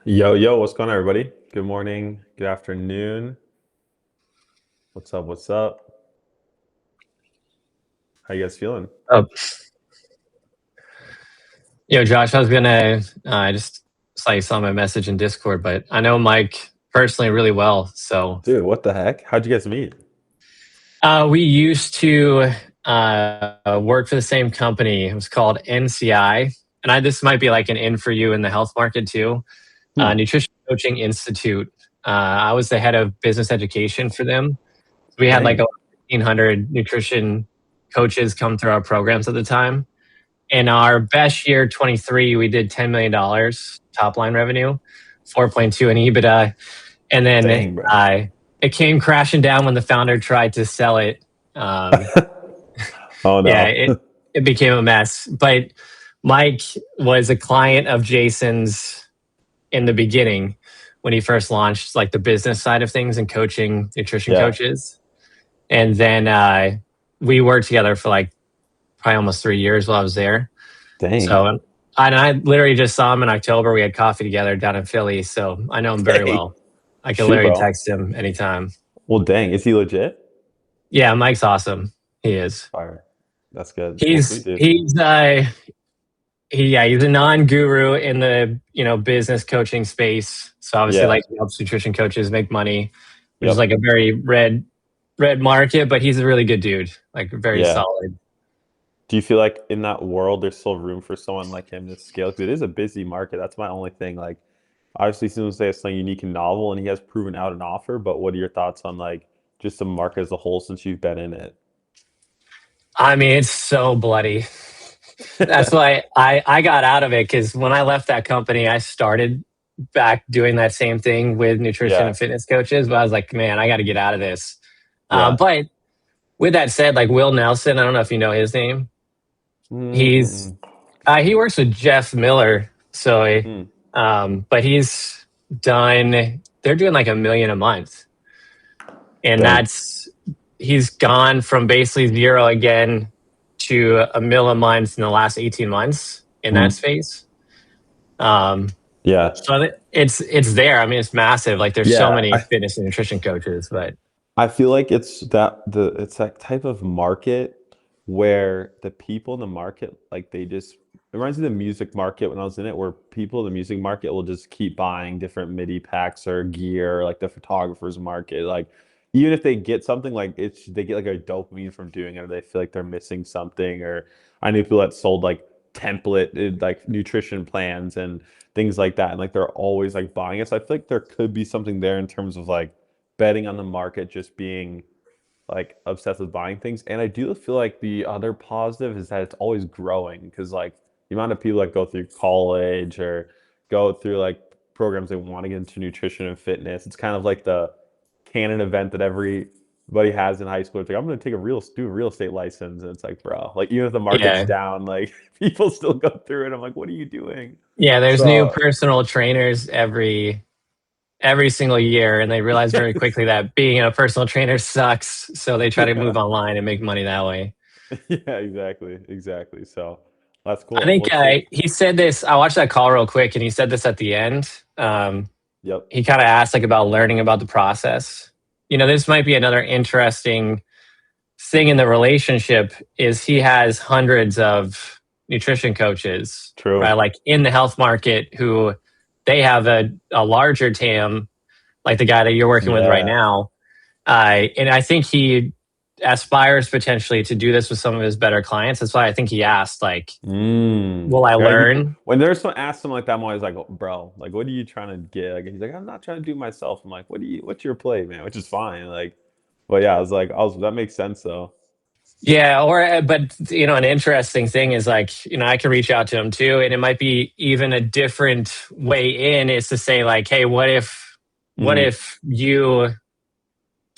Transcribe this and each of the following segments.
Yo, what's going on, everybody? Good morning, good afternoon. What's up? What's up? How you guys feeling? Oh, Josh, I was gonna just saw you saw my message in Discord, but I know Mike personally really well. So Dude, what the heck? How'd you guys meet? we used to work for the same company. It was called NCI, and this might be like an in for you in the health market too. Hmm. Nutrition Coaching Institute. I was the head of business education for them. We had like Dang. over 1,500 nutrition coaches come through our programs at the time. In our best year, 23, we did $10 million top line revenue, 4.2 in EBITDA. And then Dang, bro. it came crashing down when the founder tried to sell it. Um, Oh yeah, no. it became a mess. But Mike was a client of Jason's in the beginning when he first launched like the business side of things and coaching nutrition Yeah. coaches. And then we worked together for like probably almost 3 years while I was there. Dang. So, I literally just saw him in October. We had coffee together down in Philly, so I know him very Dang. well. I can Shoot, literally bro. text him anytime. Well, dang. Is he legit? Yeah, Mike's awesome. He is. Fire. That's good. Well, sweet, He's dude. he's he's a non-guru in the business coaching space. So obviously, Yeah. like he helps nutrition coaches make money, which is Yep. like a very red market. But he's a really good dude, like very Yeah. solid. Do you feel like in that world there's still room for someone like him to scale? Because it is a busy market. That's my only thing. Like, obviously, someone say it's something unique and novel, and he has proven out an offer. But what are your thoughts on like just the market as a whole since you've been in it? I mean, it's so bloody. That's why I got out of it because when I left that company, I started back doing that same thing with nutrition Yeah, and fitness coaches. But I was like, man, I got to get out of this. yeah. But with that said, like Will Nelson, I don't know if you know his name. He's Mm-mm. he works with Jeff Miller. So, Mm. but he's done. They're doing like 1 million a month, and Dang. he's gone from basically zero again to 1 million a month in the last 18 months in that Mm. space. Um, Yeah, so it's there. I mean, it's massive. Like there's so yeah. many fitness and nutrition coaches, but I feel like it's that type of market where the people in the market like they just it reminds me of the music market when I was in it, where people in the music market will just keep buying different MIDI packs or gear, like the photographers market. Like even if they get something like it's they get like a dopamine from doing it, or they feel like they're missing something. Or I knew people that sold like template like nutrition plans and things like that, and like they're always like buying it. So I feel like there could be something there in terms of like betting on the market just being like obsessed with buying things. And I do feel like the other positive is that it's always growing because like the amount of people that go through college or go through like programs they want to get into nutrition and fitness. It's kind of like the canon event that everybody has in high school. It's like I'm going to take do a real estate license, and it's like, bro, like even if the market's yeah, down, like people still go through it. I'm like, what are you doing? yeah. There's new So personal trainers every single year, and they realize very yes, quickly that being a personal trainer sucks. So they try to yeah. move online and make money that way. Yeah, exactly. So that's I cool. think Well, sweet. he said this. I watched that call real quick, and he said this at the end. Yep. He kind of asked like about learning about the process. This might be another interesting thing in the relationship. Is he has hundreds of nutrition coaches, right? True. Like in the health market, who they have a larger TAM, like the guy that you're working with right Yeah. now. And I think he aspires potentially to do this with some of his better clients. That's why I think he asked, like, Mm. will I Yeah, learn? when there's some ask something like that, I'm always like, "Oh, bro, like, what are you trying to get?" Like, he's like, "I'm not trying to do it myself." I'm like, what's your play, man?" Which is fine. Like, but yeah, that makes sense though. Yeah, but an interesting thing is like, I can reach out to him too, and it might be even a different way in is to say like, hey, what Hmm. if you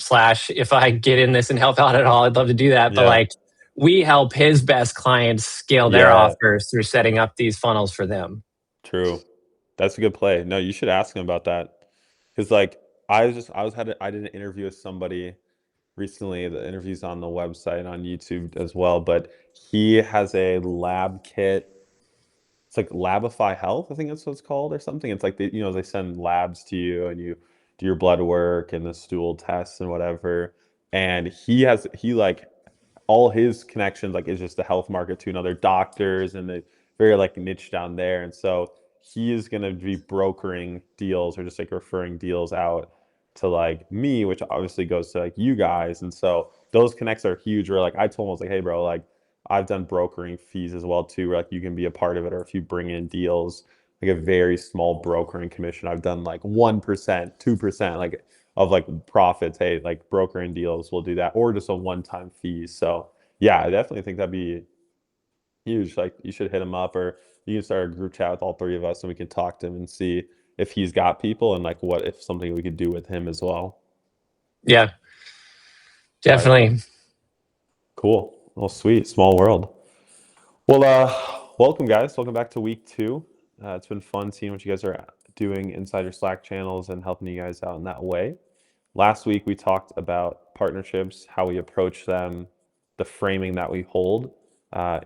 slash if I get in this and help out at all, I'd love to do that. But Yeah. like we help his best clients scale their Yeah. offers through setting up these funnels for them. True. That's a good play. No, you should ask him about that. Because like I did an interview with somebody recently. The interview's on the website and on YouTube as well. But he has a lab kit it's like Labify Health, I think that's what it's called or something. It's like they send labs to you and you do your blood work and the stool tests and whatever. And he like all his connections like is just the health market to another doctors and the very like niche down there. And so he is gonna be brokering deals or just like referring deals out to like me, which obviously goes to like you guys. And so those connects are huge. Where like I told him I was like, hey bro, like I've done brokering fees as well too, where like you can be a part of it, or if you bring in deals, like a very small brokering commission. I've done like 1%, 2%, like of like profits. Hey, like brokering deals, we'll do that, or just a one-time fee. So yeah, I definitely think that'd be huge. Like you should hit him up, or you can start a group chat with all three of us, and we can talk to him and see if he's got people and like what if something we could do with him as well. Yeah, Right. definitely. Cool. Well, sweet. Small world. Well, welcome guys. Welcome back to week two. It's been fun seeing what you guys are doing inside your Slack channels and helping you guys out in that way. Last week we talked about partnerships, how we approach them, the framing that we hold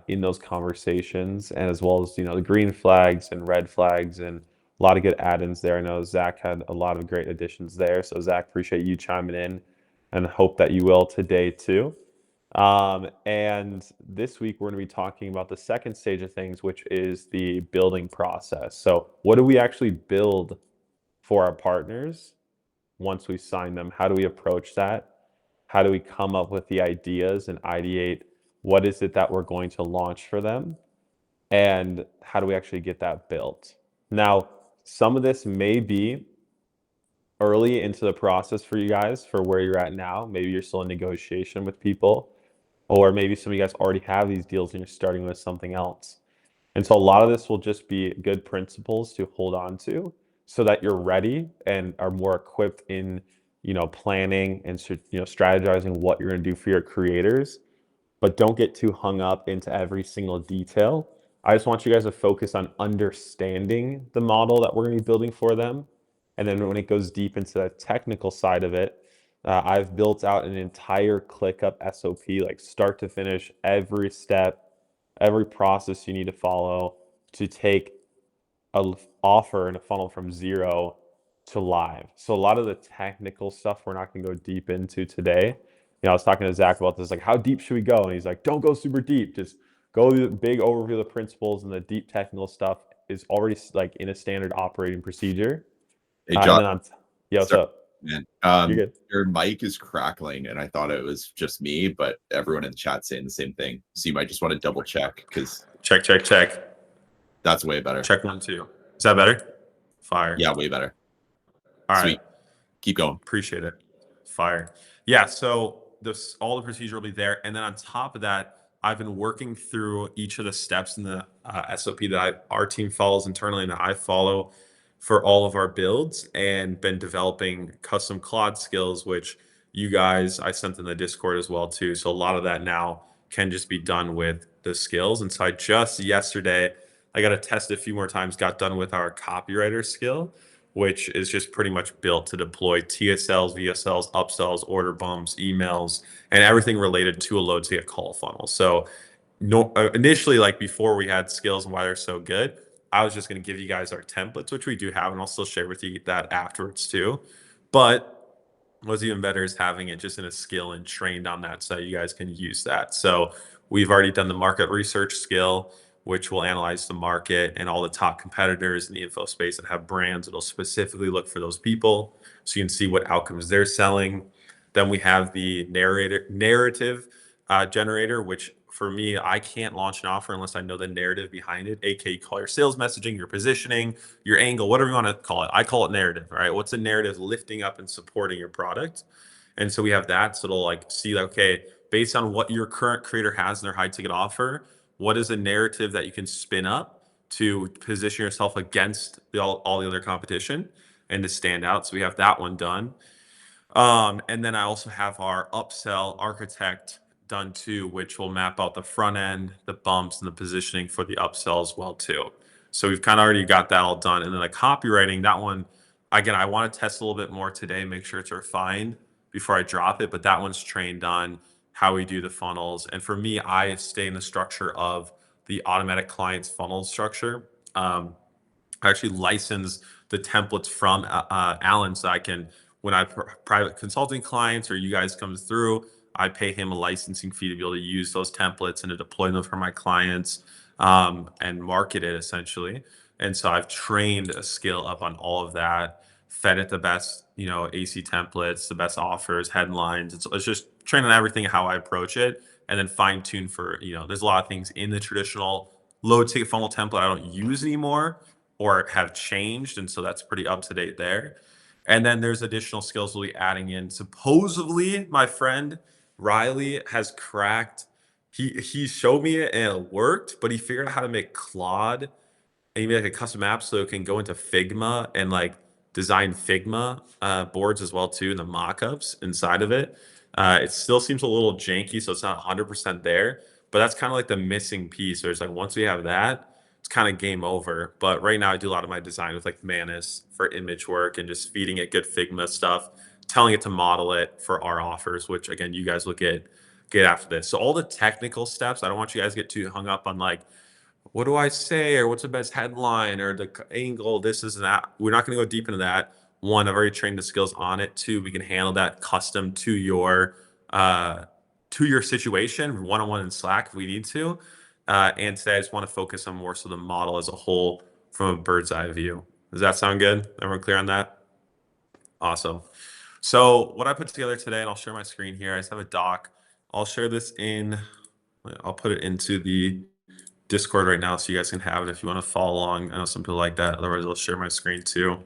in those conversations, and as well as the green flags and red flags, and a lot of good add-ins there. I know Zach had a lot of great additions there, so Zach, appreciate you chiming in, and hope that you will today too. And this week we're going to be talking about the second stage of things, which is the building process. So, what do we actually build for our partners once we sign them? How do we approach that? How do we come up with the ideas and ideate what is it that we're going to launch for them? And how do we actually get that built? Now, some of this may be early into the process for you guys for where you're at now. Maybe you're still in negotiation with people, or maybe some of you guys already have these deals and you're starting with something else. And so a lot of this will just be good principles to hold on to so that you're ready and are more equipped in, planning and strategizing what you're going to do for your creators, but don't get too hung up into every single detail. I just want you guys to focus on understanding the model that we're going to be building for them. And then when it goes deep into the technical side of it, I've built out an entire ClickUp SOP, like start to finish, every step, every process you need to follow to take a offer and a funnel from zero to live. So a lot of the technical stuff we're not going to go deep into today. I was talking to Zach about this, like how deep should we go? And he's like, don't go super deep. Just go the big overview of the principles, and the deep technical stuff is already like in a standard operating procedure. Hey, And Josh, then yeah, what's sorry, up? man. You're good. Your mic is crackling, and I thought it was just me, but everyone in the chat saying the same thing. So you might just want to double check because Check, check, check. that's way better. Check 1, 2. Is that better? Fire. Yeah, way better. All Sweet. right. Keep going. Appreciate it. Fire. Yeah, so all the procedure will be there. And then on top of that, I've been working through each of the steps in the SOP that our team follows internally and that I follow for all of our builds, and been developing custom Claude skills, which you guys, I sent in the Discord as well too. So a lot of that now can just be done with the skills. And so I just yesterday, I got to test a few more times, got done with our copywriter skill, which is just pretty much built to deploy TSLs, VSLs, upsells, order bumps, emails, and everything related to a load to get call funnel. So initially, like before we had skills and why they're so good, I was just going to give you guys our templates, which we do have, and I'll still share with you that afterwards too. But what's even better is having it just in a skill and trained on that so you guys can use that. So we've already done the market research skill, which will analyze the market and all the top competitors in the info space that have brands. It'll specifically look for those people so you can see what outcomes they're selling. Then we have the narrative generator, which for me, I can't launch an offer unless I know the narrative behind it, aka call your sales messaging, your positioning, your angle, whatever you want to call it. I call it narrative, right? What's the narrative lifting up and supporting your product? And so we have that. So it'll like see like, okay, based on what your current creator has in their high ticket offer, what is a narrative that you can spin up to position yourself against all the other competition and to stand out? So we have that one done. And then I also have our upsell architect done too, which will map out the front end, the bumps, and the positioning for the upsell as well too. So we've kind of already got that all done. And then the copywriting, that one, again, I want to test a little bit more today, make sure it's refined before I drop it. But that one's trained on how we do the funnels. And for me, I stay in the structure of the automatic clients funnel structure. I actually license the templates from Alan, so I can, when I private consulting clients or you guys come through, I pay him a licensing fee to be able to use those templates and to deploy them for my clients, and market it essentially. And so I've trained a skill up on all of that, fed it the best, AC templates, the best offers, headlines. It's just training everything how I approach it, and then fine tune for, there's a lot of things in the traditional low ticket funnel template I don't use anymore or have changed. And so that's pretty up to date there. And then there's additional skills we'll be adding in. Supposedly, my friend Riley has cracked. He showed me it and it worked, but he figured out how to make Claude, and you made like a custom app so it can go into Figma and like design Figma boards as well too, and the mockups inside of it. It still seems a little janky, so it's not 100% there, but that's kind of like the missing piece. There's like once we have that, it's kind of game over. But right now, I do a lot of my design with like Manus for image work and just feeding it good Figma stuff, telling it to model it for our offers, which again, you guys will get after this. So all the technical steps, I don't want you guys to get too hung up on like, what do I say, or what's the best headline, or the angle, this is that. We're not going to go deep into that. One, I've already trained the skills on it. Two, we can handle that custom to your situation, one-on-one in Slack if we need to. And today I just want to focus on more so the model as a whole from a bird's eye view. Does that sound good? Everyone clear on that? Awesome. So what I put together today, and I'll share my screen here. I just have a doc. I'll share this I'll put it into the Discord right now so you guys can have it if you want to follow along. I know some people like that. Otherwise, I'll share my screen too.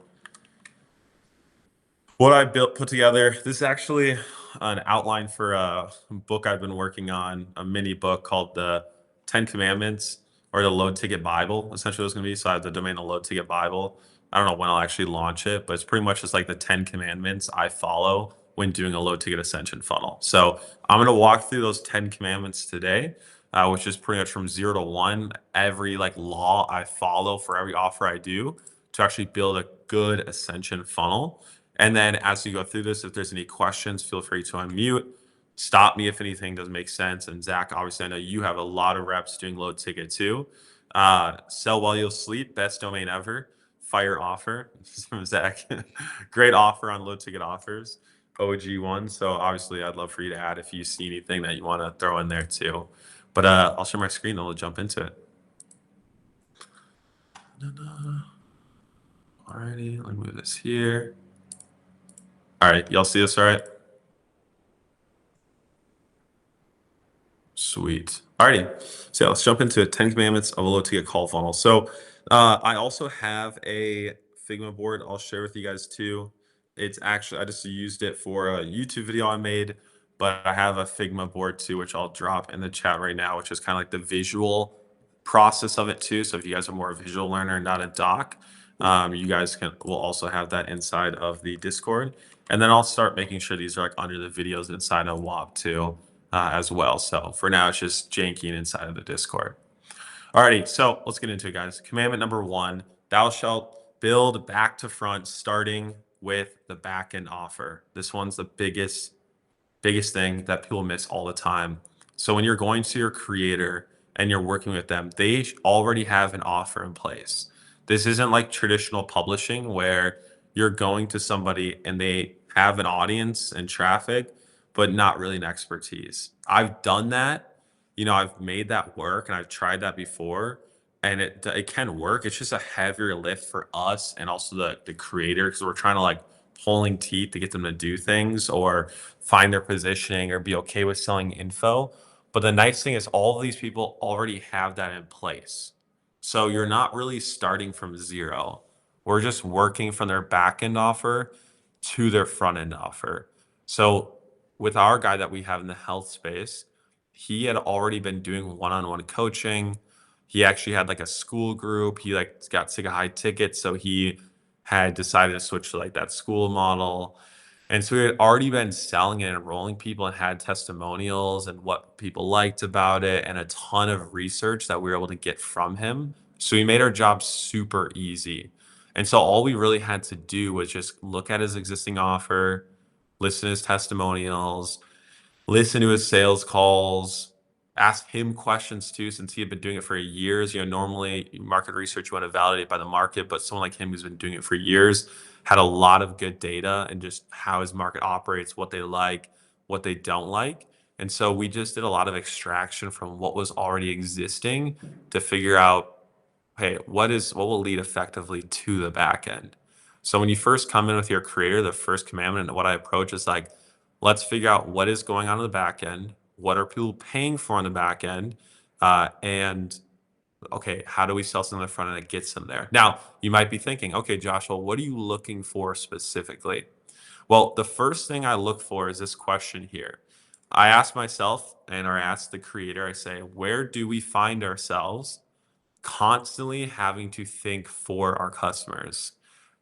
What I put together, this is actually an outline for a book I've been working on, a mini book called the 10 Commandments, or the Low Ticket Bible, essentially what it's going to be. So I have the domain of Low Ticket Bible. I don't know when I'll actually launch it, but it's pretty much just like the 10 commandments I follow when doing a low ticket ascension funnel. So I'm going to walk through those 10 commandments today, which is pretty much from 0 to 1, every like law I follow for every offer I do to actually build a good ascension funnel. And then as you go through this, if there's any questions, feel free to unmute, stop me if anything doesn't make sense. And Zach, obviously, I know you have a lot of reps doing low ticket too. Sell while you'll sleep, best domain ever. Fire offer. This is from Zach. Great offer on low ticket offers. OG one. So obviously, I'd love for you to add if you see anything that you want to throw in there too. But I'll share my screen and we'll jump into it. Alrighty, let me move this here. All right, y'all see this all right? Sweet. Alrighty, so yeah, let's jump into 10 commandments of a low ticket call funnel. So I also have a Figma board I'll share with you guys too. It's actually, I just used it for a YouTube video I made, but I have a Figma board too, which I'll drop in the chat right now, which is kind of like the visual process of it too. So if you guys are more a visual learner, not a doc, you guys will also have that inside of the Discord. And then I'll start making sure these are like under the videos inside of WAP too, as well. So for now, it's just janking inside of the Discord. Alrighty, so let's get into it, guys. Commandment number 1, thou shalt build back to front, starting with the back end offer. This one's the biggest thing that people miss all the time. So when you're going to your creator and you're working with them, they already have an offer in place. This isn't like traditional publishing where you're going to somebody and they have an audience and traffic, but not really an expertise. I've done that. I've made that work and I've tried that before, and it can work. It's just a heavier lift for us and also the creator, because we're trying to like pulling teeth to get them to do things or find their positioning or be okay with selling info. But the nice thing is all of these people already have that in place. So you're not really starting from zero. We're just working from their back end offer to their front end offer. So with our guy that we have in the health space, he had already been doing one-on-one coaching. He actually had like a school group. He like got sick of high tickets, so he had decided to switch to like that school model. And so we had already been selling and enrolling people and had testimonials and what people liked about it and a ton of research that we were able to get from him. So we made our job super easy. And so all we really had to do was just look at his existing offer, listen to his testimonials, listen to his sales calls, ask him questions too, since he had been doing it for years. Normally market research, you want to validate by the market, but someone like him who's been doing it for years had a lot of good data and just how his market operates, what they like, what they don't like. And so we just did a lot of extraction from what was already existing to figure out, hey, what will lead effectively to the back end. So when you first come in with your creator, the first commandment and what I approach is like, let's figure out what is going on in the back end. What are people paying for on the back end? And okay, how do we sell something on the front end that gets them there? Now, you might be thinking, okay, Joshua, what are you looking for specifically? Well, the first thing I look for is this question here. I ask myself, and or I ask the creator, I say, where do we find ourselves constantly having to think for our customers,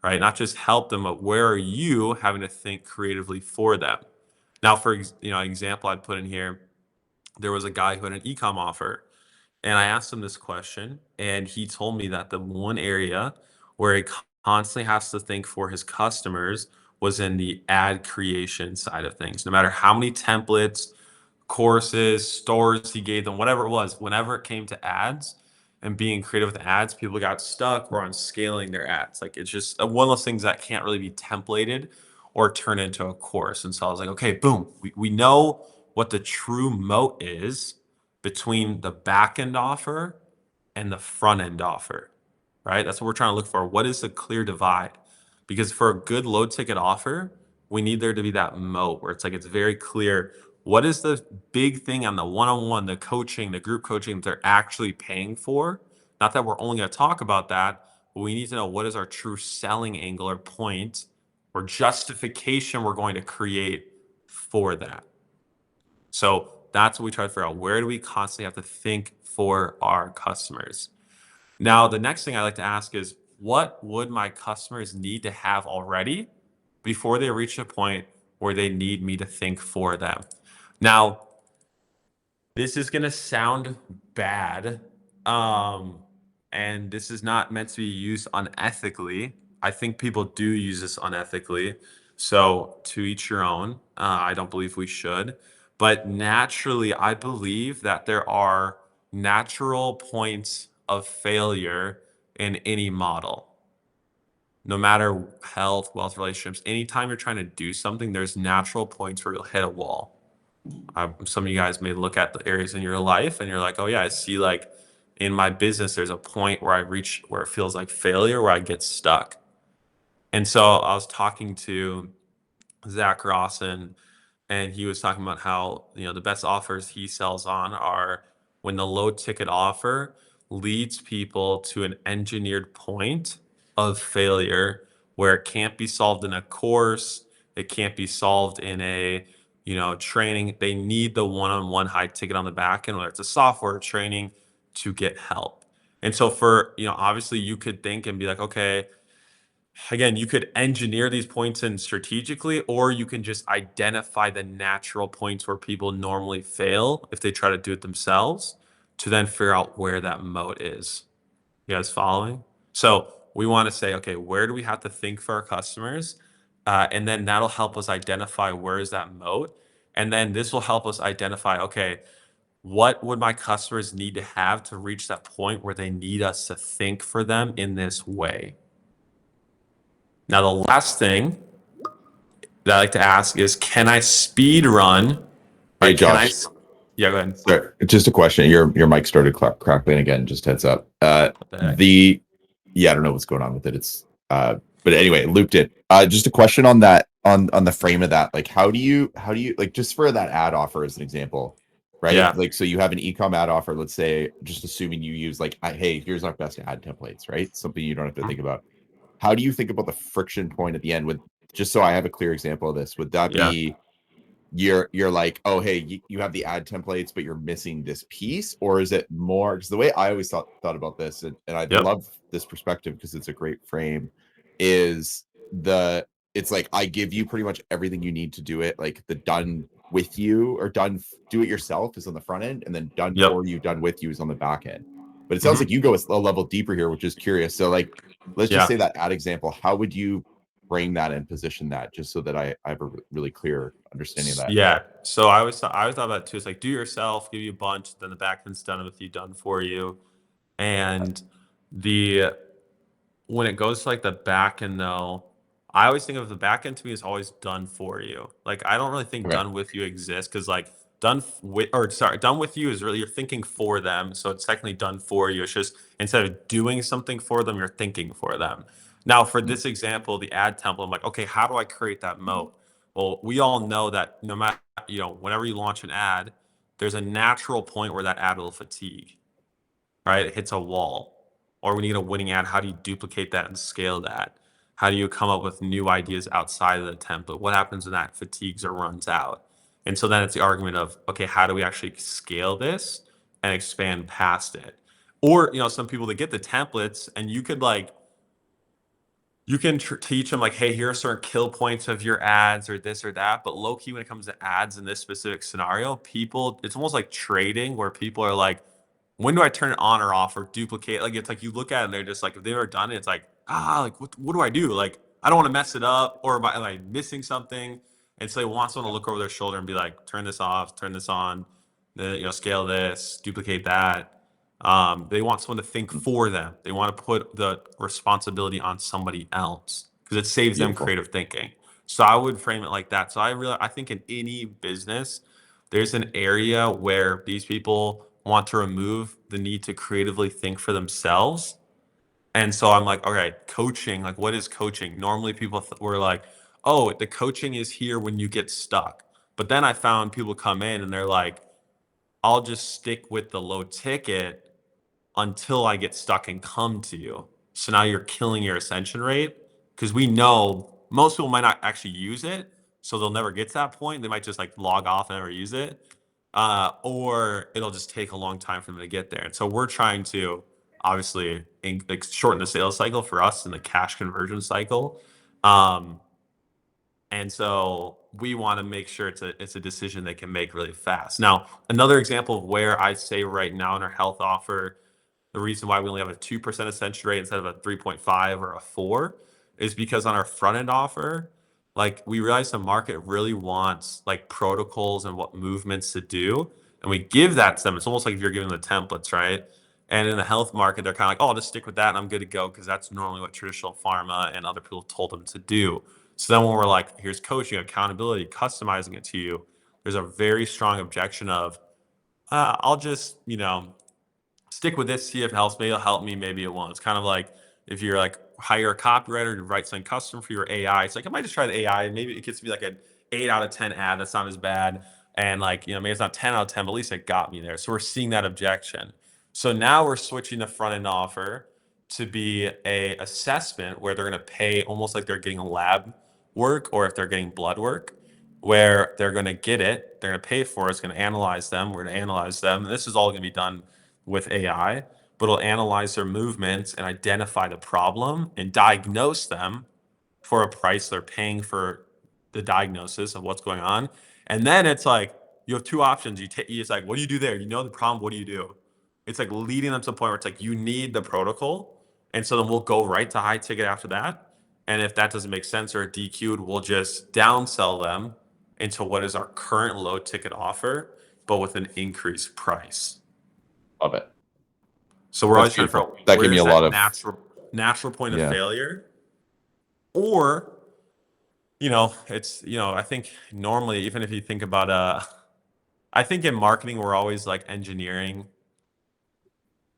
right? Not just help them, but where are you having to think creatively for them? Now, for example, I'd put in here, there was a guy who had an ecom offer, and I asked him this question, and he told me that the one area where he constantly has to think for his customers was in the ad creation side of things. No matter how many templates, courses, stores he gave them, whatever it was, whenever it came to ads and being creative with ads, people got stuck or on scaling their ads. Like it's just one of those things that can't really be templated or turn into a course. And so I was like, okay, boom, we know what the true moat is between the back end offer and the front end offer, right? That's what we're trying to look for. What is the clear divide? Because for a good low ticket offer, we need there to be that moat where it's like it's very clear what is the big thing on the one-on-one, the coaching, the group coaching that they're actually paying for. Not that we're only going to talk about that, but we need to know what is our true selling angle or point or justification we're going to create for that. So that's what we try to figure out. Where do we constantly have to think for our customers? Now, the next thing I like to ask is, what would my customers need to have already before they reach a point where they need me to think for them? Now, this is going to sound bad, and this is not meant to be used unethically. I think people do use this unethically. So, to each your own. I don't believe we should. But naturally, I believe that there are natural points of failure in any model. No matter health, wealth, relationships, anytime you're trying to do something, there's natural points where you'll hit a wall. Some of you guys may look at the areas in your life and you're like, oh yeah, I see like in my business, there's a point where I reach where it feels like failure, where I get stuck. And so I was talking to Zach Rawson, and he was talking about how the best offers he sells on are when the low ticket offer leads people to an engineered point of failure where it can't be solved in a course, it can't be solved in a training. They need the one-on-one high ticket on the back end, whether it's a software training, to get help. And so for obviously you could think and be like, okay, again, you could engineer these points in strategically, or you can just identify the natural points where people normally fail if they try to do it themselves, to then figure out where that moat is. You guys following? So we want to say, okay, where do we have to think for our customers? And then that'll help us identify where is that moat. And then this will help us identify, okay, what would my customers need to have to reach that point where they need us to think for them in this way? Now, the last thing that I like to ask is, can I speed run? Hey, Josh. Yeah, go ahead. Sorry, just a question. Your mic started crackling again. Just heads up. I don't know what's going on with it. It's but anyway, it looped in. Just a question on that on the frame of that. Like, how do you like, just for that ad offer as an example, right? Yeah. Like, so you have an ecom ad offer. Let's say, just assuming you use like, hey, here's our best ad templates, right? Something you don't have to think about. How do you think about the friction point at the end? With just so I have a clear example of this, would that be you're like, oh hey, you have the ad templates, but you're missing this piece? Or is it more, because the way I always thought about this, and I love this perspective because it's a great frame, is it's like, I give you pretty much everything you need to do it, like the done with you or do it yourself is on the front end, and then done for you, done with you is on the back end. But it sounds like you go a level deeper here, which is curious. So like, let's just say that ad example, how would you frame that and position that, just so that I have a really clear understanding of that? Yeah. So I always thought about it too. It's like do yourself, give you a bunch, then the back end's done with you, done for you. And the when it goes to like the back end though, I always think of the back end to me is always done for you. Like I don't really think Okay. done with you exists because like done with you is really you're thinking for them. So it's technically done for you. It's just instead of doing something for them, you're thinking for them. Now for Mm. this example, the ad template, I'm like, okay, how do I create that moat? Well, we all know that no matter, whenever you launch an ad, there's a natural point where that ad will fatigue, right? It hits a wall. Or when you get a winning ad, how do you duplicate that and scale that? How do you come up with new ideas outside of the template? What happens when that fatigues or runs out? And so then it's the argument of, okay, how do we actually scale this and expand past it? Or, some people that get the templates and you could like, you can teach them like, hey, here are certain kill points of your ads or this or that. But low key, when it comes to ads in this specific scenario, it's almost like trading where people are like, when do I turn it on or off or duplicate? Like, it's like you look at it and they're just like, if they've ever done it, it's like, like, what do I do? Like, I don't want to mess it up or am I missing something? And so they want someone to look over their shoulder and be like, turn this off, turn this on, scale this, duplicate that. They want someone to think for them. They want to put the responsibility on somebody else because it saves them Beautiful. creative thinking. So I would frame it like that. So I think in any business, there's an area where these people want to remove the need to creatively think for themselves. And so I'm like, okay, coaching, like what is coaching? Normally people were like, oh, the coaching is here when you get stuck. But then I found people come in and they're like, I'll just stick with the low ticket until I get stuck and come to you. So now you're killing your ascension rate because we know most people might not actually use it. So they'll never get to that point. They might just like log off and never use it. Or it'll just take a long time for them to get there. And so we're trying to obviously like shorten the sales cycle for us in the cash conversion cycle. Um, and so we want to make sure it's a decision they can make really fast. Now, another example of where I say right now in our health offer, the reason why we only have a 2% ascension rate instead of a 3.5 or a 4 is because on our front end offer, like we realize the market really wants like protocols and what movements to do. And we give that to them. It's almost like if you're giving the templates, right? And in the health market, they're kind of like, oh, I'll just stick with that and I'm good to go because that's normally what traditional pharma and other people told them to do. So then when we're like, here's coaching, accountability, customizing it to you, there's a very strong objection of, I'll just, stick with this, see if it helps. Maybe it'll help me, maybe it won't. It's kind of like if you're like hire a copywriter to write something custom for your AI. It's like I might just try the AI. Maybe it gets me like an 8 out of 10 ad. That's not as bad. And like, maybe it's not 10 out of 10, but at least it got me there. So we're seeing that objection. So now we're switching the front end offer to be a assessment where they're going to pay almost like they're getting lab work or if they're getting blood work where they're going to get it, they're going to pay for it, it's going to analyze them, we're going to analyze them. And this is all going to be done with AI, but it'll analyze their movements and identify the problem and diagnose them for a price they're paying for the diagnosis of what's going on. And then it's like you have two options. It's like, what do you do there? You know the problem. What do you do? It's like leading them to the point where it's like you need the protocol, and so then we'll go right to high ticket after that. And if that doesn't make sense or DQ'd, we'll just downsell them into what is our current low ticket offer, but with an increased price. Love it. So we're That's always trying to beautiful. figure out That gave me where's a lot that of natural point of Yeah. failure. Or, it's, I think normally, even if you think about, I think in marketing, we're always like engineering.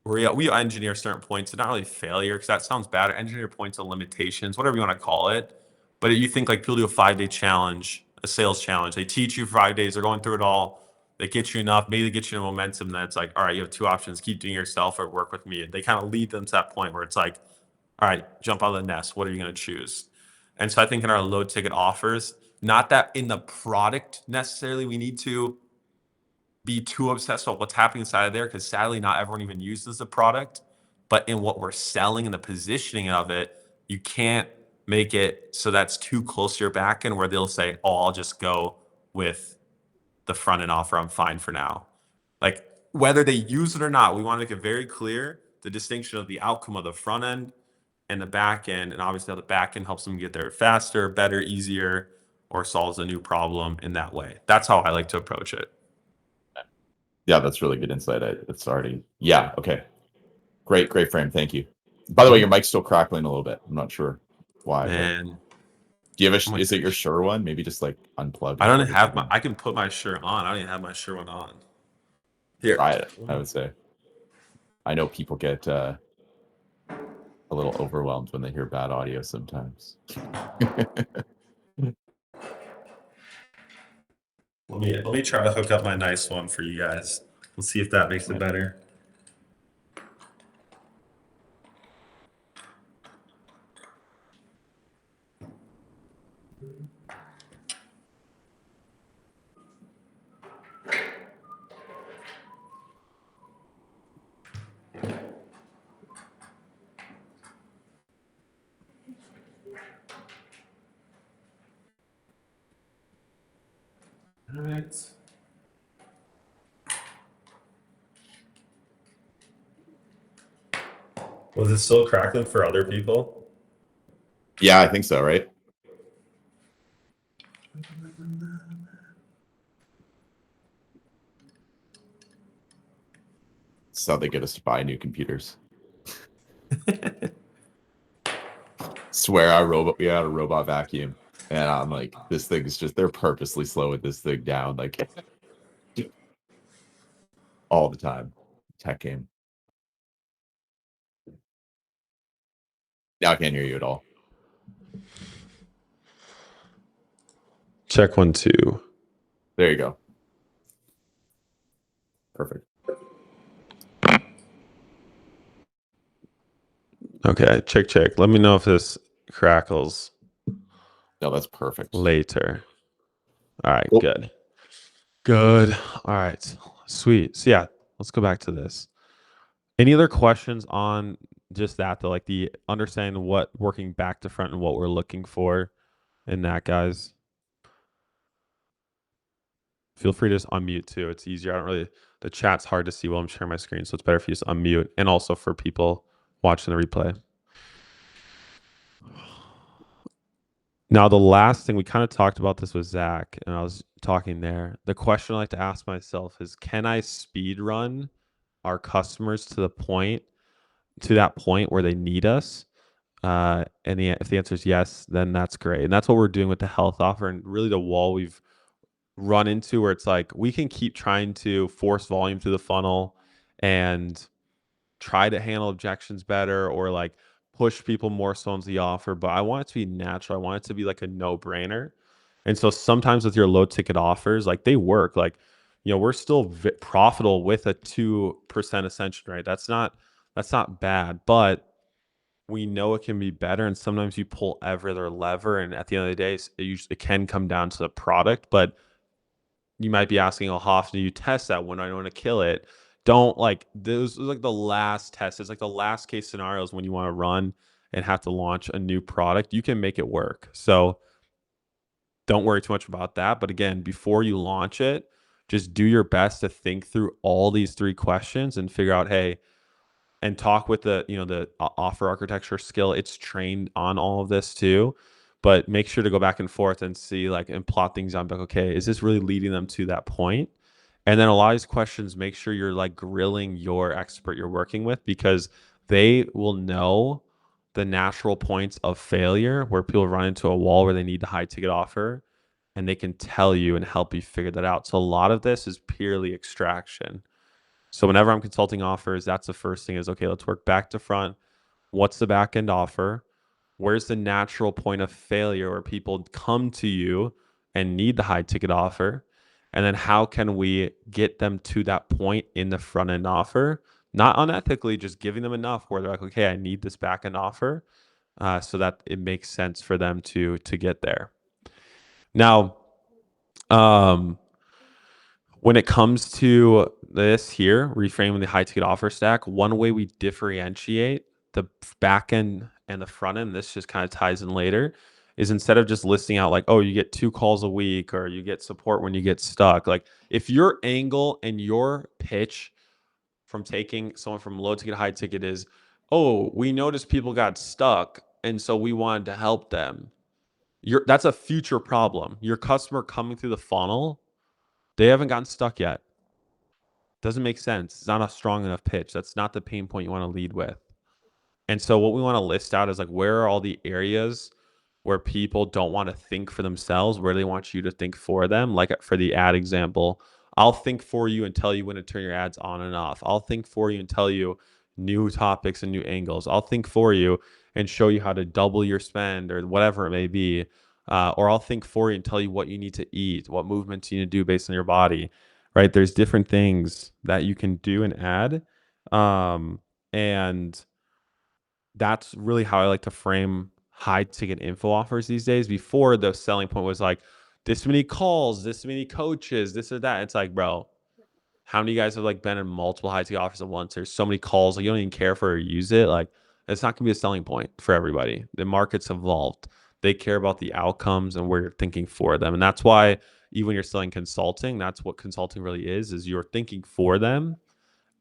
We engineer certain points, not really failure, because that sounds bad. Engineer points of limitations, whatever you want to call it. But you think like people do a 5-day challenge, a sales challenge. They teach you 5 days. They're going through it all. They get you enough. Maybe they get you in momentum. Then it's like, all right, you have two options: keep doing yourself or work with me. And they kind of lead them to that point where it's like, all right, jump out of the nest. What are you going to choose? And so I think in our low ticket offers, not that in the product necessarily we need to be too obsessed with what's happening inside of there, because sadly not everyone even uses the product, but in what we're selling and the positioning of it, you can't make it so that's too close to your back end where they'll say, oh, I'll just go with the front end offer, I'm fine for now. Like whether they use it or not, we want to make it very clear the distinction of the outcome of the front end and the back end, and obviously how the back end helps them get there faster, better, easier, or solves a new problem in that way. That's how I like to approach it. Yeah, that's really good insight. It's already, yeah, okay. Great frame. Thank you. By the way, your mic's still crackling a little bit. I'm not sure why. And Do you have is it your Shure one? Maybe just like unplug. I don't have my, I can put my Shure on. I don't even have my Shure one on. Here. Try it, I would say. I know people get a little overwhelmed when they hear bad audio sometimes. Let me try to hook up my nice one for you guys. Let's see if that makes it better. All right. Was it still crackling for other people? Yeah, I think so, right? That's how they get us to buy new computers. Swear we had a robot vacuum, and I'm like, this thing is just, they're purposely slowing this thing down, like all the time. Tech game. Now I can't hear you at all. Check 1, 2. There you go. Perfect. Okay, check. Let me know if this crackles. No, that's perfect. Later. All right, Cool. Good. All right, sweet. So yeah, let's go back to this. Any other questions on just that, though, like the understanding what working back to front and what we're looking for in that, guys? Feel free to just unmute too. It's easier. I don't really, the chat's hard to see while I'm sharing my screen, so it's better if you just unmute, and also for people watching the replay. Now, the last thing, we kind of talked about this with Zach, and I was talking there. The question I like to ask myself is, can I speed run our customers to that point where they need us? If the answer is yes, then that's great. And that's what we're doing with the health offer, and really the wall we've run into, where it's like we can keep trying to force volume through the funnel and try to handle objections better, or like push people more so into the offer, but I want it to be natural. I want it to be like a no-brainer. And so sometimes with your low ticket offers, like they work, like, we're still profitable with a 2% Ascenscion, right? That's not bad, but we know it can be better. And sometimes you pull every other lever, and at the end of the day, it can come down to the product. But you might be asking, how often do you test that? When I don't want to kill it? Don't, like, those are like the last test. It's like the last case scenarios when you want to run and have to launch a new product. You can make it work. So don't worry too much about that. But again, before you launch it, just do your best to think through all these 3 questions and figure out, hey, and talk with the offer architecture skill. It's trained on all of this too, but make sure to go back and forth and see, like, and plot things out. Like, okay, is this really leading them to that point? And then a lot of these questions, make sure you're like grilling your expert you're working with, because they will know the natural points of failure where people run into a wall where they need the high ticket offer, and they can tell you and help you figure that out. So a lot of this is purely extraction. So whenever I'm consulting offers, that's the first thing is, okay, let's work back to front. What's the back end offer? Where's the natural point of failure where people come to you and need the high ticket offer? And then how can we get them to that point in the front end offer? Not unethically, just giving them enough where they're like, okay, I need this back end offer, so that it makes sense for them to get there. Now, when it comes to this here, reframing the high ticket offer stack, one way we differentiate the back end and the front end, this just kind of ties in later, is instead of just listing out like, oh, you get 2 calls a week, or you get support when you get stuck. Like, if your angle and your pitch from taking someone from low ticket to high ticket is oh, we noticed people got stuck, and so we wanted to help them. That's a future problem. Your customer coming through the funnel, they haven't gotten stuck yet. Doesn't make sense. It's not a strong enough pitch. That's not the pain point you want to lead with. And so what we want to list out is like, where are all the areas where people don't want to think for themselves, where they want you to think for them? Like for the ad example, I'll think for you and tell you when to turn your ads on and off. I'll think for you and tell you new topics and new angles. I'll think for you and show you how to double your spend or whatever it may be. Or I'll think for you and tell you what you need to eat, what movements you need to do based on your body, right? There's different things that you can do and add. And that's really how I like to frame high ticket info offers these days. Before, the selling point was like this many calls, this many coaches, this or that. It's like, bro, how many guys have like been in multiple high ticket offers at once? There's so many calls, like you don't even care for or use it. Like it's not gonna be a selling point for everybody. The market's evolved. They care about the outcomes and where you're thinking for them. And that's why even when you're selling consulting, that's what consulting really is you're thinking for them.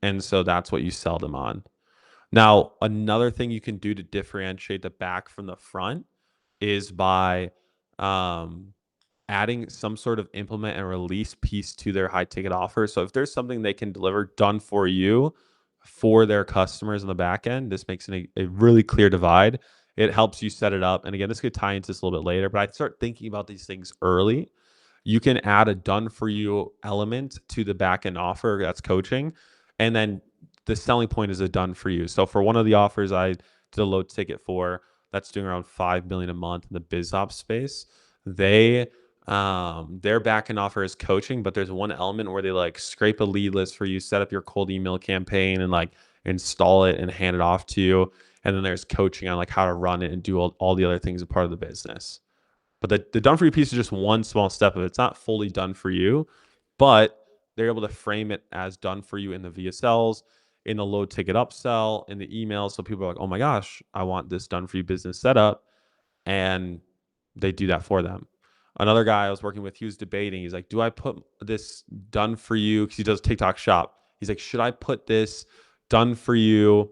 And so that's what you sell them on. Now, another thing you can do to differentiate the back from the front is by adding some sort of implement and release piece to their high ticket offer. So if there's something they can deliver done for you for their customers on the back end, this makes a really clear divide. It helps you set it up. And again, this could tie into this a little bit later, but I start thinking about these things early. You can add a done for you element to the back end offer that's coaching. And then the selling point is a done for you. So for one of the offers I did a low ticket for that's doing around 5 million a month in the biz ops space, they their back end offer is coaching, but there's one element where they like scrape a lead list for you, set up your cold email campaign and like install it and hand it off to you. And then there's coaching on like how to run it and do all the other things as part of the business. But the done for you piece is just one small step of it. It's not fully done for you, but they're able to frame it as done for you in the VSLs, in the low ticket upsell, in the emails. So people are like, oh my gosh, I want this done for you business setup. And they do that for them. Another guy I was working with, he was debating. He's like, do I put this done for you? Because he does TikTok shop. He's like, should I put this done for you?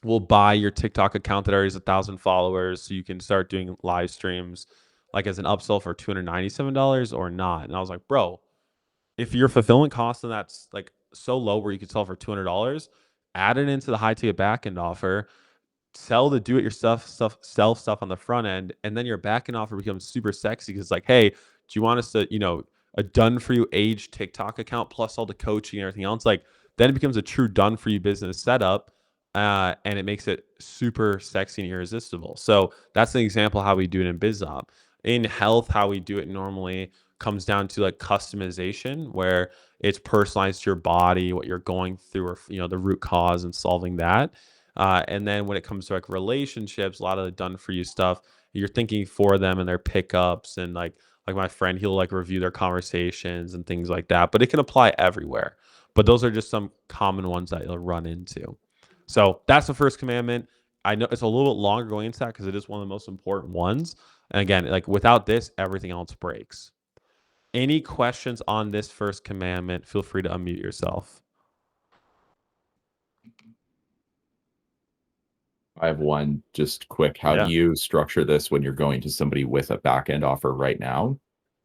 We'll buy your TikTok account that already has 1,000 followers so you can start doing live streams like as an upsell for $297 or not. And I was like, bro, if your fulfillment cost and that's like so low where you could sell for $200, add it into the high ticket backend offer, sell the do it yourself stuff on the front end, and then your back end offer becomes super sexy because it's like, hey, do you want us to, a done for you age TikTok account plus all the coaching and everything else? Like then it becomes a true done for you business setup. And it makes it super sexy and irresistible. So that's an example of how we do it in BizOp. In health, how we do it normally comes down to like customization, where it's personalized to your body, what you're going through, or the root cause and solving that. And then when it comes to like relationships, a lot of the done for you stuff, you're thinking for them and their pickups and like my friend, he'll like review their conversations and things like that. But it can apply everywhere. But those are just some common ones that you'll run into. So that's the first commandment. I know it's a little bit longer going into that because it is one of the most important ones. And again, like without this, everything else breaks. Any questions on this first commandment? Feel free to unmute yourself. I have one just quick. How do you structure this when you're going to somebody with a back end offer right now?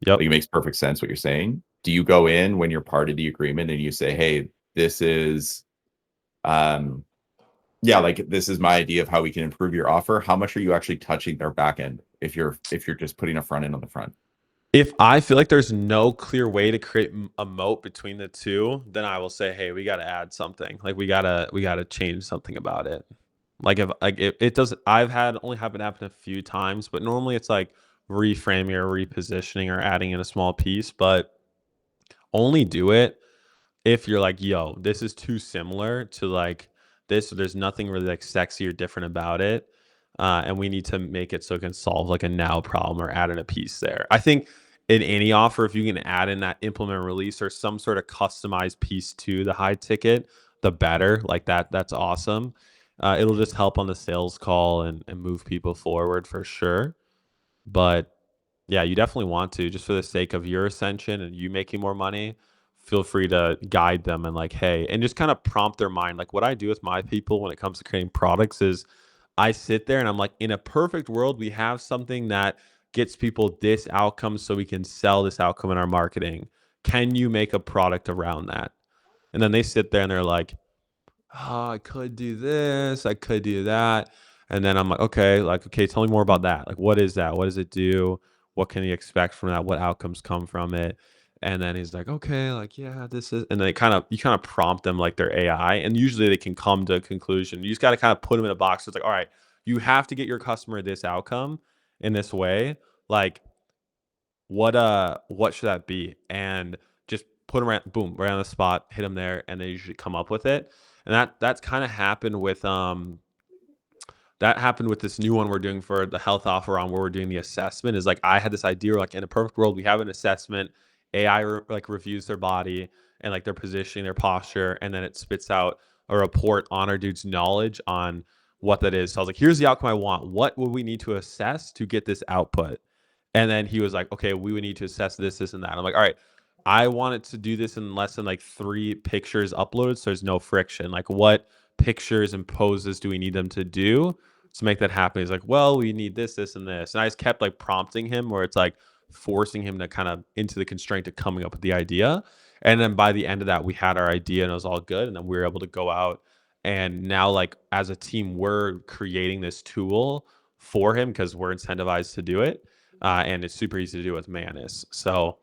Yep. Like, it makes perfect sense what you're saying. Do you go in when you're part of the agreement and you say, hey, this is this is my idea of how we can improve your offer? How much are you actually touching their back end if you're just putting a front end on the front? If I feel like there's no clear way to create a moat between the two, then I will say, hey, we got to add something. Like we gotta change something about it. Like if it does, I've had only happen a few times, but normally it's like reframing or repositioning or adding in a small piece. But only do it if you're like, yo, this is too similar to like this, so there's nothing really like sexy or different about it. And we need to make it so it can solve like a now problem or add in a piece there. I think in any offer, if you can add in that implement release or some sort of customized piece to the high ticket, the better. Like that's awesome. It'll just help on the sales call and move people forward for sure. But yeah, you definitely want to, just for the sake of your ascension and you making more money, feel free to guide them and like, hey, and just kind of prompt their mind. Like what I do with my people when it comes to creating products is I sit there and I'm like, in a perfect world, we have something that gets people this outcome so we can sell this outcome in our marketing. Can you make a product around that? And then they sit there and they're like, oh, I could do this, I could do that. And then I'm like, okay, tell me more about that. Like, what is that? What does it do? What can you expect from that? What outcomes come from it? And then he's like, okay, like, yeah, this is, and then you kind of prompt them like their AI, and usually they can come to a conclusion. You just got to kind of put them in a box. So it's like, all right, you have to get your customer this outcome in this way. Like, what should that be? And just put them right, boom, right on the spot, hit them there, and they usually come up with it. And that's kind of happened with that happened with this new one we're doing for the health offer on where we're doing the assessment. Is like I had this idea like in a perfect world we have an assessment, AI like reviews their body and like their positioning, their posture, and then it spits out a report on our dude's knowledge on what that is. So I was like, here's the outcome I want. What would we need to assess to get this output? And then he was like, okay, we would need to assess this, this, and that. I'm like, all right, I wanted to do this in less than like 3 pictures uploaded, so there's no friction. Like, what pictures and poses do we need them to do to make that happen? He's like, well, we need this, this, and this. And I just kept like prompting him, where it's like forcing him to kind of into the constraint of coming up with the idea. And then by the end of that, we had our idea and it was all good. And then we were able to go out. And now, like, as a team, we're creating this tool for him because we're incentivized to do it. And it's super easy to do with Manus. So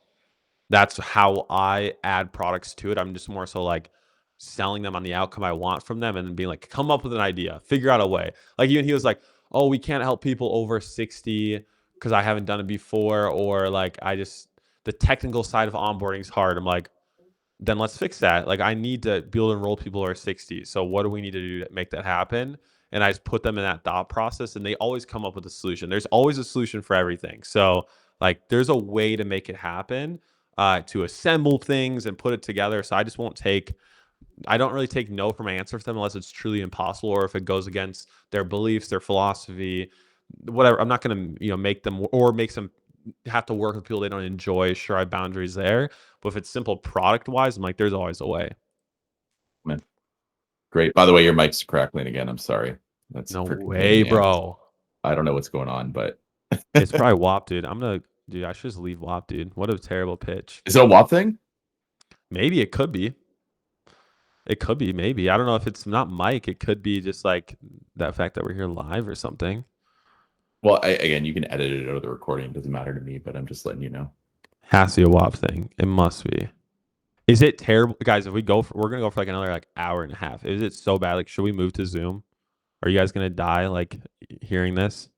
that's how I add products to it. I'm just more so like selling them on the outcome I want from them and then being like, come up with an idea, figure out a way. Like even he was like, oh, we can't help people over 60 because I haven't done it before. Or like, the technical side of onboarding is hard. I'm like, then let's fix that. Like I need to be able to enroll people who are 60. So what do we need to do to make that happen? And I just put them in that thought process and they always come up with a solution. There's always a solution for everything. So like there's a way to make it happen, to assemble things and put it together. So I don't really take no from an answer for them unless it's truly impossible or if it goes against their beliefs, their philosophy, whatever. I'm not going to, make them or make them have to work with people they don't enjoy. Sure, I have boundaries there. But if it's simple product wise, I'm like, there's always a way. Man. Great. By the way, your mic's crackling again. I'm sorry. That's no way, bro. I don't know what's going on, but it's probably WAP, dude. I should just leave WAP, dude. What a terrible pitch. Is it a WAP thing? Maybe it could be. It could be, maybe. I don't know if it's not Mike. It could be just like that fact that we're here live or something. Well, again, you can edit it out of the recording. It doesn't matter to me, but I'm just letting you know. Has to be a WAP thing. It must be. Is it terrible, guys? If we're gonna go for like another like hour and a half. Is it so bad? Like, should we move to Zoom? Are you guys gonna die like hearing this?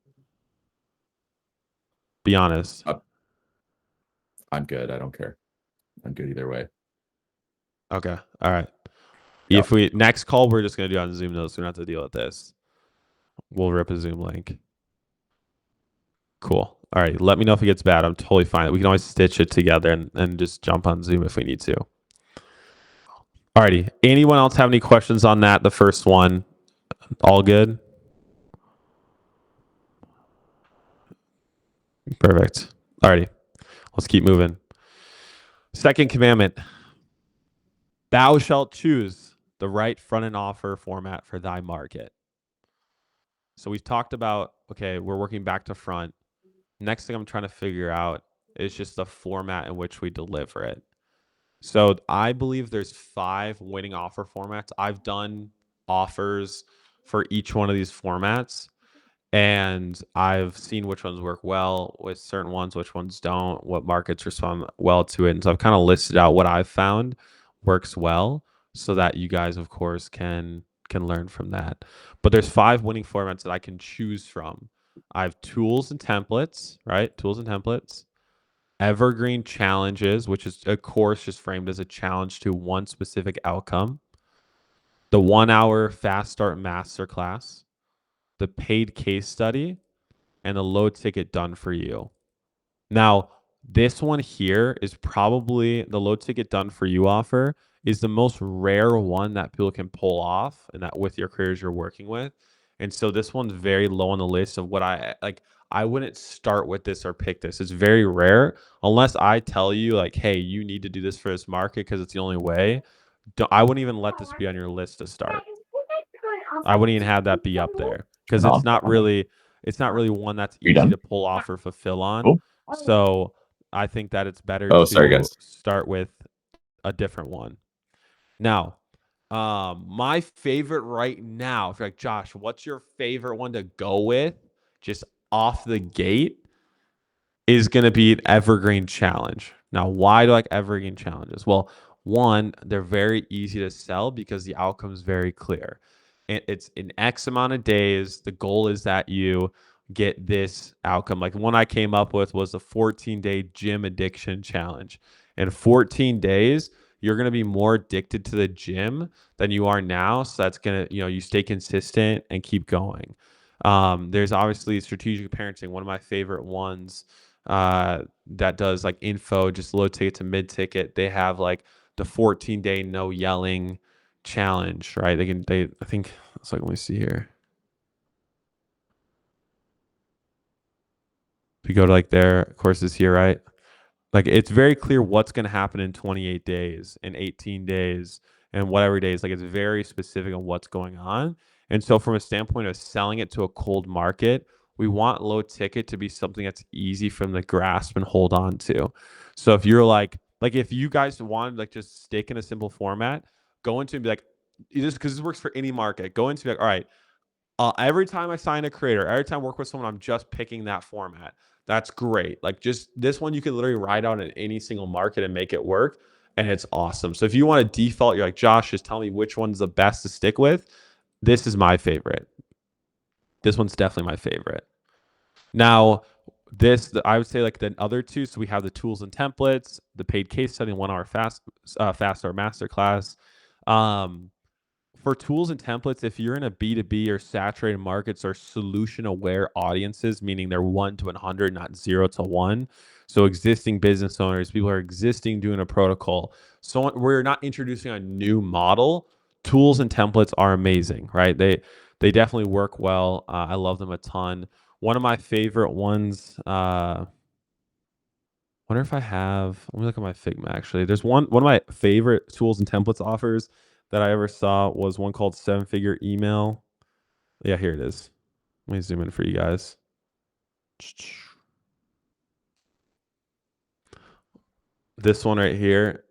Be honest. I'm good. I don't care. I'm good either way. Okay. All right. Yep. If we next call, we're just gonna do on Zoom though, so we don't have to deal with this. We'll rip a Zoom link. Cool. All right. Let me know if it gets bad. I'm totally fine. We can always stitch it together and just jump on Zoom if we need to. Alrighty. Anyone else have any questions on that? The first one. All good? Perfect. Alrighty. Let's keep moving. Second commandment. Thou shalt choose the right front-end offer format for thy market. So we've talked about, okay, we're working back to front. Next thing I'm trying to figure out is just the format in which we deliver it. So I believe there's 5 winning offer formats. I've done offers for each one of these formats, and I've seen which ones work well with certain ones, which ones don't, what markets respond well to it. And so I've kind of listed out what I've found works well so that you guys, of course, can learn from that. But there's 5 winning formats that I can choose from. I have tools and templates, right? Tools and templates. Evergreen challenges, which is a course just framed as a challenge to one specific outcome. The 1-hour fast start masterclass. The paid case study. And the low ticket done for you. Now, this one here is probably the low ticket done for you offer is the most rare one that people can pull off and that with your creators you're working with. And so this one's very low on the list of what I like. I wouldn't start with this or pick this. It's very rare unless I tell you like, hey, you need to do this for this market because it's the only way. I wouldn't even let this be on your list to start. I wouldn't even have that be up there because it's not really one that's you easy done? to pull off or fulfill on. Cool. So I think that it's better Oh, sorry, to guys. start with a different one. Now, my favorite right now, if you're like, Josh, what's your favorite one to go with just off the gate, is going to be an evergreen challenge. Now, why do I like evergreen challenges? Well, one, they're very easy to sell because the outcome is very clear. It's in X amount of days. The goal is that you get this outcome. Like one I came up with was a 14-day gym addiction challenge. In 14 days, you're going to be more addicted to the gym than you are now. So that's going to, you stay consistent and keep going. There's obviously strategic parenting, one of my favorite ones that does like info, just low ticket to mid ticket. They have like the 14-day no yelling challenge, right? I think it's like, let me see here. If you go to like their courses here, right? Like it's very clear what's going to happen in 28 days, in 18 days, and whatever days. Like it's very specific on what's going on. And so, from a standpoint of selling it to a cold market, we want low ticket to be something that's easy for them to grasp and hold on to. So if you're like if you guys wanted like just stick in a simple format, go into and be like, just because this works for any market, go into like, all right, every time I sign a creator, every time I work with someone, I'm just picking that format. That's great. Like just this one, you can literally write out in any single market and make it work. And it's awesome. So if you want to default, you're like, Josh, just tell me which one's the best to stick with. This is my favorite. This one's definitely my favorite. Now, I would say like the other two. So we have the tools and templates, the paid case study, 1 hour fast start masterclass. For tools and templates, if you're in a B2B or saturated markets or solution aware audiences, meaning they're 1 to 100, not 0 to 1. So existing business owners, people are existing doing a protocol. So we're not introducing a new model. Tools and templates are amazing, right? They definitely work well. I love them a ton. One of my favorite ones, wonder if I have, let me look at my Figma actually. There's one of my favorite tools and templates offers that I ever saw was one called 7-Figure Email. Yeah, here it is. Let me zoom in for you guys. This one right here.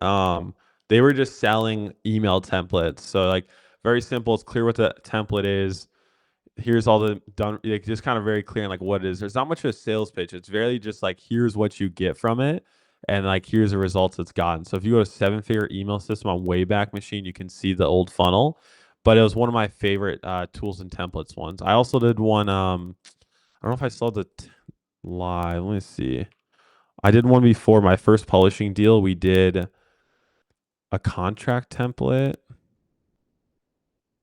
They were just selling email templates. So like very simple. It's clear what the template is. Here's all the done, like just kind of very clear on like what it is. There's not much of a sales pitch. It's very just like here's what you get from it, and like here's the results it's gotten. So if you go to 7-Figure Email System on Wayback Machine, you can see the old funnel. But it was one of my favorite tools and templates ones. I also did one. I don't know if I saw the live. Let me see. I did one before my first publishing deal. We did a contract template.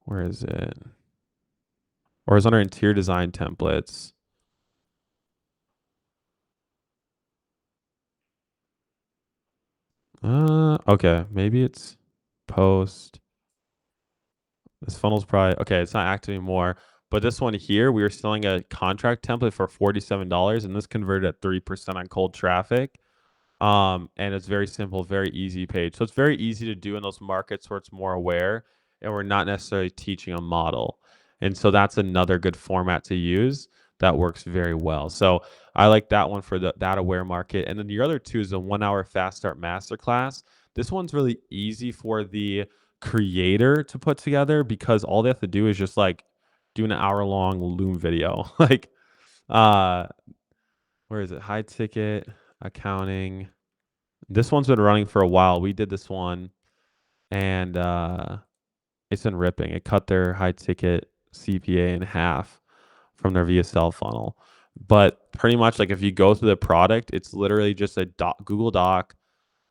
Where is it? Or is under interior design templates. Okay, maybe it's post. This funnel's probably okay. It's not active anymore. But this one here, we were selling a contract template for $47, and this converted at 3% on cold traffic. And it's very simple, very easy page. So it's very easy to do in those markets where it's more aware, and we're not necessarily teaching a model. And so that's another good format to use that works very well. So I like that one for that aware market. And then the other two is a 1 hour fast start masterclass. This one's really easy for the creator to put together because all they have to do is just like do an hour-long Loom video. Like, where is it? High ticket accounting. This one's been running for a while. We did this one, and it's been ripping. It cut their high ticket CPA in half from their VSL funnel. But pretty much, like if you go through the product, it's literally just a Google Doc,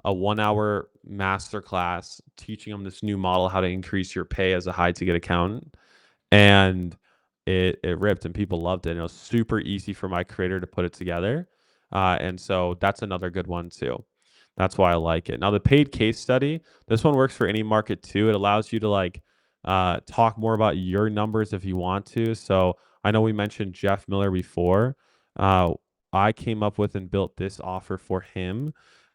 a 1 hour masterclass teaching them this new model, how to increase your pay as a high ticket accountant. And it ripped and people loved it. And it was super easy for my creator to put it together. And so that's another good one too. That's why I like it. Now the paid case study, this one works for any market too. It allows you to like talk more about your numbers if you want to. So I know we mentioned Jeff Miller before. I came up with and built this offer for him.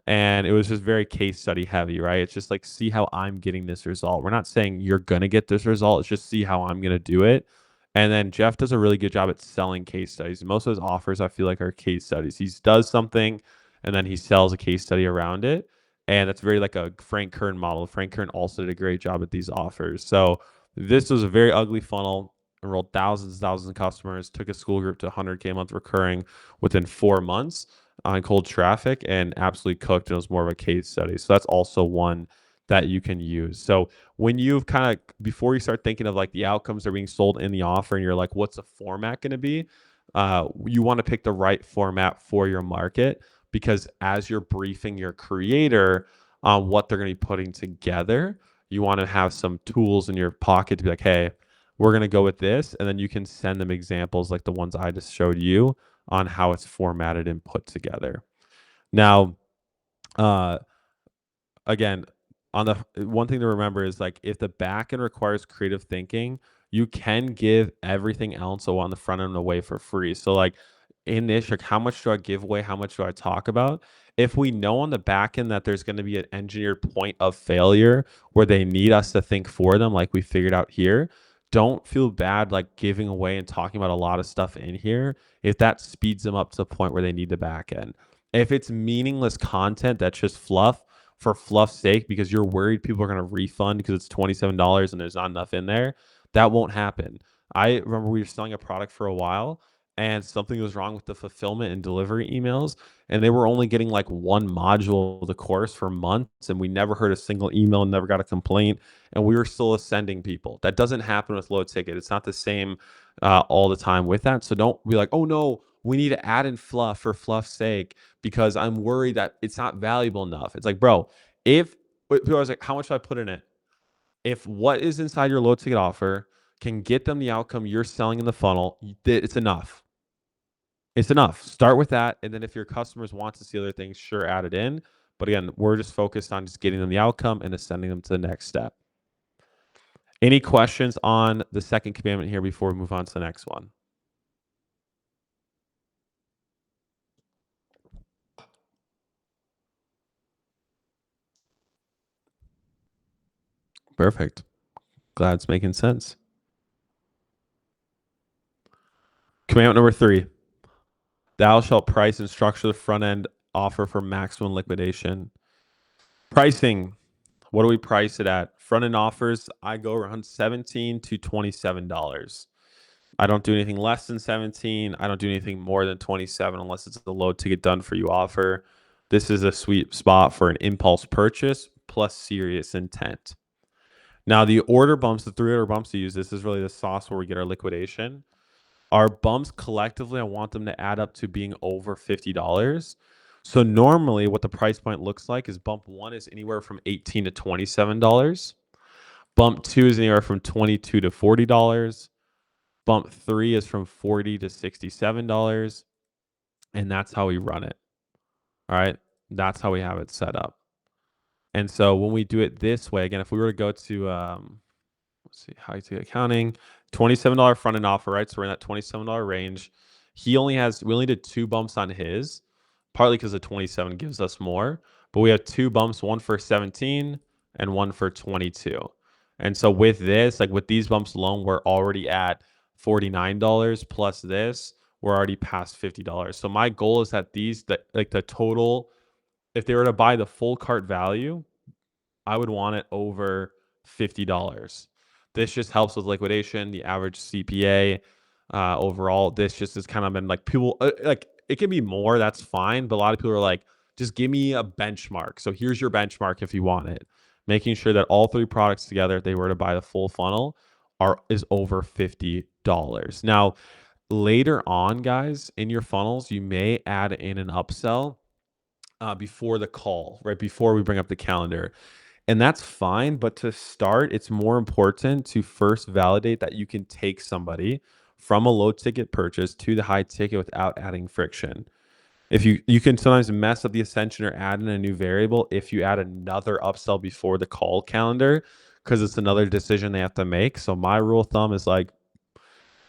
And it was just very case study heavy, right? It's just like, see how I'm getting this result. We're not saying you're going to get this result. It's just see how I'm going to do it. And then Jeff does a really good job at selling case studies. Most of his offers, I feel like, are case studies. He does something and then he sells a case study around it. And that's very like a Frank Kern model. Frank Kern also did a great job at these offers. So this was a very ugly funnel. Enrolled thousands of customers, took a school group to 100K a month recurring within 4 months on cold traffic, and absolutely cooked. And it was more of a case study. So that's also one that you can use. So when you've kind of, before you start thinking of like the outcomes that are being sold in the offer and you're like, what's the format going to be? You want to pick the right format for your market, because as you're briefing your creator on what they're going to be putting together, you want to have some tools in your pocket to be like, hey, we're going to go with this. And then you can send them examples like the ones I just showed you on how it's formatted and put together. Now, again, on the one thing to remember is like, if the back end requires creative thinking, you can give everything else on the front end away for free. So like in this, like, how much do I give away? How much do I talk about? If we know on the back end that there's going to be an engineered point of failure where they need us to think for them, like we figured out here, don't feel bad like giving away and talking about a lot of stuff in here if that speeds them up to the point where they need the back end. If it's meaningless content that's just fluff for fluff's sake because you're worried people are going to refund because it's $27 and there's not enough in there, that won't happen. I remember we were selling a product for a while and something was wrong with the fulfillment and delivery emails, and they were only getting like one module of the course for months, and we never heard a single email and never got a complaint, and we were still ascending people. That doesn't happen with low ticket. It's not the same all the time with that. So don't be like, oh no, we need to add in fluff for fluff's sake because I'm worried that it's not valuable enough. It's like, bro, if people are like, how much do I put in it? If what is inside your low ticket offer can get them the outcome you're selling in the funnel, it's enough. It's enough. Start with that. And then if your customers want to see other things, sure, add it in. But again, we're just focused on just getting them the outcome and ascending them to the next step. Any questions on the second commandment here before we move on to the next one? Perfect. Glad it's making sense. Commandment number 3. Thou shalt price and structure the front end offer for maximum liquidation. Pricing. What do we price it at? Front end offers, I go around $17 to $27. I don't do anything less than 17. I don't do anything more than 27 unless it's a low ticket done for you offer. This is a sweet spot for an impulse purchase plus serious intent. Now, the order bumps, the 3 order bumps to use, this is really the sauce where we get our liquidation. Our bumps collectively, I want them to add up to being over $50. So normally what the price point looks like is bump 1 is anywhere from $18 to $27. Bump 2 is anywhere from $22 to $40. Bump 3 is from $40 to $67. And that's how we run it. All right. That's how we have it set up. And so when we do it this way, again, if we were to go to, let's see, high ticket accounting, $27 front end offer, right? So we're in that $27 range. We only did 2 bumps on his, partly because the 27 gives us more, but we have 2 bumps, one for 17 and one for 22. And so with this, like with these bumps alone, we're already at $49 plus this, we're already past $50. So my goal is that the total, if they were to buy the full cart value, I would want it over $50. This just helps with liquidation, the average CPA overall. This just has kind of been like people like it can be more, that's fine. But a lot of people are like, just give me a benchmark. So here's your benchmark if you want it. Making sure that all 3 products together, if they were to buy the full funnel, is over $50. Now, later on, guys, in your funnels, you may add in an upsell before the call, right before we bring up the calendar. And that's fine. But to start, it's more important to first validate that you can take somebody from a low ticket purchase to the high ticket without adding friction. If you can sometimes mess up the ascension or add in a new variable if you add another upsell before the call calendar, because it's another decision they have to make. So my rule of thumb is like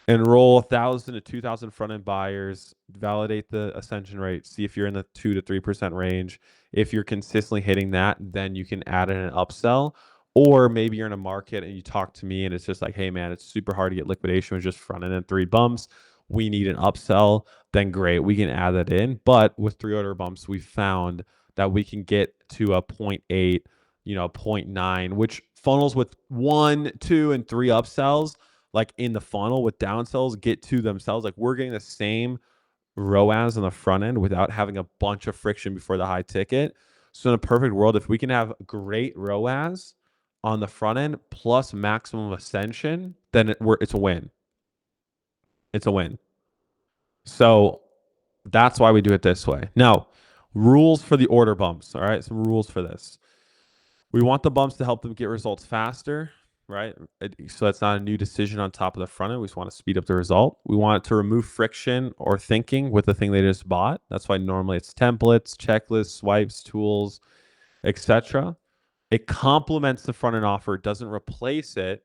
enroll 1,000 to 2,000 front end buyers, validate the ascension rate, see if you're in the 2 to 3% range. If you're consistently hitting that, then you can add in an upsell. Or maybe you're in a market and you talk to me and it's just like, hey man, it's super hard to get liquidation with just front end and 3 bumps. We need an upsell. Then great, we can add that in. But with 3 order bumps, we found that we can get to a 0.8, 0.9, which funnels with 1, 2, and 3 upsells like in the funnel with downsells get to themselves. Like we're getting the same ROAS on the front end without having a bunch of friction before the high ticket. So in a perfect world, if we can have great ROAS on the front end plus maximum ascension, then it's a win. It's a win. So that's why we do it this way. Now, rules for the order bumps. All right, some rules for this. We want the bumps to help them get results faster, right? So that's not a new decision on top of the front end. We just want to speed up the result. We want it to remove friction or thinking with the thing they just bought. That's why normally it's templates, checklists, swipes, tools, etc. It complements the front end offer, doesn't replace it.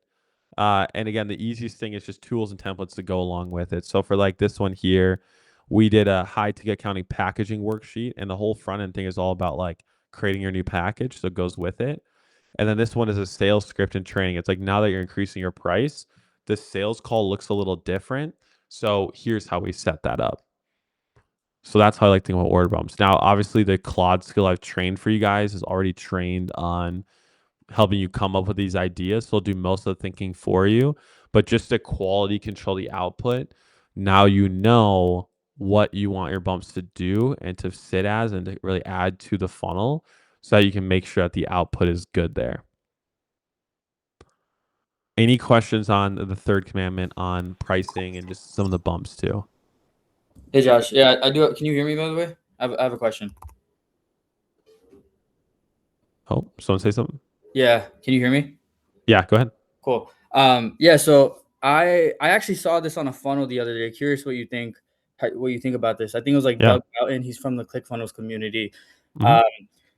And again, the easiest thing is just tools and templates to go along with it. So for like this one here, we did a high ticket accounting packaging worksheet, and the whole front end thing is all about like creating your new package. So it goes with it. And then this one is a sales script and training. It's like now that you're increasing your price, the sales call looks a little different. So here's how we set that up. So that's how I like to think about order bumps. Now, obviously, the Claude skill I've trained for you guys is already trained on helping you come up with these ideas. So it'll do most of the thinking for you. But just to quality control the output, now you know what you want your bumps to do and to sit as and to really add to the funnel so that you can make sure that the output is good there. Any questions on the third commandment on pricing and just some of the bumps too? Hey Josh, yeah, I do. Can you hear me by the way? I have a question. Oh, someone say something? Yeah, can you hear me? Yeah, go ahead. Cool. Yeah, so I actually saw this on a funnel the other day. Curious what you think about this. I think it was like Yeah. Doug Boughton. He's from the ClickFunnels community. Mhm.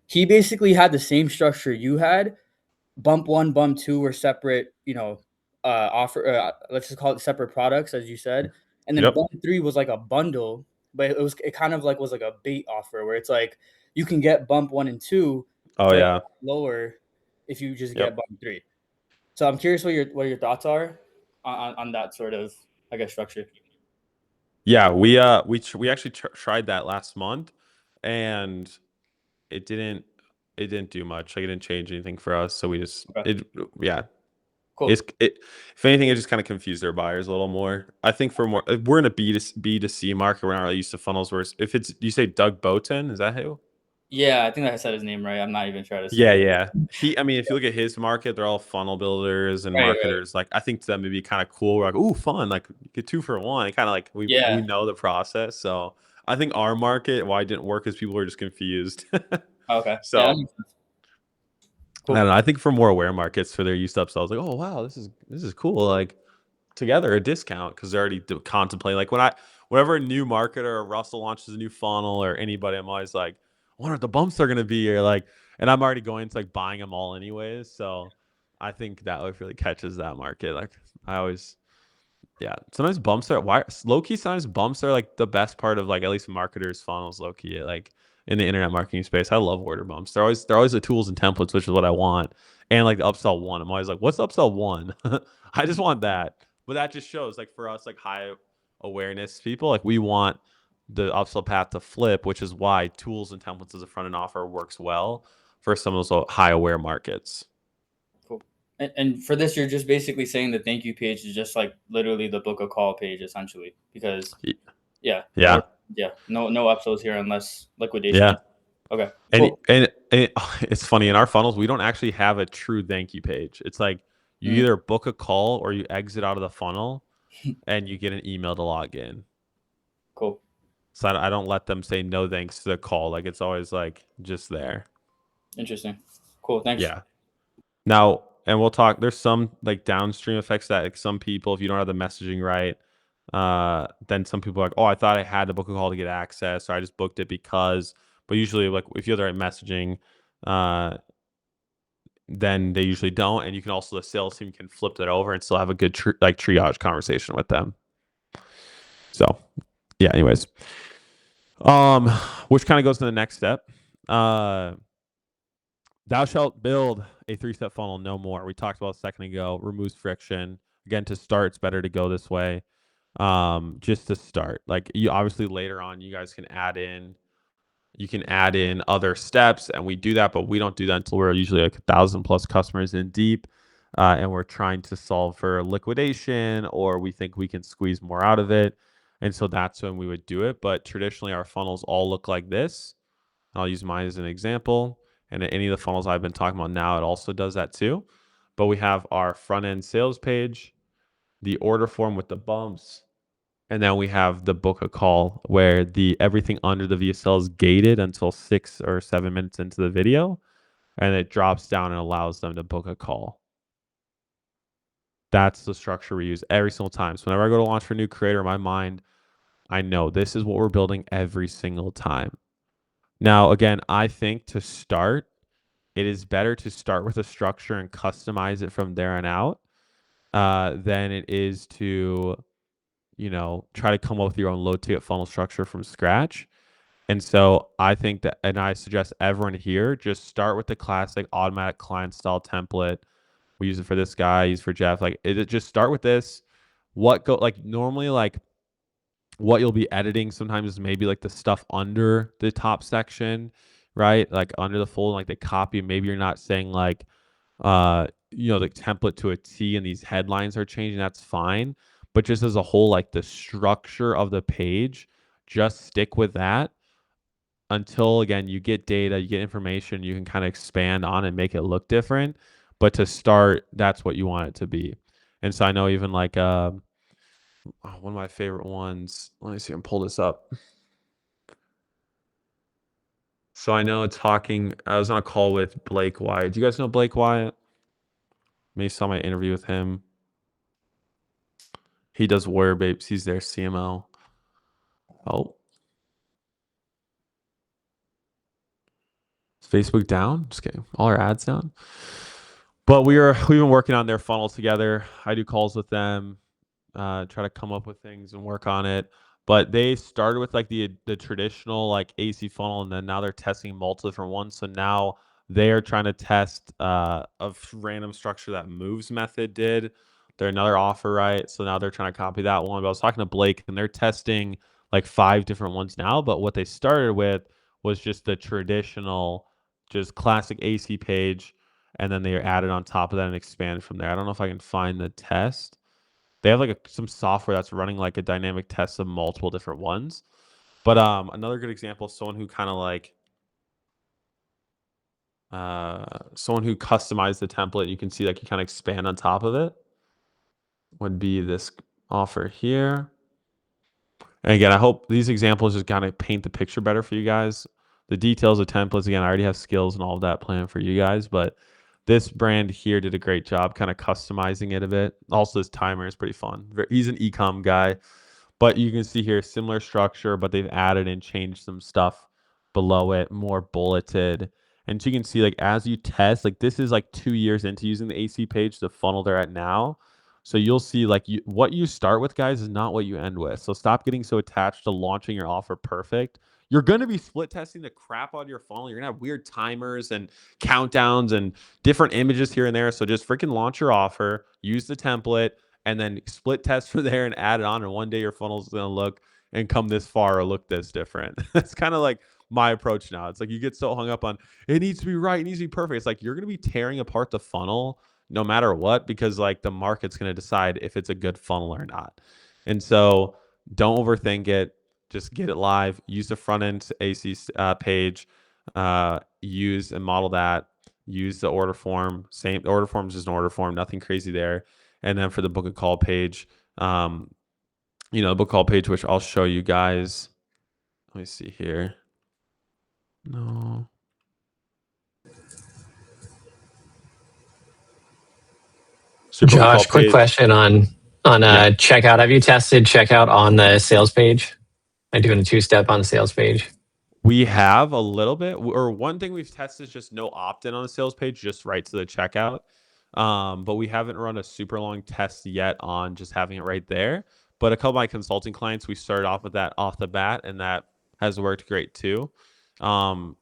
He basically had the same structure you had. Bump 1, bump 2 were separate, offer. Let's just call it separate products, as you said. And then Yep. bump 3 was like a bundle, but it kind of like was like a bait offer where it's like you can get bump 1 and 2 Oh for yeah. lower if you just Yep. get bump 3. So I'm curious what your thoughts are on that sort of, I guess, structure. Yeah, we actually tried that last month, and it didn't do much. Like it didn't change anything for us. So we just Okay. yeah. Cool. If anything, it just kind of confused their buyers a little more. I think for more, we're in a B2C market. We're not really used to funnels. Where if it's you say Doug Boughton, is that who? Yeah, I think I said his name right. I'm not even trying to Yeah, say. yeah. I mean, if you look at his market, they're all funnel builders and Right, right. marketers. Like, I think to them it'd be kind of cool. We're like, ooh, fun! Like, get 2 for 1. Kind of like we Yeah. know the process. So I think our market, why it didn't work, is people are just confused. Okay. So Yeah, that makes sense. Cool. I don't know. I think for more aware markets, for their used upsells, like, oh wow, this is cool. Like together a discount because they're already contemplating. Like whenever a new marketer or Russell launches a new funnel or anybody, I'm always like, I wonder what the bumps are gonna be, or like, and I'm already going to like buying them all anyways. So I think that like really catches that market. Like I always, yeah. Sometimes bumps are low key. Sometimes bumps are like the best part of like at least marketers funnels low key. Like in the internet marketing space, I love order bumps. They're always the tools and templates, which is what I want. And like the upsell one, I'm always like, what's upsell one? I just want that. But that just shows like for us, like high awareness people, like we want the upsell path to flip, which is why tools and templates as a front end offer works well for some of those high aware markets. Cool. And for this, you're just basically saying the thank you page is just like literally the book a call page, essentially, because yeah, no upsells here unless liquidation. Yeah. Okay. Cool. And Cool. it's funny, in our funnels, we don't actually have a true thank you page. It's like you either book a call or you exit out of the funnel and you get an email to log in. Cool. So I don't let them say no thanks to the call. Like it's always like just there. Interesting. Cool. Thanks. Yeah. Now, and we'll talk, there's some like downstream effects that like some people, if you don't have the messaging right, then some people are like, oh, I thought I had to book a call to get access, or I just booked it because, but usually like if you have the right messaging, then they usually don't. And you can also, the sales team can flip that over and still have a good triage conversation with them. So yeah, anyways, which kind of goes to the next step. Thou shalt build a 3-step funnel, no more. We talked about a second ago, removes friction. Again, to start, it's better to go this way. Just to start, like, you obviously later on, you guys can add in other steps, and we do that, but we don't do that until we're usually like 1,000+ customers in deep, and we're trying to solve for liquidation, or we think we can squeeze more out of it. And so that's when we would do it. But traditionally, our funnels all look like this. I'll use mine as an example. And any of the funnels I've been talking about now, it also does that too. But we have our front end sales page, the order form with the bumps, and then we have the book a call where everything under the VSL is gated until 6 or 7 minutes into the video, and it drops down and allows them to book a call. That's the structure we use every single time. So whenever I go to launch for a new creator, in my mind, I know this is what we're building every single time. Now, again, I think to start, it is better to start with a structure and customize it from there on out than it is to, try to come up with your own low ticket funnel structure from scratch. And so I think that, and I suggest everyone here just start with the classic automatic client style template. We use it for this guy, use it for Jeff. Like, just start with this. Normally, like, what you'll be editing sometimes is maybe like the stuff under the top section, right? Like under the fold, like the copy. Maybe you're not saying like, the template to a T and these headlines are changing. That's fine. But just as a whole, like the structure of the page, just stick with that until, again, you get data, you get information, you can kind of expand on and make it look different. But to start, that's what you want it to be. And so I know even like one of my favorite ones, let me see, I can pull this up. So I know I was on a call with Blake Wyatt. Do you guys know Blake Wyatt? Maybe saw my interview with him. He does Warrior Babes. He's their CMO. Oh. Is Facebook down? Just kidding. All our ads down. But we've been working on their funnel together. I do calls with them, try to come up with things and work on it. But they started with like the traditional like AC funnel, and then now they're testing multiple different ones. So now they are trying to test a random structure that Moves Method did. They're another offer, right? So now they're trying to copy that one. But I was talking to Blake, and they're testing like 5 different ones now. But what they started with was just the traditional, just classic AC page, and then they added on top of that and expanded from there. I don't know if I can find the test. They have like some software that's running like a dynamic test of multiple different ones. But another good example of someone who kind of like someone who customized the template, you can see like you kind of expand on top of it, would be this offer here. And again, I hope these examples just kind of paint the picture better for you guys. The details of templates, again, I already have skills and all of that planned for you guys, but this brand here did a great job kind of customizing it a bit. Also, this timer is pretty fun. He's an e-com guy, but you can see here similar structure, but they've added and changed some stuff below it, more bulleted. And so you can see, like, as you test, like this is like 2 years into using the AC page, the funnel they're at now. So you'll see like what you start with, guys, is not what you end with. So stop getting so attached to launching your offer perfect. You're going to be split testing the crap out of your funnel. You're going to have weird timers and countdowns and different images here and there. So just freaking launch your offer, use the template, and then split test from there and add it on. And one day your funnel is going to look and come this far or look this different. That's kind of like my approach now. It's like you get so hung up on it needs to be right, it needs to be perfect. It's like you're going to be tearing apart the funnel no matter what, because like the market's going to decide if it's a good funnel or not. And so don't overthink it. Just get it live. Use the front end AC page. Use and model that. Use the order form. Same order form is just an order form. Nothing crazy there. And then for the book a call page, the book call page, which I'll show you guys. Let me see here. No. Josh, quick question on checkout. Have you tested checkout on the sales page? Like doing a 2-step on the sales page? We have a little bit, or one thing we've tested is just no opt-in on the sales page, just right to the checkout. But we haven't run a super long test yet on just having it right there. But a couple of my consulting clients, we started off with that off the bat, and that has worked great too.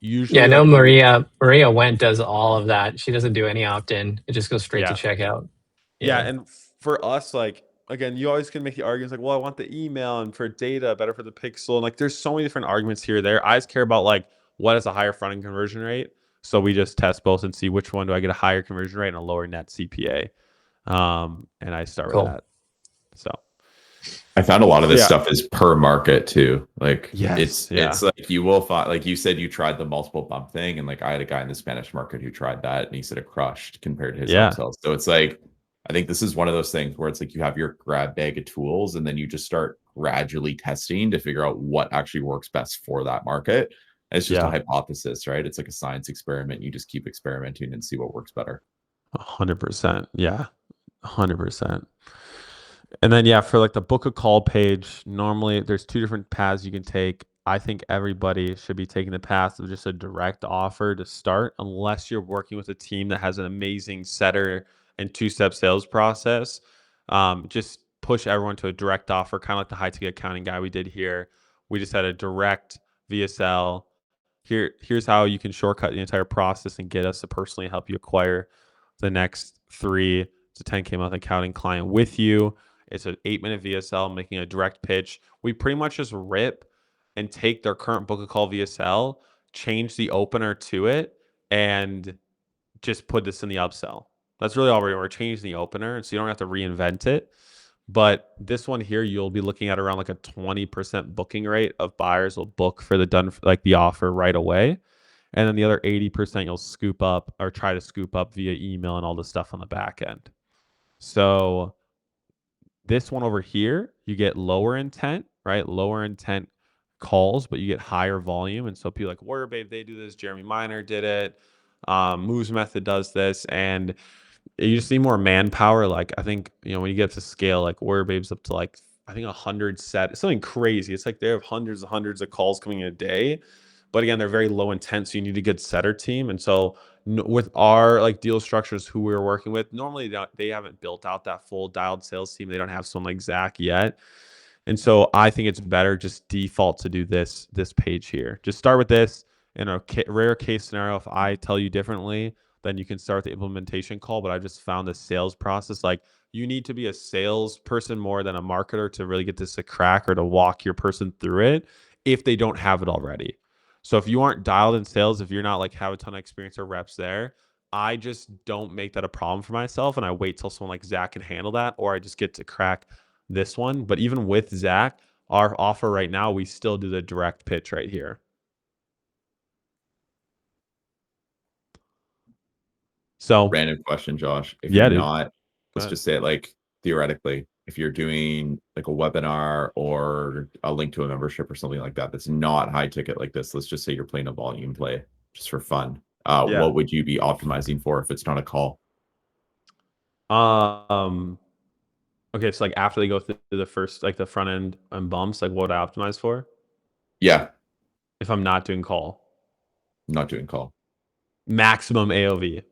Usually, Yeah, I know like Maria Went does all of that. She doesn't do any opt-in. It just goes straight to checkout. Yeah, and for us, like again, you always can make the arguments like, well, I want the email and for data, better for the pixel. And like there's so many different arguments here or there. I just care about like what is a higher front end conversion rate. So we just test both and see which one do I get a higher conversion rate and a lower net CPA. And I start with that. So I found a lot of this stuff is per market too. Like yes, it's like you will find, like you said, you tried the multiple bump thing, and like I had a guy in the Spanish market who tried that and he said it crushed compared to his upsells. So it's like, I think this is one of those things where it's like you have your grab bag of tools and then you just start gradually testing to figure out what actually works best for that market. And it's just a hypothesis, right? It's like a science experiment. You just keep experimenting and see what works better. 100%. Yeah. 100%. And then, for like the book a call page, normally there's two different paths you can take. I think everybody should be taking the path of just a direct offer to start, unless you're working with a team that has an amazing setter and two-step sales process. Just push everyone to a direct offer, kind of like the high ticket accounting guy we did here. We just had a direct VSL. Here's how you can shortcut the entire process and get us to personally help you acquire the next 3 to 10K month accounting client with you. It's an 8-minute VSL making a direct pitch. We pretty much just rip and take their current book a call VSL, change the opener to it, and just put this in the upsell. That's really all we're changing the opener, so you don't have to reinvent it. But this one here, you'll be looking at around like a 20% booking rate of buyers will book for the offer right away. And then the other 80% you'll scoop up or try to scoop up via email and all the stuff on the back end. So this one over here, you get lower intent, right? Lower intent calls, but you get higher volume. And so people like Warrior Babe, they do this. Jeremy Miner did it. Moves Method does this. And you just need more manpower. Like I think, when you get to scale, like Warrior Babe's up to like, I think 100 set, something crazy. It's like they have hundreds of calls coming in a day. But again, they're very low intent, so you need a good setter team. And so with our like deal structures, who we're working with, normally they haven't built out that full dialed sales team. They don't have someone like Zach yet. And so I think it's better just default to do this page here. Just start with this. In a rare case scenario, if I tell you differently, then you can start the implementation call. But I just found the sales process, like you need to be a salesperson more than a marketer to really get this to crack or to walk your person through it if they don't have it already. So if you aren't dialed in sales, if you're not like have a ton of experience or reps there, I just don't make that a problem for myself. And I wait till someone like Zach can handle that, or I just get to crack this one. But even with Zach, our offer right now, we still do the direct pitch right here. So random question, Josh. If you're not, let's just say it like theoretically, if you're doing like a webinar or a link to a membership or something like that, that's not high ticket like this. Let's just say you're playing a volume play just for fun. What would you be optimizing for if it's not a call? Okay, so like after they go through the first, like the front end and bumps, like what would I optimize for? Yeah. If I'm not doing call. Not doing call. Maximum AOV.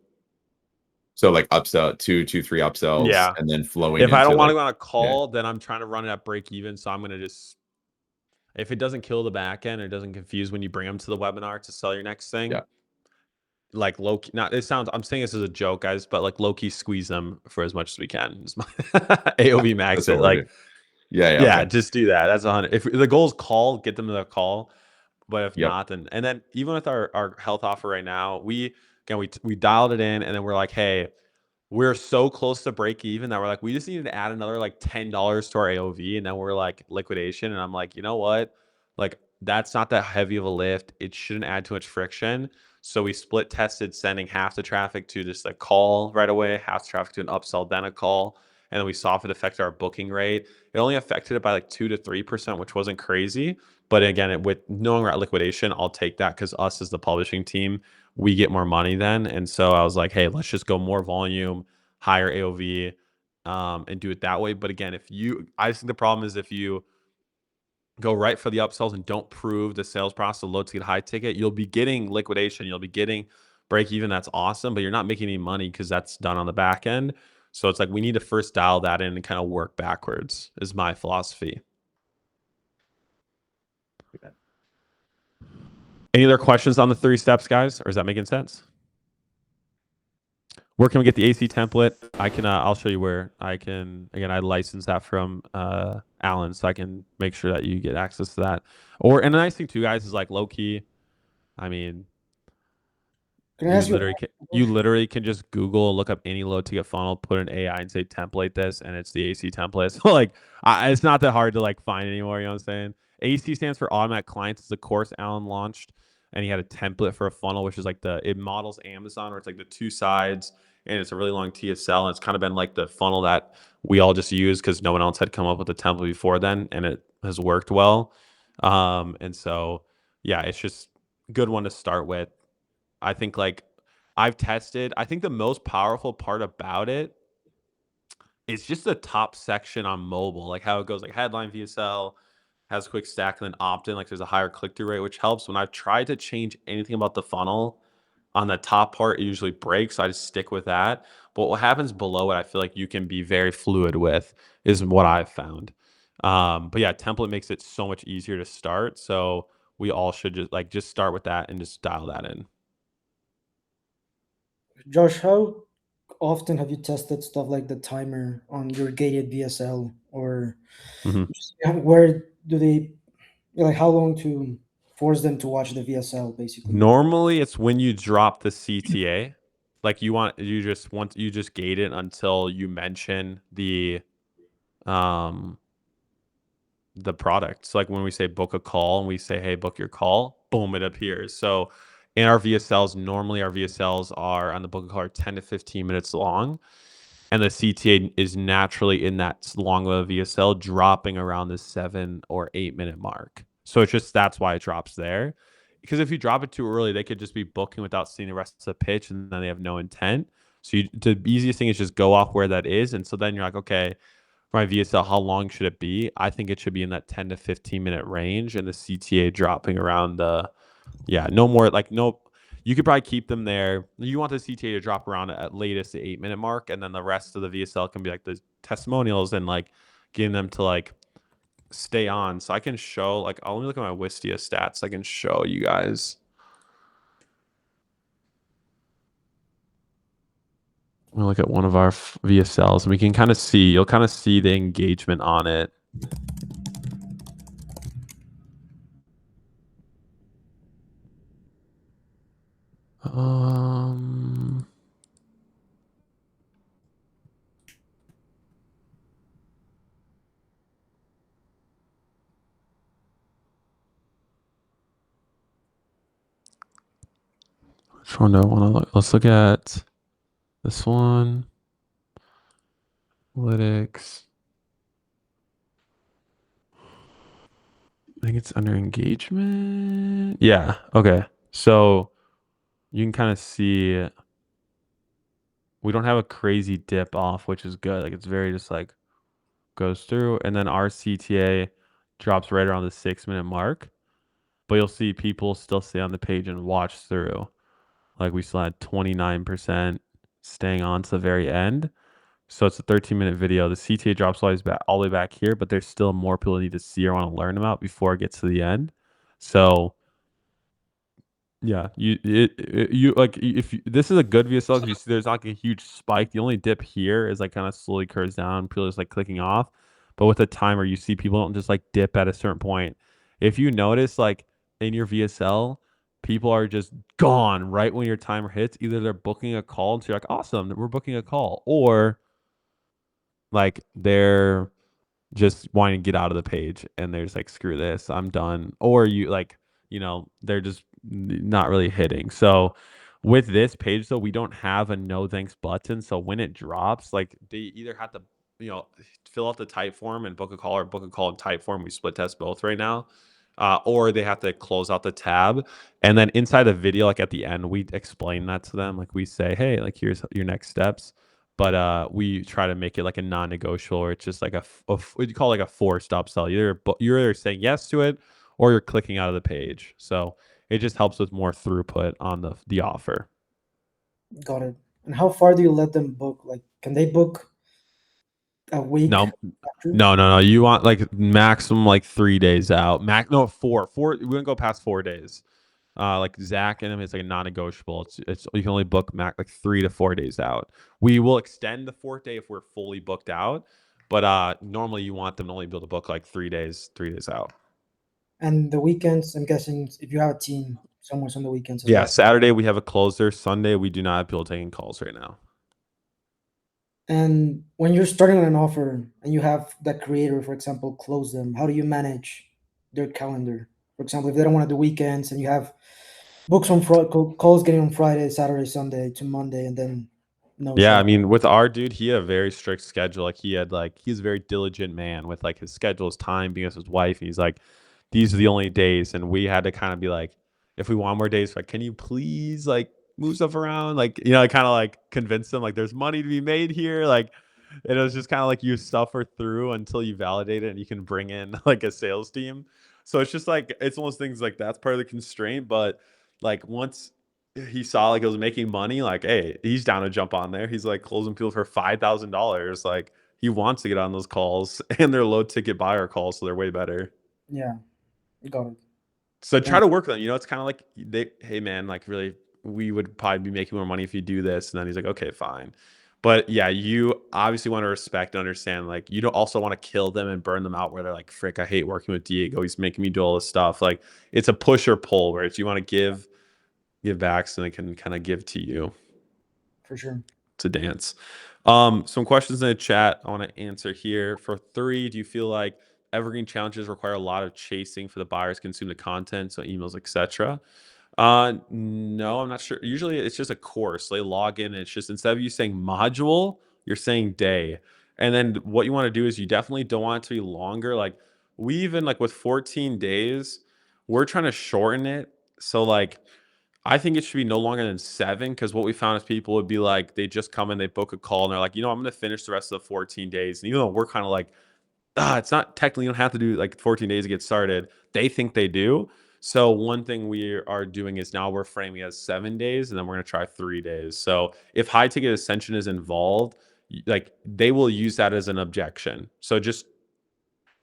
So like upsell, 2, 3 upsells, and then flowing. If I don't want to go on a call, then I'm trying to run it at break even. So I'm going to just, if it doesn't kill the back end or doesn't confuse when you bring them to the webinar to sell your next thing, like low key, not, I'm saying this as a joke, guys, but like low key squeeze them for as much as we can. AOV max it. Like, just do that. That's 100. If the goal is call, get them to the call. But if not, then, and then even with our health offer right now, we dialed it in, and then we're like, hey, we're so close to break even that we're like, we just need to add another like $10 to our AOV, and then we're like liquidation. And I'm like, you know what? Like that's not that heavy of a lift. It shouldn't add too much friction. So we split tested sending half the traffic to just a call right away, half the traffic to an upsell, then a call. And then we saw if it affected our booking rate. It only affected it by like 2 to 3%, which wasn't crazy. But again, with knowing we're at liquidation, I'll take that because us as the publishing team, we get more money then. And so I was like, hey, let's just go more volume, higher AOV, and do it that way. But again, I just think the problem is if you go right for the upsells and don't prove the sales process of low ticket, high ticket, you'll be getting liquidation. You'll be getting break even. That's awesome, but you're not making any money because that's done on the back end. So it's like we need to first dial that in and kind of work backwards is my philosophy. Any other questions on the 3 steps, guys? Or is that making sense? Where can we get the AC template? I can. I'll show you where I can. Again, I license that from Alan, so I can make sure that you get access to that. And the nice thing too, guys, is like low key. I mean, Can I ask you literally can just Google, look up any low ticket funnel, put an AI and say template this, and it's the AC template. So like, it's not that hard to like find anymore. You know what I'm saying? AC stands for automatic clients. It's a course Alan launched, and he had a template for a funnel, which is like it models Amazon, where it's like the 2 sides, and it's a really long TSL, and it's kind of been like the funnel that we all just use because no one else had come up with a template before then, and it has worked well. And so yeah, it's just a good one to start with. I think like I've tested. I think the most powerful part about it is just the top section on mobile, like how it goes like headline VSL, has quick stack, and then opt-in, like there's a higher click-through rate, which helps. When I've tried to change anything about the funnel on the top part, it usually breaks. So I just stick with that. But what happens below it, I feel like you can be very fluid with, is what I've found. But yeah, template makes it so much easier to start. So we all should just start with that and just dial that in. Josh, how often have you tested stuff like the timer on your gated VSL, or where do they like how long to force them to watch the VSL basically? Normally it's when you drop the CTA. Like you just gate it until you mention the product. So like when we say book a call and we say, hey, book your call, boom, it appears. So in our VSLs, normally our VSLs are on the book a call are 10 to 15 minutes long. And the CTA is naturally in that long of a VSL dropping around the 7 or 8 minute mark. So it's just, that's why it drops there. Because if you drop it too early, they could just be booking without seeing the rest of the pitch and then they have no intent. So the easiest thing is just go off where that is. And so then you're like, okay, for my VSL, how long should it be? I think it should be in that 10 to 15 minute range, and the CTA dropping around no more, like no, you could probably keep them there. You want the CTA to drop around at latest the 8 minute mark, and then the rest of the VSL can be like the testimonials and like getting them to like stay on. So I can show like, let me look at my Wistia stats. I can show you guys. I'm gonna look at one of our VSLs, and we can kind of see. You'll kind of see the engagement on it. Which one do I want to look? Let's look at this one. Analytics. I think it's under engagement. Yeah. Okay. So you can kind of see we don't have a crazy dip off, which is good. Like it's very just like goes through, and then our CTA drops right around the 6 minute mark. But you'll see people still stay on the page and watch through. Like we still had 29% staying on to the very end. So it's a 13-minute video. The CTA drops all the way back here, but there's still more people that need to see or want to learn about before it gets to the end. So yeah, you like if this is a good VSL because you see there's like a huge spike. The only dip here is like kind of slowly curves down. People just like clicking off. But with a timer, you see people don't just like dip at a certain point. If you notice, like in your VSL, people are just gone right when your timer hits. Either they're booking a call, and so you're like, awesome, we're booking a call, or like they're just wanting to get out of the page and they're just like, screw this, I'm done. Or you like, they're just not really hitting. So with this page though, we don't have a no thanks button. So when it drops, like they either have to, fill out the type form and book a call, or book a call and type form. We split test both right now. Or they have to close out the tab. And then inside the video, like at the end, we explain that to them. Like we say, hey, like here's your next steps. But we try to make it like a non-negotiable, or it's just like what you call like a forced upsell. You're either saying yes to it or you're clicking out of the page. So it just helps with more throughput on the offer. Got it. And how far do you let them book? Like, can they book a week No, after? no. You want like maximum like 3 days out. No, four. We wouldn't go past 4 days. Like Zach and him, it's like a non-negotiable. It's you can only book like 3 to 4 days out. We will extend the 4th day if we're fully booked out, but normally you want them to only be able to book like 3 days out. And the weekends, I'm guessing if you have a team, somewhere's on the weekends as Yeah, well. Saturday we have a closer. Sunday we do not have people taking calls right now. And when you're starting on an offer and you have that creator, for example, close them, how do you manage their calendar? For example, if they don't want to do weekends and you have books on calls getting on Friday, Saturday, Sunday to Monday, and then no Yeah, show. I mean, with our dude, he had a very strict schedule. Like he's a very diligent man with like his schedule, his time, being with his wife. And he's like, these are the only days, and we had to kind of be like, if we want more days, like, can you please like move stuff around? Like, kind of like convince them like there's money to be made here. Like, it was just kind of like you suffer through until you validate it and you can bring in like a sales team. So it's just like it's one of those things like that's part of the constraint, but like once he saw like it was making money, like, hey, he's down to jump on there. He's like closing people for $5,000. Like he wants to get on those calls, and they're low ticket buyer calls, so they're way better. Yeah, got it. So try to work with them. It's kind of like hey man, like really, we would probably be making more money if you do this. And then he's like, okay, fine. But yeah, you obviously want to respect and understand, like, you don't also want to kill them and burn them out where they're like, frick, I hate working with Diego. He's making me do all this stuff. Like it's a push or pull where it's you want to give back so they can kind of give to you. For sure. It's a dance. Some questions in the chat I want to answer here. For 3, do you feel like evergreen challenges require a lot of chasing for the buyers to consume the content, so emails, etc.? No, I'm not sure. Usually it's just a course. They log in, and it's just instead of you saying module, you're saying day. And then what you want to do is you definitely don't want it to be longer. Like we even like with 14 days, we're trying to shorten it. So like I think it should be no longer than 7, because what we found is people would be like, they just come in, they book a call, and they're like, I'm going to finish the rest of the 14 days. And even though we're kind of like, it's not technically, you don't have to do like 14 days to get started. They think they do. So one thing we are doing is now we're framing as 7 days, and then we're going to try 3 days. So if high ticket Ascension is involved, like they will use that as an objection. So just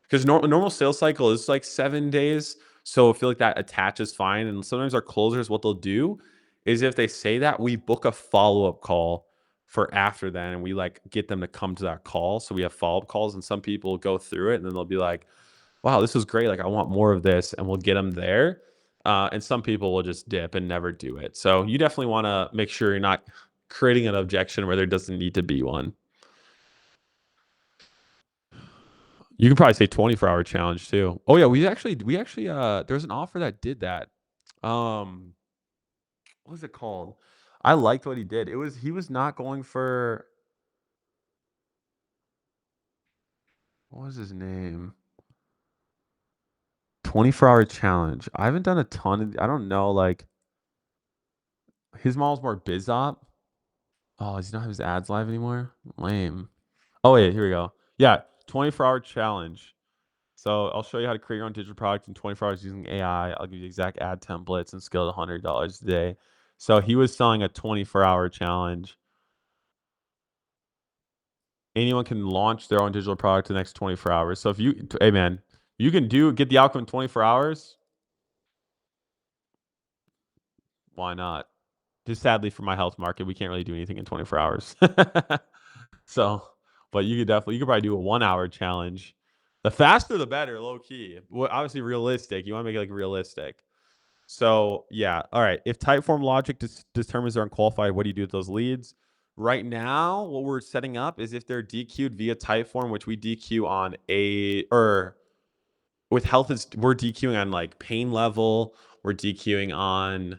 because normal sales cycle is like 7 days. So I feel like that attaches fine. And sometimes our closers, what they'll do is if they say that, we book a follow-up call for after then, and we like get them to come to that call. So we have follow-up calls, and some people go through it and then they'll be like, wow, this was great. Like I want more of this, and we'll get them there. And some people will just dip and never do it. So you definitely want to make sure you're not creating an objection where there doesn't need to be one. You can probably say 24-hour challenge too. Oh yeah, we actually there's an offer that did that. What was it called? I liked what he did. He was not going for, what was his name? 24-hour challenge. I haven't done a ton of, I don't know, like his model's more biz op. Oh, does he not have his ads live anymore? Lame. Oh yeah, here we go. Yeah, 24-hour challenge. So I'll show you how to create your own digital product in 24 hours using AI. I'll give you the exact ad templates and scale to $100 a day. So he was selling a 24-hour challenge. Anyone can launch their own digital product in the next 24 hours. So if hey man, you can get the outcome in 24 hours. Why not? Just sadly for my health market, we can't really do anything in 24 hours. So, but you could probably do a 1-hour challenge. The faster, the better, low key. Well, obviously realistic. You want to make it like realistic. So yeah, all right. If Typeform logic determines they're unqualified, what do you do with those leads? Right now, what we're setting up is if they're DQ'd via Typeform, which we DQ on with health, we're DQing on like pain level. We're DQing on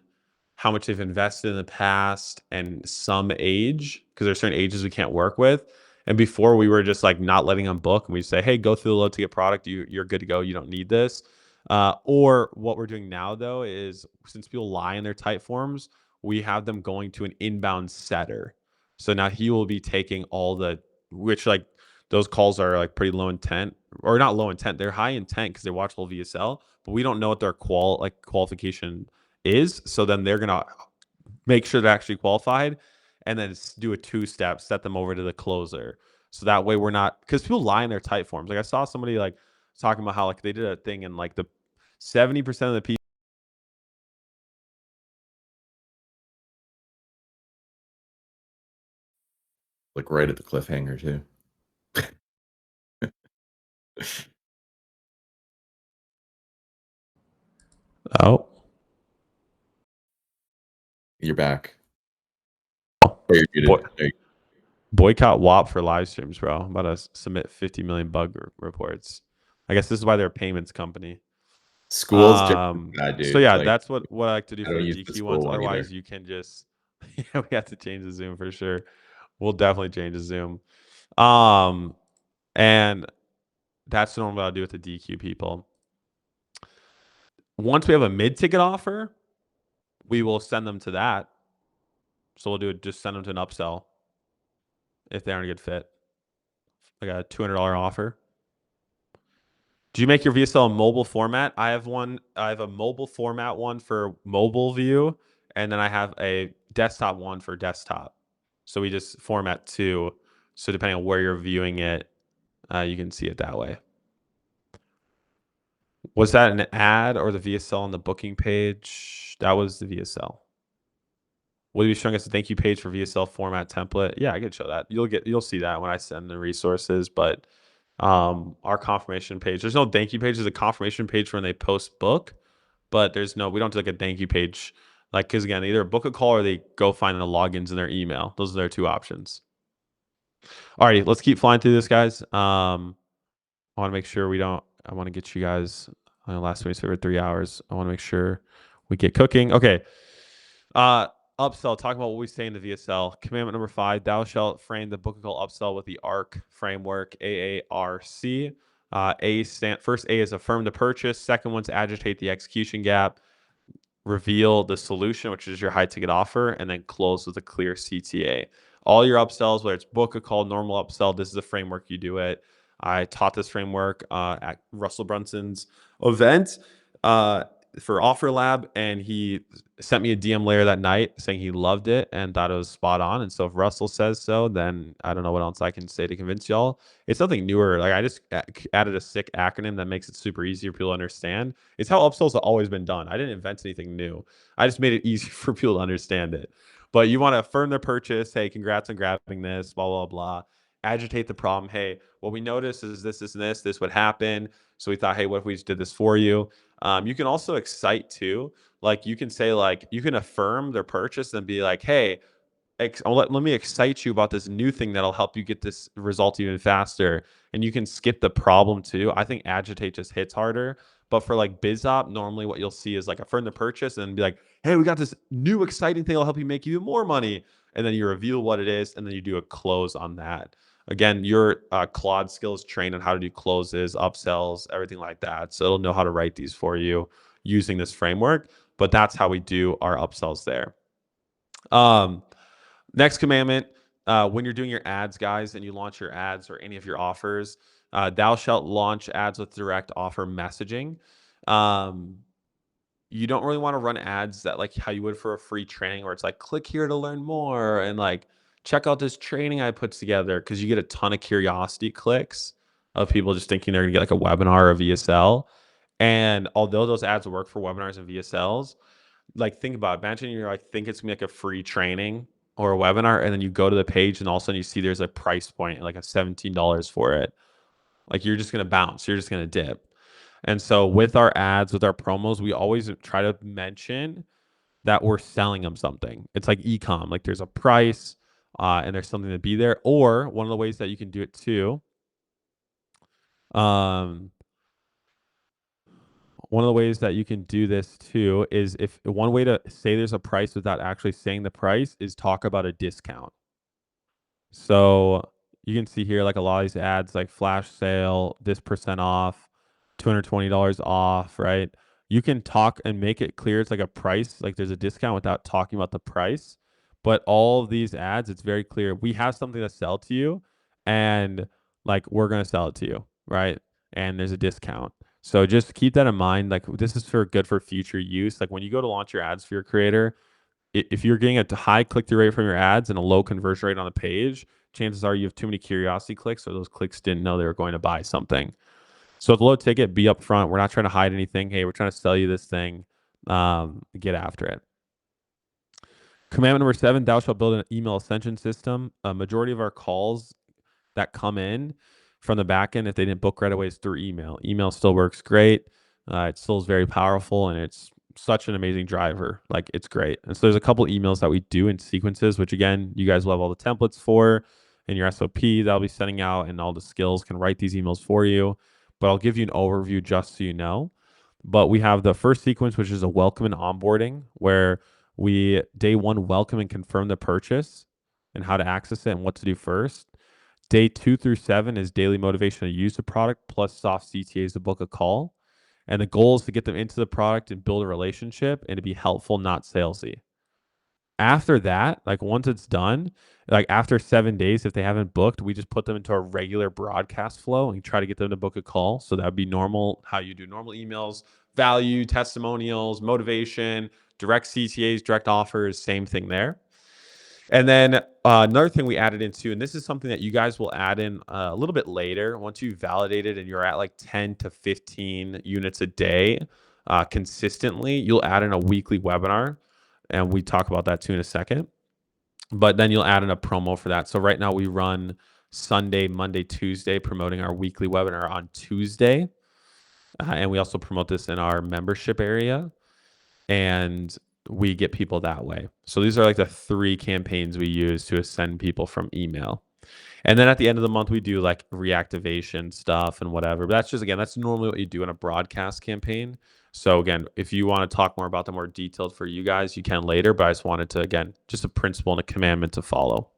how much they've invested in the past and some age, because there's certain ages we can't work with. And before we were just like not letting them book, and we say, hey, go through the low ticket product. You're good to go. You don't need this. Or what we're doing now though is, since people lie in their type forms, we have them going to an inbound setter. So now he will be taking all the, which like those calls are like pretty low intent, or not low intent. They're high intent because they watch whole VSL, but we don't know what their qualification is. So then they're gonna make sure they're actually qualified, and then do a 2-step, set them over to the closer. So that way we're not, because people lie in their type forms. Like I saw somebody like talking about how like they did a thing and like the 70% of the people. Like right at the cliffhanger too. Oh, You're back. Oh, you're muted. Boycott WAP for live streams, bro. I'm about to submit 50 million bug reports. I guess this is why they're a payments company. School's dude. So yeah, like, that's what I like to do I for don't the use the DQ school ones. one Otherwise, either. you can just yeah, we have to change the Zoom for sure. We'll definitely change the Zoom. And that's normally what I'll do with the DQ people. Once we have a mid-ticket offer, we will send them to that. So we'll do it, just send them to an upsell if they aren't a good fit. Like a $200 offer. Do you make your VSL in mobile format? I have one. I have a mobile format one for mobile view, and then I have a desktop one for desktop. So we just format two. So depending on where you're viewing it, you can see it that way. Was that an ad or the VSL on the booking page? That was the VSL. Will you be showing us a thank you page for VSL format template? Yeah, I can show that. You'll see that when I send the resources, but our confirmation page, there's no thank you page. There's a confirmation page for when they post book, but we don't do like a thank you page. Like, because again, either book a call or they go find the logins in their email. Those are their two options. Alrighty, let's keep flying through this, guys. I want to make sure I want to get you guys on the last week's favorite 3 hours. I want to make sure we get cooking. Okay. Upsell, talking about what we say in the VSL. Commandment number 5, thou shalt frame the book call upsell with the ARC framework, AARC. First A is affirm the purchase. Second one's agitate the execution gap. Reveal the solution, which is your high ticket offer, and then close with a clear CTA. All your upsells, whether it's book a call, normal upsell, this is the framework you do it. I taught this framework at Russell Brunson's event for Offer Lab, and he sent me a DM later that night saying he loved it and thought it was spot on. And so if Russell says so, then I don't know what else I can say to convince y'all. It's something newer. Like I just added a sick acronym that makes it super easy for people to understand. It's how upsells have always been done. I didn't invent anything new. I just made it easy for people to understand it. But you want to affirm their purchase. Hey, congrats on grabbing this, blah, blah, blah. Agitate the problem. Hey, what we noticed is this would happen. So we thought, hey, what if we just did this for you? You can also excite too. Like you can say like, you can affirm their purchase and be like, hey, let me excite you about this new thing that'll help you get this result even faster. And you can skip the problem too. I think agitate just hits harder. But for like BizOp, normally what you'll see is like affirm the purchase and be like, hey, we got this new exciting thing that'll help you make even more money. And then you reveal what it is, and then you do a close on that. Again, your Claude skills trained on how to do closes, upsells, everything like that. So it'll know how to write these for you using this framework. But that's how we do our upsells there. Next commandment, when you're doing your ads, guys, and you launch your ads or any of your offers, thou shalt launch ads with direct offer messaging. You don't really want to run ads that like how you would for a free training where it's like, click here to learn more and like, check out this training I put together, because you get a ton of curiosity clicks of people just thinking they're going to get like a webinar or a VSL. And although those ads work for webinars and VSLs, like think about it. Imagine you're like, think it's gonna be like a free training or a webinar, and then you go to the page and all of a sudden you see there's a price point, like a $17 for it. Like you're just gonna bounce, you're just gonna dip. And so with our ads, with our promos, we always try to mention that we're selling them something. It's like ecom, like there's a price and there's something to be there. Or one of the ways that you can do it too, one of the ways that you can do this too is, if one way to say there's a price without actually saying the price is talk about a discount. So you can see here like a lot of these ads like flash sale, this percent off, $220 off, right? You can talk and make it clear it's like a price, like there's a discount without talking about the price. But all of these ads, it's very clear. We have something to sell to you, and like we're gonna sell it to you, right? And there's a discount. So just keep that in mind. Like this is good for future use. Like when you go to launch your ads for your creator, if you're getting a high click-through rate from your ads and a low conversion rate on the page, chances are you have too many curiosity clicks, or those clicks didn't know they were going to buy something. So with low ticket, be upfront. We're not trying to hide anything. Hey, we're trying to sell you this thing. Get after it. Commandment number 7, thou shalt build an email ascension system. A majority of our calls that come in from the back end, if they didn't book right away, is through email. Email still works great. It still is very powerful, and it's such an amazing driver. Like, it's great. And so there's a couple emails that we do in sequences, which again, you guys will have all the templates for in your SOP that I'll be sending out, and all the skills can write these emails for you. But I'll give you an overview just so you know. But we have the first sequence, which is a welcome and onboarding, where we day 1 welcome and confirm the purchase and how to access it and what to do first. Day 2 through 7 is daily motivation to use the product plus soft CTAs to book a call. And the goal is to get them into the product and build a relationship and to be helpful, not salesy. After that, like once it's done, like after 7 days, if they haven't booked, we just put them into a regular broadcast flow and try to get them to book a call. So that would be normal, how you do normal emails, value, testimonials, motivation, direct CTAs, direct offers, same thing there. And then another thing we added into, and this is something that you guys will add in a little bit later, once you've validated and you're at like 10 to 15 units a day consistently, you'll add in a weekly webinar. And we talk about that too in a second. But then you'll add in a promo for that. So right now we run Sunday, Monday, Tuesday, promoting our weekly webinar on Tuesday. And we also promote this in our membership area. And we get people that way. So these are like the 3 campaigns we use to ascend people from email. And then at the end of the month, we do like reactivation stuff and whatever. But that's just, again, that's normally what you do in a broadcast campaign. So again, if you want to talk more about them more detailed for you guys, you can later. But I just wanted to, again, just a principle and a commandment to follow.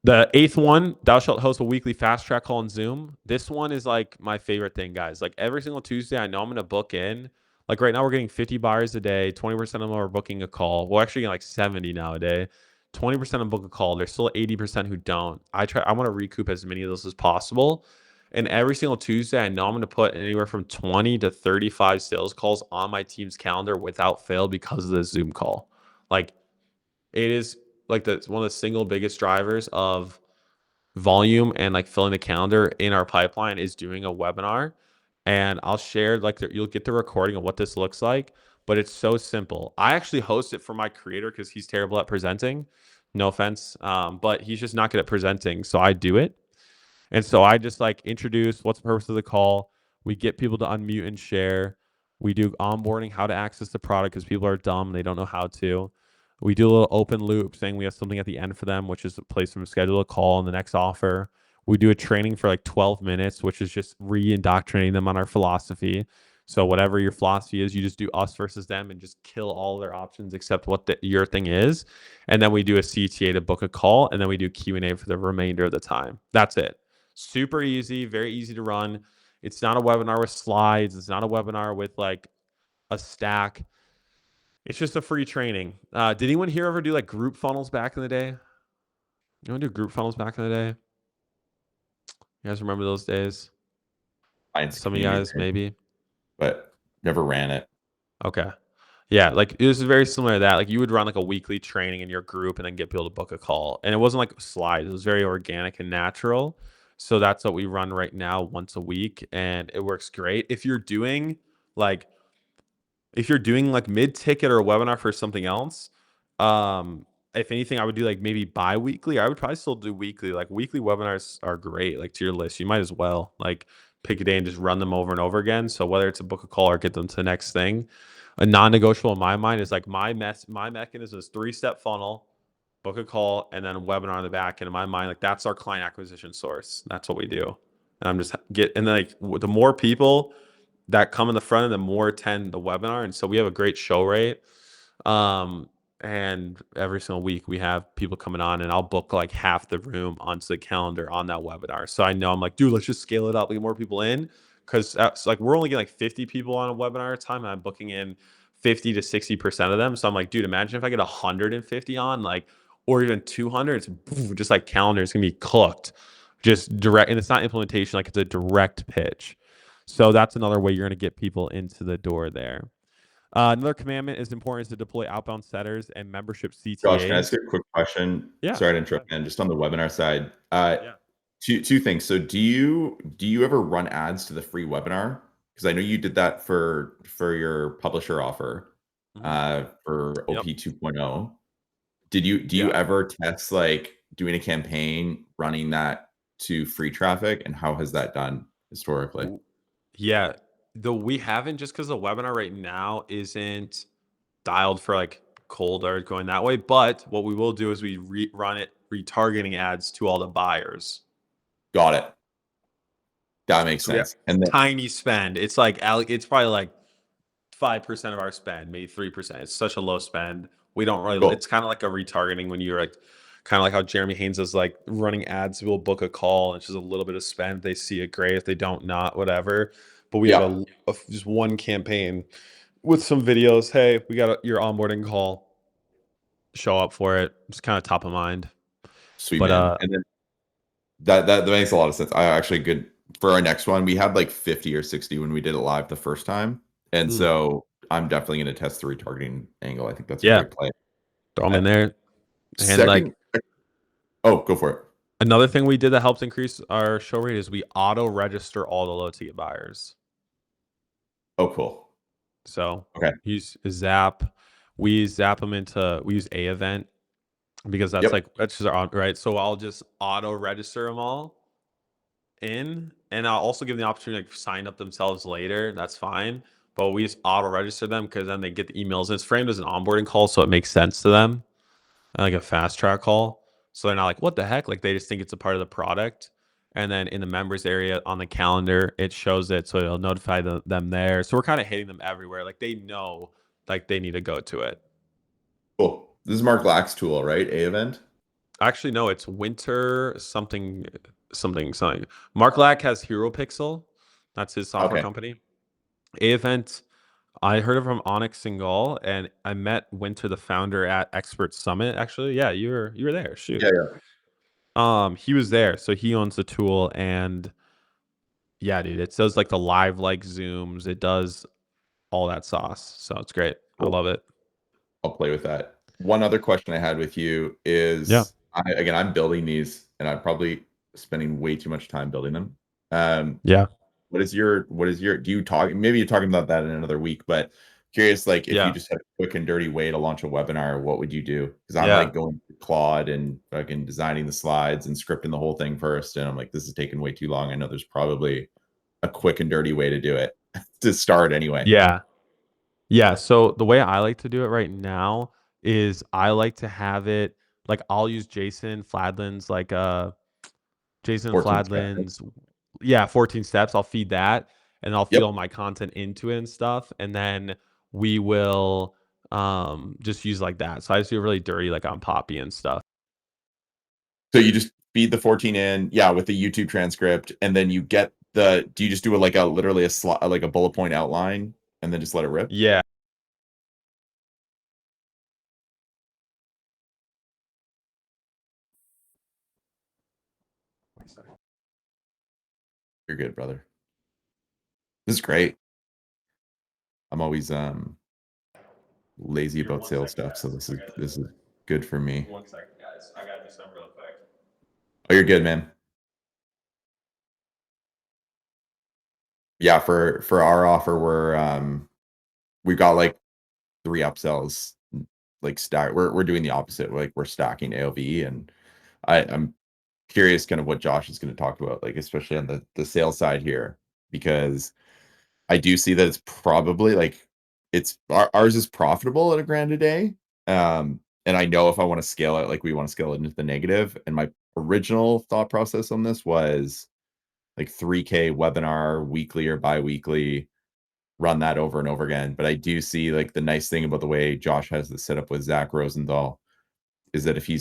The 8th one, thou shalt host a weekly fast track call on Zoom. This one is like my favorite thing, guys. Like every single Tuesday, I know I'm going to book in. Like right now, we're getting 50 buyers a day. 20% of them are booking a call. We're actually getting like 70 now a day. 20% of them book a call. There's still 80% who don't. I want to recoup as many of those as possible. And every single Tuesday, I know I'm going to put anywhere from 20 to 35 sales calls on my team's calendar without fail because of the Zoom call. Like it is like one of the single biggest drivers of volume and like filling the calendar in our pipeline is doing a webinar. And I'll share like you'll get the recording of what this looks like, but it's so simple. I actually host it for my creator because he's terrible at presenting. No offense, but he's just not good at presenting. So I do it. And so I just like introduce what's the purpose of the call. We get people to unmute and share. We do onboarding, how to access the product because people are dumb. They don't know how to. We do a little open loop saying we have something at the end for them, which is a place for them to schedule a call on the next offer. We do a training for like 12 minutes, which is just re-indoctrinating them on our philosophy. So whatever your philosophy is, you just do us versus them and just kill all their options except what your thing is. And then we do a CTA to book a call, and then we do Q&A for the remainder of the time. That's it. Super easy, very easy to run. It's not a webinar with slides. It's not a webinar with like a stack. It's just a free training. Did anyone here ever do like group funnels back in the day? You want to do group funnels back in the day? You guys remember those days? Some of you guys, maybe. But never ran it. Okay. Yeah, like it was very similar to that. Like you would run like a weekly training in your group and then get people to book a call. And it wasn't like slides. It was very organic and natural. So that's what we run right now once a week. And it works great. If you're doing like mid-ticket or a webinar for something else, if anything, I would do like maybe bi-weekly. I would probably still do weekly. Like weekly webinars are great, like to your list. You might as well like pick a day and just run them over and over again. So whether it's a book a call or get them to the next thing, a non-negotiable in my mind is like my mechanism is 3-step funnel, book a call, and then a webinar on the back. And in my mind, like that's our client acquisition source. That's what we do. And I'm just and then like the more people that come in the front, and the more attend the webinar. And so we have a great show rate. And every single week we have people coming on, and I'll book like half the room onto the calendar on that webinar. So I know I'm like, dude, let's just scale it up, get more people in. Cause that's like, we're only getting like 50 people on a webinar at a time. And I'm booking in 50 to 60% of them. So I'm like, dude, imagine if I get 150 on, like, or even 200, it's just like calendar, it's gonna be cooked, just direct. And it's not implementation, like it's a direct pitch. So that's another way you're gonna get people into the door there. Another commandment is important is to deploy outbound setters and membership CTAs. Josh, can I ask you a quick question? Yeah. Sorry to interrupt, man. Just on the webinar side, Yeah. two things. So do you ever run ads to the free webinar? Because I know you did that for your publisher offer for OP 2.0. Do you ever test like doing a campaign running that to free traffic, and how has that done historically? Yeah, though we haven't, just because the webinar right now isn't dialed for like cold or going that way. But what we will do is we run it retargeting ads to all the buyers. Got it. That makes So sense. And then, tiny spend. It's like it's probably like 5% of our spend, maybe 3%. It's such a low spend. We don't really. Cool. It's kind of like a retargeting when you're like, kind of like how Jeremy Haynes is like running ads. We'll book a call, and it's just a little bit of spend. If they see it, great. If they don't, not whatever. But we have just one campaign with some videos. Hey, we got your onboarding call. Show up for it. It's kind of top of mind. Sweet, man. And then that makes a lot of sense. I actually good for our next one. We had like 50 or 60 when we did it live the first time, and so I'm definitely going to test the retargeting angle. I think that's a great play. Throw them in there. And second, go for it. Another thing we did that helps increase our show rate is we auto register all the low ticket buyers. Oh, cool. So use Zap. We zap them into. We use A event because that's that's just our right. So I'll just auto register them all in, and I'll also give them the opportunity to sign up themselves later. That's fine, but we just auto register them because then they get the emails. And it's framed as an onboarding call, so it makes sense to them, like a fast track call. So they're not like, what the heck? Like they just think it's a part of the product. And then in the members area on the calendar, it shows it, so it'll notify them there. So we're kind of hitting them everywhere. Like they know, like they need to go to it. Cool. This is Mark Lack's tool, right? A event. Actually, no, it's Winter something. Mark Lack has Hero Pixel. That's his software company. A event. I heard it from Onyx Singal, and I met Winter, the founder, at Expert Summit. Actually, yeah, you were there. Shoot. Yeah. He was there, so he owns the tool, and yeah, dude, it does like the live like zooms. It does all that sauce, so it's great. Cool. I love it. I'll play with that. One other question I had with you is, I'm building these, and I'm probably spending way too much time building them. What is your, do you talk, maybe you're talking about that in another week, but curious, like if you just had a quick and dirty way to launch a webinar, what would you do? Because I'm like going to Claude and fucking designing the slides and scripting the whole thing first. And I'm like, this is taking way too long. I know there's probably a quick and dirty way to do it to start anyway. Yeah. So the way I like to do it right now is I like to have it like I'll use Jason Fladlin's 14 steps. I'll feed that, and I'll feed all my content into it and stuff, and then we will just use like that. So I just do really dirty like on Poppy and stuff. So you just feed the 14 in, with the YouTube transcript, and then you get do you just do literally a slide, like a bullet point outline, and then just let it rip? Yeah. You're good, brother. This is great. I'm always lazy about sales stuff, so this is good for me. 1 second, guys. I gotta do something real quick. Oh, you're good, man. Yeah, for our offer, we got like 3 upsells, like stack. We're doing the opposite. We're stacking AOV, and I'm curious kind of what Josh is going to talk about, like especially on the sales side here, because I do see that it's probably like ours is profitable at $1,000 a day. And I know if I want to scale it, like we want to scale it into the negative. And my original thought process on this was like 3K webinar weekly or bi-weekly, run that over and over again. But I do see like the nice thing about the way Josh has this set up with Zach Rosenthal is that if you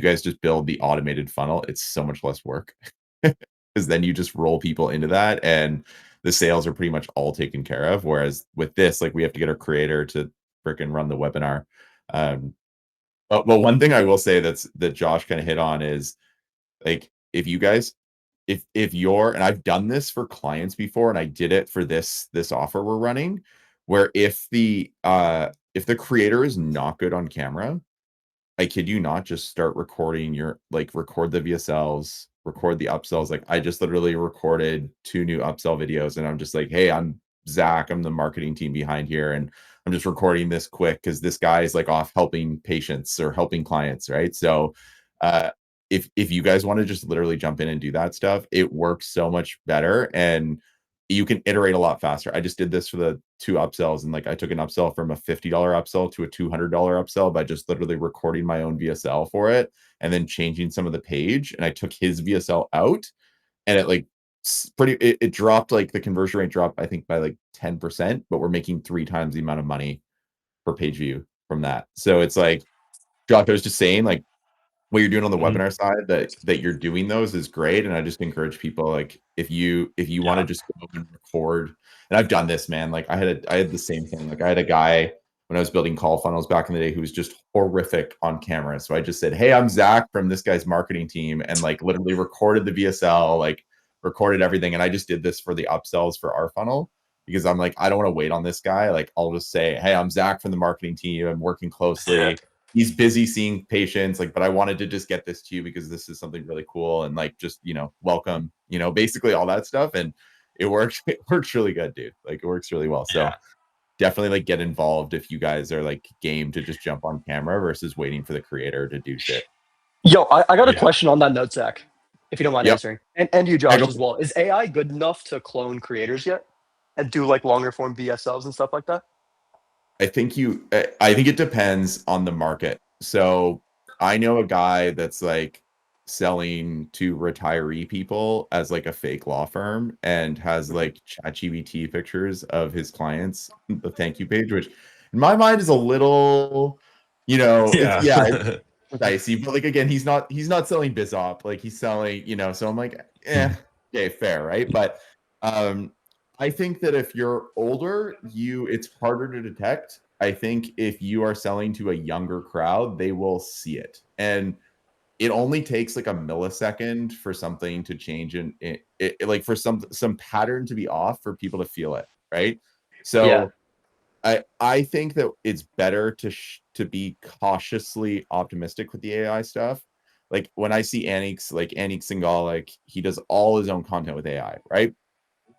guys just build the automated funnel, it's so much less work. Because then you just roll people into that and the sales are pretty much all taken care of. Whereas with this, like we have to get our creator to freaking run the webinar. But one thing I will say that Josh kind of hit on is like if you guys if you're and I've done this for clients before and I did it for this offer we're running where if the creator is not good on camera, I kid you not, just start recording record the VSLs, record the upsells. Like I just literally recorded 2 new upsell videos and I'm just like, hey, I'm Zach, I'm the marketing team behind here. And I'm just recording this quick because this guy is like off helping patients or helping clients, right? So if you guys want to just literally jump in and do that stuff, it works so much better and you can iterate a lot faster. I just did this for the 2 upsells and like I took an upsell from a $50 upsell to a $200 upsell by just literally recording my own VSL for it and then changing some of the page. And I took his VSL out and it like it dropped, like the conversion rate dropped, I think by like 10%, but we're making 3 times the amount of money per page view from that. So it's like, Josh, I was just saying like what you're doing on the webinar side that you're doing those is great. And I just encourage people, like, if you want to just go and record, and I've done this, man. Like I had the same thing. Like I had a guy when I was building call funnels back in the day who was just horrific on camera. So I just said, hey, I'm Zach from this guy's marketing team, and like literally recorded the VSL, like recorded everything. And I just did this for the upsells for our funnel because I'm like, I don't want to wait on this guy. Like I'll just say, hey, I'm Zach from the marketing team. I'm working closely. He's busy seeing patients, like, but I wanted to just get this to you because this is something really cool and like just, welcome, basically all that stuff. And it works really good, dude. Like it works really well. So definitely like get involved if you guys are like game to just jump on camera versus waiting for the creator to do shit. Yo, I got a question on that note, Zach, if you don't mind Yep. answering. And you, Josh, as well. Is AI good enough to clone creators yet? And do like longer form VSLs and stuff like that? I think it depends on the market. So I know a guy that's like selling to retiree people as like a fake law firm and has like ChatGPT pictures of his clients, the thank you page, which in my mind is a little, it's dicey. But like again, he's not selling BizOp, like he's selling, so I'm like, okay, fair, right? But I think that if you're older, it's harder to detect. I think if you are selling to a younger crowd, they will see it. And it only takes like a millisecond for something to change and like for some pattern to be off for people to feel it, right? So I think that it's better to be cautiously optimistic with the AI stuff. Like when I see Anik Singal, like he does all his own content with AI, right?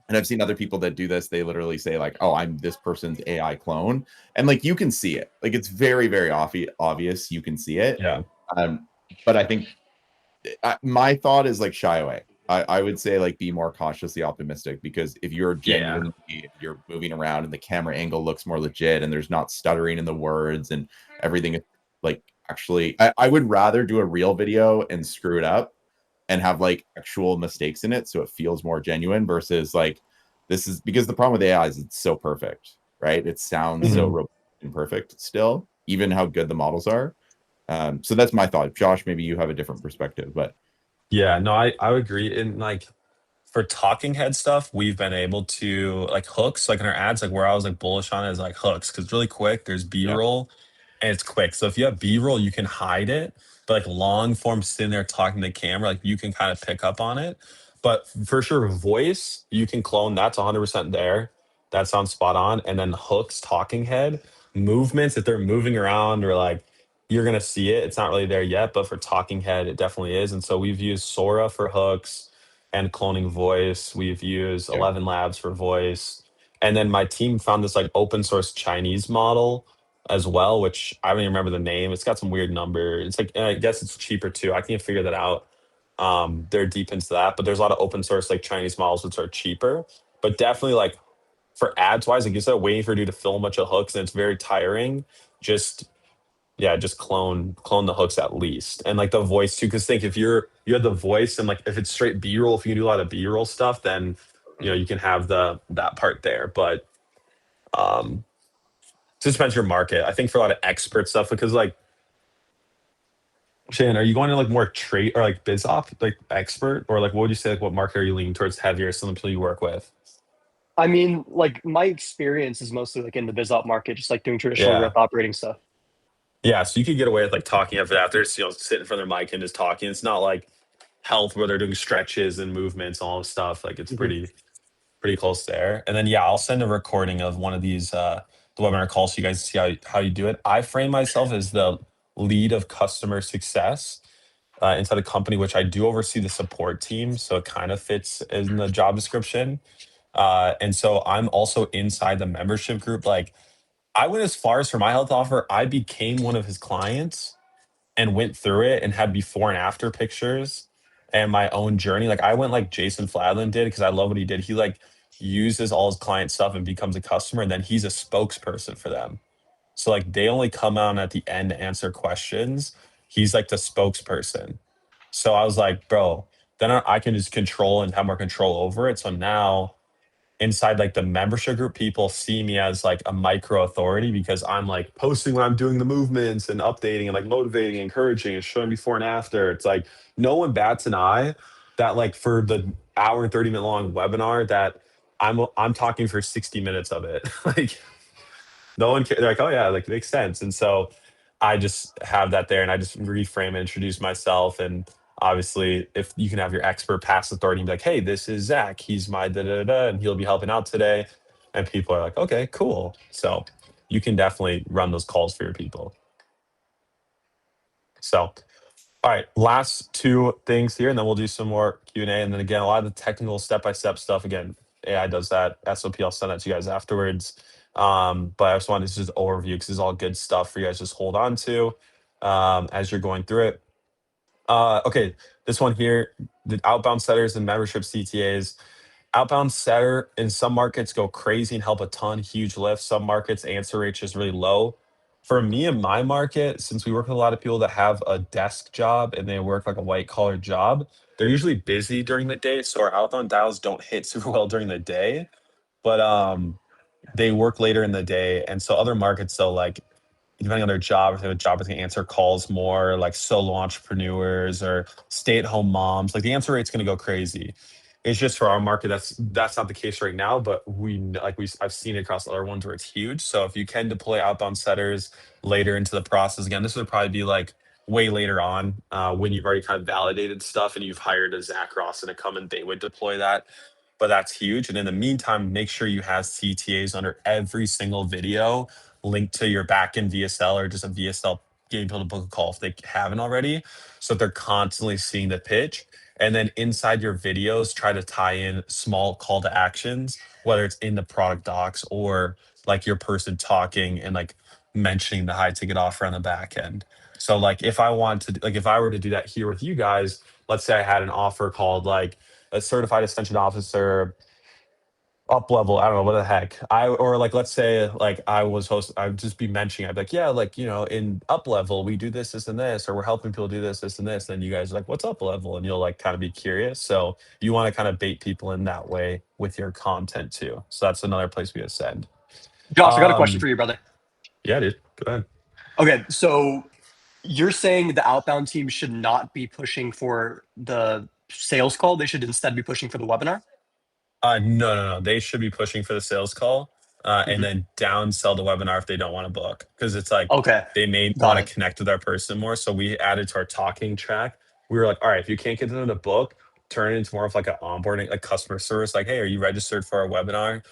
And I've seen other people that do this. They literally say like, oh, I'm this person's AI clone. And like, you can see it. Like, it's very, very obvious. You can see it. Yeah. But I think my thought is like shy away. I would say like be more cautiously optimistic because if you're genuinely, if you're moving around and the camera angle looks more legit and there's not stuttering in the words and everything is like actually, I would rather do a real video and screw it up and have like actual mistakes in it so it feels more genuine versus like this is because the problem with AI is it's so perfect, right? It sounds so robust and perfect still, even how good the models are. So that's my thought. Josh, maybe you have a different perspective, but yeah, no, I would agree. And like for talking head stuff, we've been able to like hooks, like in our ads, like where I was like bullish on it is like hooks because it's really quick. There's B-roll and it's quick. So if you have B-roll, you can hide it. But like long form sitting there talking to the camera, like you can kind of pick up on it. But for sure, voice, you can clone. That's 100% there. That sounds spot on. And then hooks, talking head, movements, if they're moving around or like you're gonna see it. It's not really there yet, but for talking head, it definitely is. And so we've used Sora for hooks and cloning voice. We've used 11 Labs for voice. And then my team found this like open source Chinese model as well, which I don't even remember the name. It's got some weird number. It's like, and I guess it's cheaper too. I can't figure that out. They're deep into that, but there's a lot of open source like Chinese models which are cheaper. But definitely like for ads wise, like you said, waiting for you to fill a bunch of hooks and it's very tiring. Just just clone the hooks at least. And like the voice too, because think if you have the voice and like if it's straight B-roll, if you can do a lot of B-roll stuff, then you can have that part there. But it just depends your market. I think for a lot of expert stuff, because like Shane, are you going to like more trade or like biz op, like expert, or like what would you say like what market are you leaning towards heavier? Some people you work with? I mean, like my experience is mostly like in the biz op market, just like doing traditional Yeah. rep operating stuff. Yeah, so you could get away with like talking after, sit in front of their mic and just talking. It's not like health where they're doing stretches and movements, all this stuff. Like it's Mhm. pretty close there. And then yeah, I'll send a recording of one of these the webinar calls so you guys see how you do it. I frame myself as the lead of customer success inside a company, which I do oversee the support team. So it kind of fits in the job description. And so I'm also inside the membership group. Like I went as far as for my health offer, I became one of his clients and went through it and had before and after pictures and my own journey. Like I went like Jason Fladlin did because I love what he did. He like uses all his client stuff and becomes a customer, and then he's a spokesperson for them. So like they only come on at the end to answer questions. He's like the spokesperson. So I was like, bro, then I can just control and have more control over it. So now inside like the membership group, people see me as like a micro authority because I'm like posting when I'm doing the movements and updating and like motivating, encouraging, and showing before and after. It's like no one bats an eye that like for the hour and 30-minute long webinar that I'm talking for 60 minutes of it. Like no one they're like, oh yeah, like it makes sense. And so I just have that there and I just reframe and introduce myself. And obviously if you can have your expert pass authority and be like, hey, this is Zach, he's my da da da, and he'll be helping out today. And people are like, okay, cool. So you can definitely run those calls for your people. So all right, last two things here, and then we'll do some more Q&A. And then again, a lot of the technical step-by-step stuff, again, AI does that. SOP, I'll send that to you guys afterwards. But I just wanted to just overview because it's all good stuff for you guys to just hold on to as you're going through it. Okay, this one here, the outbound setters and membership CTAs. Outbound setter in some markets go crazy and help a ton, huge lift. Some markets answer rate's just really low. For me in my market, since we work with a lot of people that have a desk job and they work like a white collar job, they're usually busy during the day. So our outbound dials don't hit super well during the day, but they work later in the day. And so other markets, so like depending on their job, if they have a job where they can answer calls more, like solo entrepreneurs or stay-at-home moms, like the answer rate's going to go crazy. It's just for our market, that's not the case right now, but I've seen it across other ones where it's huge. So if you can deploy outbound setters later into the process, again, this would probably be like way later on when you've already kind of validated stuff and you've hired a Zach Ross and a come and they would deploy that. But that's huge. And in the meantime, make sure you have CTAs under every single video linked to your backend VSL or just a VSL getting people to book a call if they haven't already. So that they're constantly seeing the pitch. And then inside your videos, try to tie in small call to actions, whether it's in the product docs or like your person talking and like mentioning the high ticket offer on the back end. So like if I were to do that here with you guys, let's say I had an offer called like a certified extension officer up level. I don't know what the heck. Or like let's say like I was host. I would just be mentioning. I'd be like, yeah, like in up level we do this and this, or we're helping people do this and this. Then you guys are like, what's up level? And you'll like kind of be curious. So you want to kind of bait people in that way with your content too. So that's another place we would send. Josh, I got a question for you, brother. Yeah, dude. Go ahead. Okay, so you're saying the outbound team should not be pushing for the sales call. They should instead be pushing for the webinar. No. They should be pushing for the sales call and then downsell the webinar if they don't want to book because it's like Okay, they may got want it. to connect with our person more. So we added to our talking track. We were like, all right, if you can't get them to book, turn it into more of like an onboarding, like customer service. Like, hey, are you registered for our webinar?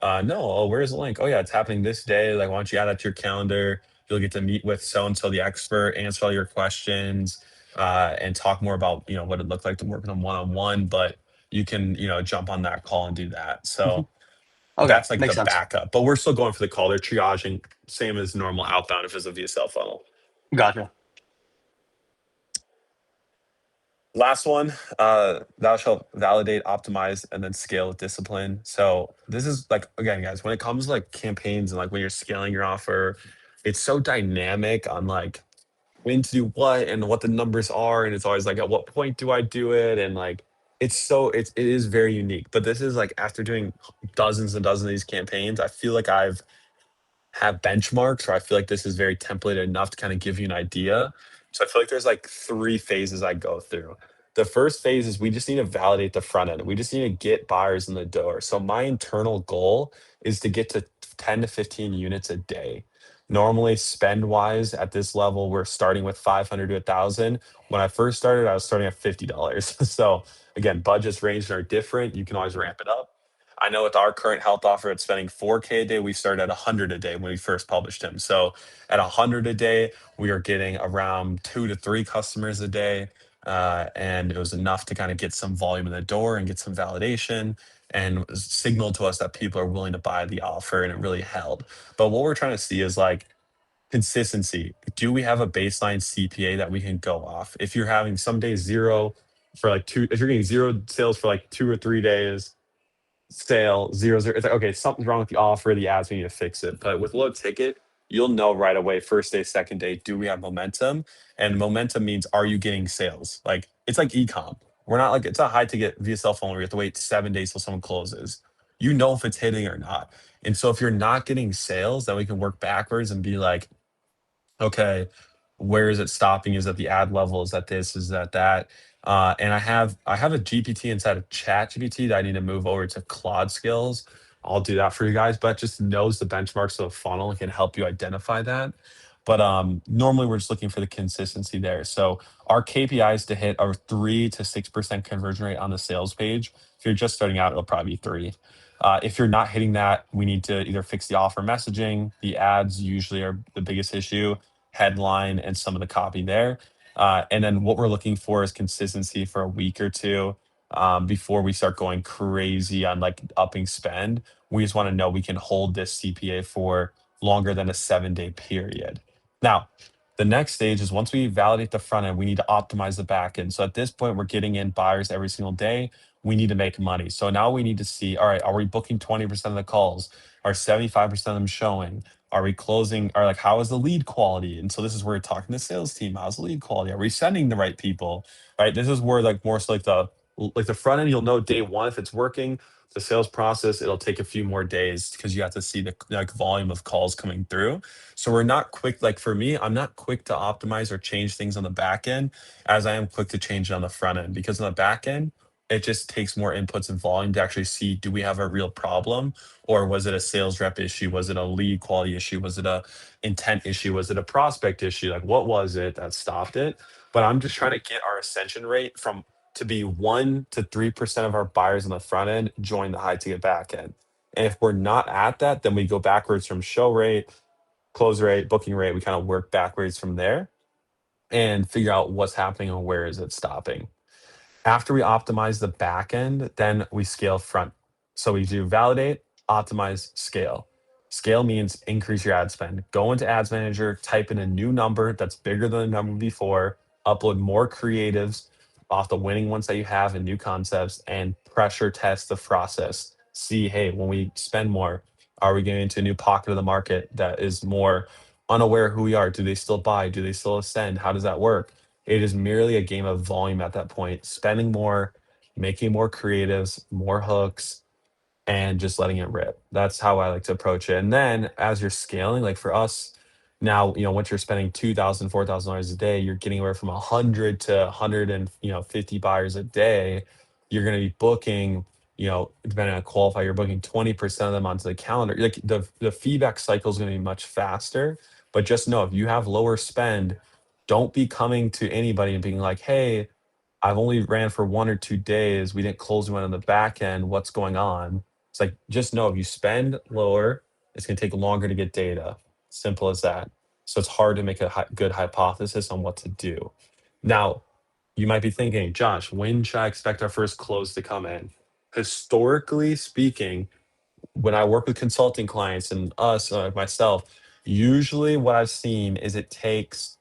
No. Oh, where's the link? Oh yeah, it's happening this day. Like, why don't you add that to your calendar? You'll get to meet with so and so, the expert, answer all your questions, and talk more about what it looked like to work with them one on one. But you can jump on that call and do that. So Okay, that's like the makes sense. backup, but we're still going for the call. They're triaging same as normal outbound if it's a VSL funnel. Gotcha. Last one, thou shalt validate, optimize, and then scale with discipline. So this is like, again, guys, when it comes to like campaigns and like when you're scaling your offer, it's so dynamic on like when to do what and what the numbers are. And it's always like, at what point do I do it? And like, it is very unique. But this is like after doing dozens and dozens of these campaigns, I feel like I've have benchmarks or I feel like this is very templated enough to kind of give you an idea. So I feel like there's like three phases I go through. The first phase is we just need to validate the front end. We just need to get buyers in the door. So my internal goal is to get to 10 to 15 units a day. Normally, spend wise at this level, we're starting with 500 to 1,000. When I first started, I was starting at $50. So again, budgets range are different. You can always ramp it up. I know with our current health offer, it's spending 4K a day. We started at 100 a day when we first published him. So at 100 a day, we are getting around 2 to 3 customers a day. And it was enough to kind of get some volume in the door and get some validation and signal to us that people are willing to buy the offer, and it really held. But what we're trying to see is like consistency. Do we have a baseline CPA that we can go off? If you're having some days zero for like two, if you're getting zero sales for like 2 or 3 days, sale 0 0, it's like, okay, something's wrong with the offer, the ads, we need to fix it. But with low ticket, you'll know right away, first day, second day, do we have momentum? And momentum means, are you getting sales? Like, it's like ecom. We're not like, it's a high ticket via cell phone where you have to wait 7 days till someone closes. You know if it's hitting or not. And so if you're not getting sales, then we can work backwards and be like, okay, where is it stopping? Is that the ad level? Is that this? Is that that? And I have a GPT inside of Chat GPT that I need to move over to Claude Skills. I'll do that for you guys, but just knows the benchmarks of the funnel and can help you identify that. But normally we're just looking for the consistency there. So our KPIs to hit are 3 to 6% conversion rate on the sales page. If you're just starting out, it'll probably be 3. If you're not hitting that, we need to either fix the offer messaging. The ads usually are the biggest issue, headline, and some of the copy there. And then what we're looking for is consistency for a week or two before we start going crazy on like upping spend. We just want to know we can hold this CPA for longer than a 7-day period. Now, the next stage is once we validate the front end, we need to optimize the back end. So at this point, we're getting in buyers every single day. We need to make money. So now we need to see, all right, are we booking 20% of the calls? Are 75% of them showing? Are we closing? Are like, how is the lead quality? And so this is where we're talking to the sales team. How's the lead quality? Are we sending the right people? Right. This is where like more so like the front end, you'll know day one if it's working. The sales process, it'll take a few more days because you have to see the like volume of calls coming through. So we're not quick. Like for me, I'm not quick to optimize or change things on the back end as I am quick to change it on the front end, because on the back end, it just takes more inputs and volume to actually see, do we have a real problem, or was it a sales rep issue? Was it a lead quality issue? Was it a intent issue? Was it a prospect issue? Like what was it that stopped it? But I'm just trying to get our ascension rate from to be 1 to 3% of our buyers on the front end join the high ticket back end. And if we're not at that, then we go backwards from show rate, close rate, booking rate. We kind of work backwards from there and figure out what's happening and where is it stopping. After we optimize the back end, then we scale front. So we do validate, optimize, scale. Scale means increase your ad spend. Go into Ads Manager, type in a new number that's bigger than the number before, upload more creatives off the winning ones that you have and new concepts, and pressure test the process. See, hey, when we spend more, are we getting into a new pocket of the market that is more unaware who we are? Do they still buy? Do they still ascend? How does that work? It is merely a game of volume at that point, spending more, making more creatives, more hooks, and just letting it rip. That's how I like to approach it. And then as you're scaling, like for us now, once you're spending $2,000, $4,000 a day, you're getting anywhere from 100 to 100 and 50 buyers a day. You're going to be booking, depending on qualify, you're booking 20% of them onto the calendar. Like the feedback cycle is going to be much faster. But just know if you have lower spend, don't be coming to anybody and being like, hey, I've only ran for 1 or 2 days. We didn't close one on the back end. What's going on? It's like, just know if you spend lower, it's going to take longer to get data. Simple as that. So it's hard to make a good hypothesis on what to do. Now, you might be thinking, Josh, when should I expect our first close to come in? Historically speaking, when I work with consulting clients and myself, usually what I've seen is it takes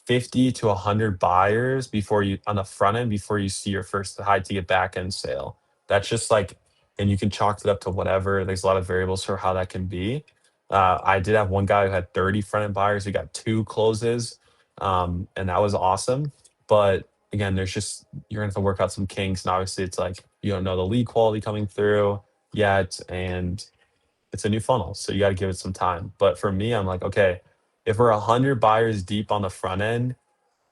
50 to 100 buyers before you on the front end before you see your first high ticket back end sale. That's just like, and you can chalk it up to whatever. There's a lot of variables for how that can be. I did have one guy who had 30 front end buyers. He got 2 closes, and that was awesome. But again, you're gonna have to work out some kinks, and obviously it's like you don't know the lead quality coming through yet, and it's a new funnel, so you got to give it some time. But for me, I'm like, okay, if we're 100 buyers deep on the front end,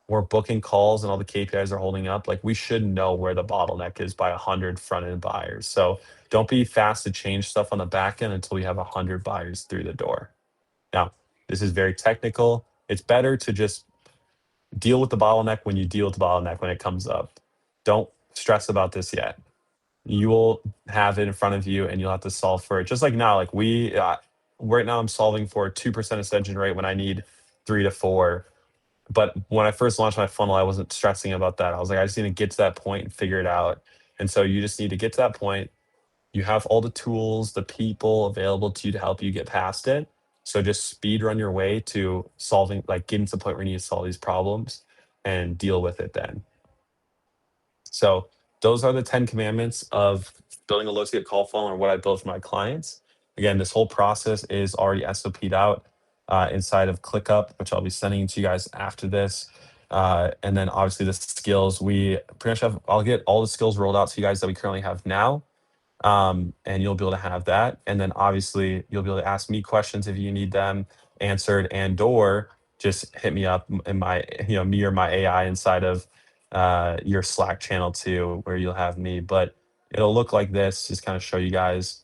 we're booking calls and all the KPIs are holding up, like we should know where the bottleneck is by 100 front end buyers. So don't be fast to change stuff on the back end until we have 100 buyers through the door. Now, this is very technical. It's better to just deal with the bottleneck when you deal with the bottleneck when it comes up. Don't stress about this yet. You will have it in front of you and you'll have to solve for it. Just like now, like right now I'm solving for a 2% ascension rate when I need 3 to 4. But when I first launched my funnel, I wasn't stressing about that. I was like, I just need to get to that point and figure it out. And so you just need to get to that point. You have all the tools, the people available to you to help you get past it. So just speed run your way to solving, like getting to the point where you need to solve these problems and deal with it then. So those are the 10 commandments of building a low ticket call funnel, or what I build for my clients. Again, this whole process is already SOP'd out inside of ClickUp, which I'll be sending to you guys after this. And then obviously the skills, we pretty much I'll get all the skills rolled out to you guys that we currently have now. And you'll be able to have that. And then obviously you'll be able to ask me questions if you need them answered, and or just hit me up in my, me or my AI inside of your Slack channel too, where you'll have me. But it'll look like this, just kind of show you guys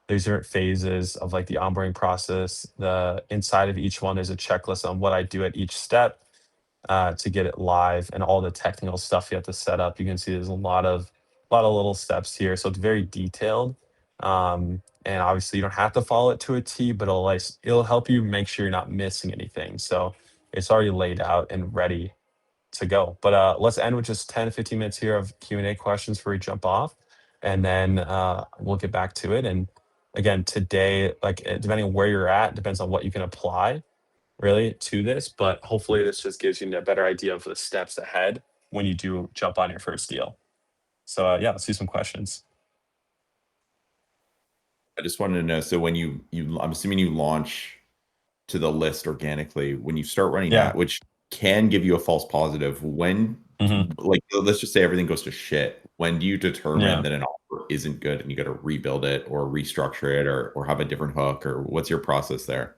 there's different phases of like the onboarding process. The inside of each one, there's a checklist on what I do at each step to get it live, and all the technical stuff you have to set up. You can see there's a lot of little steps here, so it's very detailed. And obviously you don't have to follow it to a T, but it'll help you make sure you're not missing anything. So it's already laid out and ready to go. But let's end with just 10 to 15 minutes here of Q&A questions before we jump off, and then we'll get back to it. And again, today, like depending on where you're at, depends on what you can apply really to this, but hopefully this just gives you a better idea of the steps ahead when you do jump on your first deal. So yeah, let's see some questions. I just wanted to know, so when you I'm assuming you launch to the list organically, when you start running that, which can give you a false positive, when like let's just say everything goes to shit, when do you determine that an offer isn't good and you got to rebuild it or restructure it or have a different hook, or what's your process there?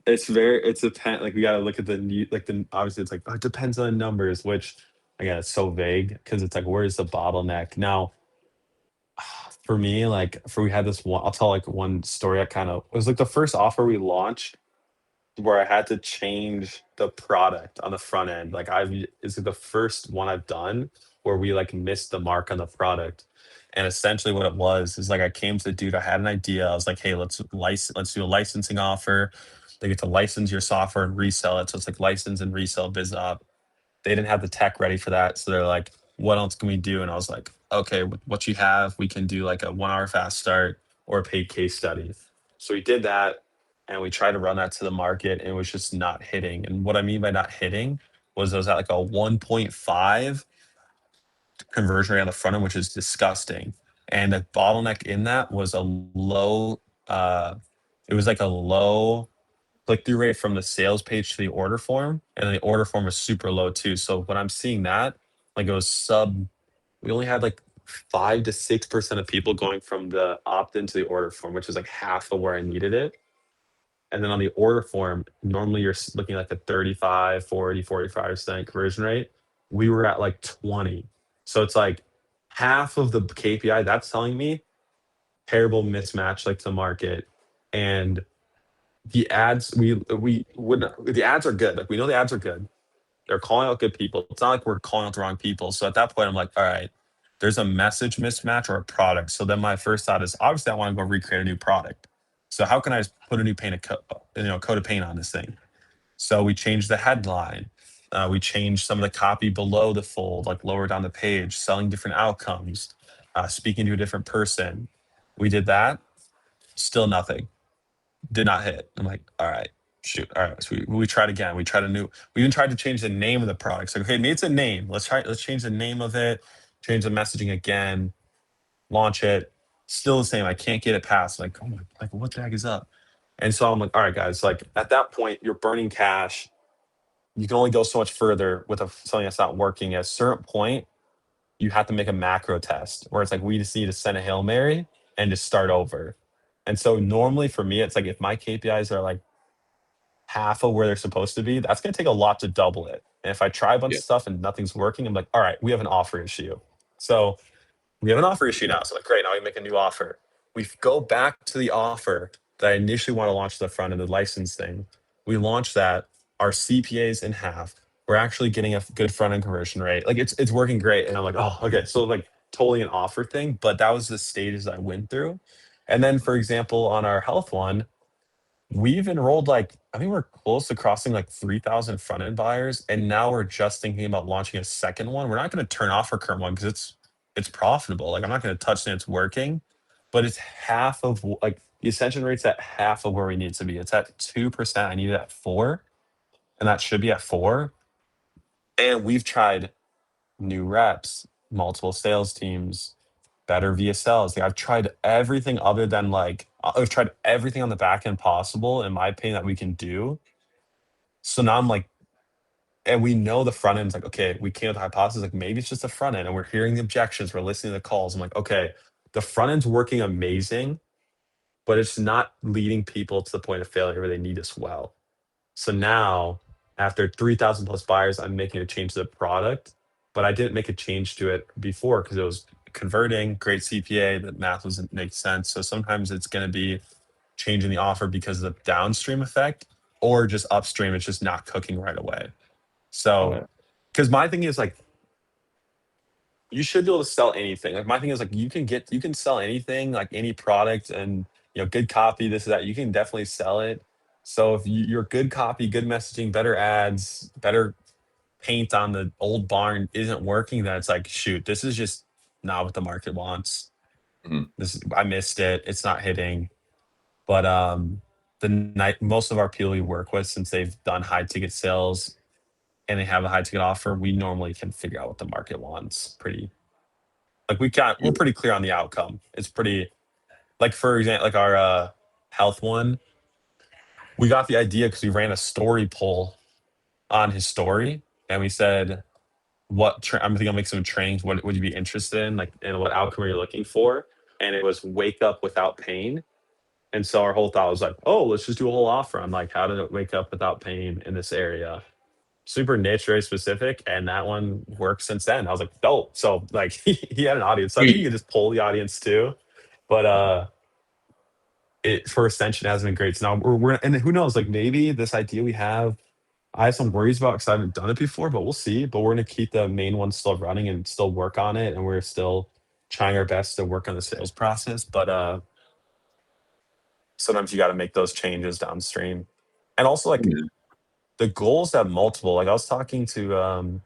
It's depend, like we got to look at obviously it's like, it depends on the numbers, which again, it's so vague because it's like, where's the bottleneck now? For me, we had this one, I'll tell like one story. It was like the first offer we launched where I had to change the product on the front end. It's the first one I've done where we like missed the mark on the product. And essentially what it was is like, I came to the dude, I had an idea. I was like, hey, let's do a licensing offer. They get to license your software and resell it. So it's like license and resell biz op. They didn't have the tech ready for that. So they're like, what else can we do? And I was like, okay, with what you have, we can do like a 1 hour fast start or a paid case study. So we did that and we tried to run that to the market, and it was just not hitting. And what I mean by not hitting was it was at like a 1.5 conversion rate on the front end, which is disgusting. And the bottleneck in that was a low, it was like a low click-through rate from the sales page to the order form, and then the order form was super low too. So when I'm seeing that, like it was we only had like 5 to 6% of people going from the opt-in to the order form, which is like half of where I needed it. And then on the order form, normally you're looking at like a 35, 40, 45% conversion rate. We were at like 20. So it's like half of the KPI that's telling me terrible mismatch like to market. And the ads, the ads are good. Like we know the ads are good. They're calling out good people. It's not like we're calling out the wrong people. So at that point, I'm like, all right, there's a message mismatch or a product. So then my first thought is, obviously I want to go recreate a new product. So how can I just put a new coat of paint on this thing? So we changed the headline. We changed some of the copy below the fold, like lower down the page, selling different outcomes, speaking to a different person. We did that. Still nothing. Did not hit. I'm like, all right, shoot. All right. So we tried again. We even tried to change the name of the product. So, okay, maybe it's a name. Let's change the name of it, change the messaging again, launch it. Still the same. I can't get it past. Like, oh my, like what the heck is up? And so I'm like, all right, guys, like at that point, you're burning cash. You can only go so much further with something that's not working. At a certain point, you have to make a macro test where it's like, we just need to send a Hail Mary and just start over. And so normally for me, it's like if my KPIs are like half of where they're supposed to be, that's going to take a lot to double it. And if I try a bunch of stuff and nothing's working, I'm like, all right, we have an offer issue. So we have an offer issue now. So like, great, now we make a new offer. We go back to the offer that I initially want to launch the front end, the license thing. We launch that. Our CPA's in half. We're actually getting a good front end conversion rate. Like it's working great. And I'm like, oh, okay. So like totally an offer thing, but that was the stages I went through. And then for example, on our health one, we've enrolled like I think we're close to crossing like 3,000 front end buyers, and now we're just thinking about launching a second one. We're not going to turn off our current one because it's profitable. Like I'm not going to touch it; it's working, but it's half of like the ascension rate's at half of where we need to be. It's at 2%. I need it at 4, and that should be at 4. And we've tried new reps, multiple sales teams, better VSLs. Like I've tried everything other than like I've tried everything on the back end possible, in my opinion, that we can do. So now I'm like, and we know the front end's like, okay, we came with the hypothesis, like maybe it's just the front end, and we're hearing the objections, we're listening to the calls. I'm like, okay, the front end's working amazing, but it's not leading people to the point of failure where they need us well. So now, after 3,000 plus buyers, I'm making a change to the product, but I didn't make a change to it before because it was converting, great CPA, the math doesn't make sense. So sometimes it's going to be changing the offer because of the downstream effect, or just upstream, it's just not cooking right away. So, because my thing is like, you should be able to sell anything. Like my thing is like, you can sell anything, like any product, and good copy, this that. You can definitely sell it. So if your good copy, good messaging, better ads, better paint on the old barn isn't working, then it's like, shoot, this is just not what the market wants. I missed it. It's not hitting. But most of our people we work with, since they've done high ticket sales and they have a high ticket offer, we normally can figure out what the market wants we're pretty clear on the outcome. It's pretty, like for example, like our health one, we got the idea because we ran a story poll on his story, and we said, I'm thinking I'll make some trainings. What would you be interested in? Like, and what outcome are you looking for? And it was wake up without pain. And so our whole thought was like, oh, let's just do a whole offer on like how to wake up without pain in this area. Super niche, very specific, and that one worked since then. I was like, dope. So like he had an audience. So I think you can just pull the audience too. But it for Ascension hasn't been great. So now we're and who knows, like maybe this idea we have, I have some worries about because I haven't done it before, but we'll see. But we're gonna keep the main one still running and still work on it, and we're still trying our best to work on the sales process. But sometimes you got to make those changes downstream, and also like the goals have multiple. Like I was talking to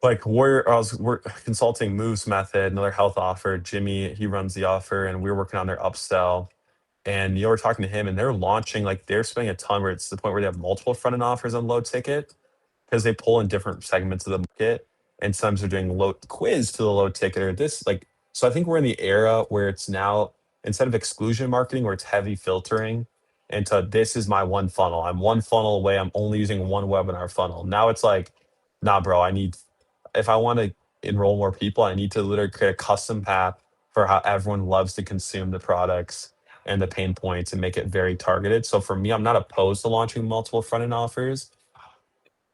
we're consulting Moves Method, another health offer. Jimmy, he runs the offer, and we were working on their upsell. And we're talking to him, and they're launching, like they're spending a ton where it's to the point where they have multiple front end offers on low ticket because they pull in different segments of the market. And sometimes they're doing low quiz to the low ticket or this like. So I think we're in the era where it's now, instead of exclusion marketing, where it's heavy filtering into this is my one funnel. I'm one funnel away. I'm only using one webinar funnel. Now it's like, nah, bro, if I want to enroll more people, I need to literally create a custom path for how everyone loves to consume the products and the pain points and make it very targeted. So for me, I'm not opposed to launching multiple front end offers,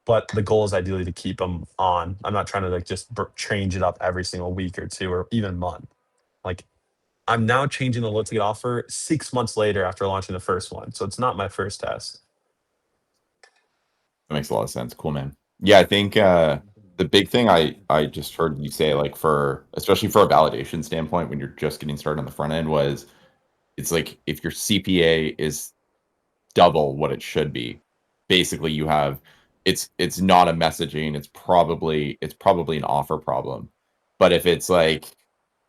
but the goal is ideally to keep them on. I'm not trying to like just change it up every single week or two or even month. Like I'm now changing the low ticket offer 6 months later after launching the first one. So it's not my first test. That makes a lot of sense. Cool, man. Yeah, I think the big thing I just heard you say, like especially for a validation standpoint, when you're just getting started on the front end, was it's like if your CPA is double what it should be, basically you have it's not a messaging, it's probably an offer problem. But if it's like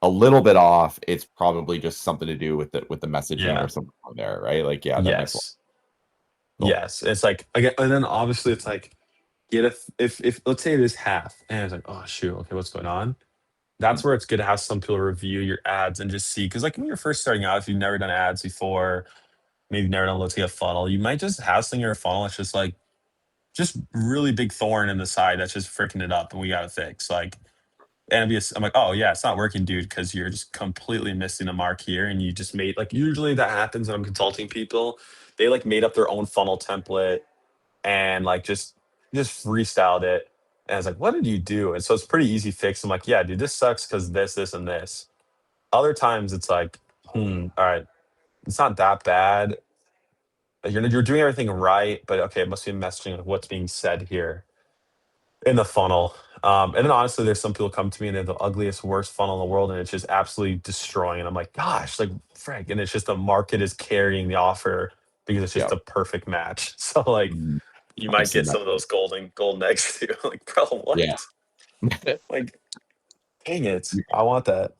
a little bit off, it's probably just something to do with the messaging or something on there, right? Like, yeah, that makes sense. Cool. Yes, it's like again, and then obviously it's like if let's say it is half, and it's like, oh shoot, okay, what's going on? That's where it's good to have some people review your ads and just see, because like when you're first starting out, if you've never done ads before, maybe you've never done low ticket funnel, you might just have something in your funnel that's just like just really big thorn in the side that's just freaking it up, and we got to fix like. And I'm like, oh yeah, it's not working, dude, because you're just completely missing the mark here, and you just made like usually that happens when I'm consulting people. They like made up their own funnel template and like just He just freestyled it. And I was like, what did you do? And so it's pretty easy fix. I'm like, yeah, dude, this sucks because this, and this. Other times it's like, all right, it's not that bad. You're doing everything right, but okay, it must be messaging with what's being said here in the funnel. And then honestly, there's some people come to me and they have the ugliest, worst funnel in the world, and it's just absolutely destroying. And I'm like, gosh, like Frank, and it's just the market is carrying the offer because it's just Yeah. a perfect match. So like, you might I've seen get that. some of those golden eggs too. Like, bro, what? Yeah. Like, dang it, I want that.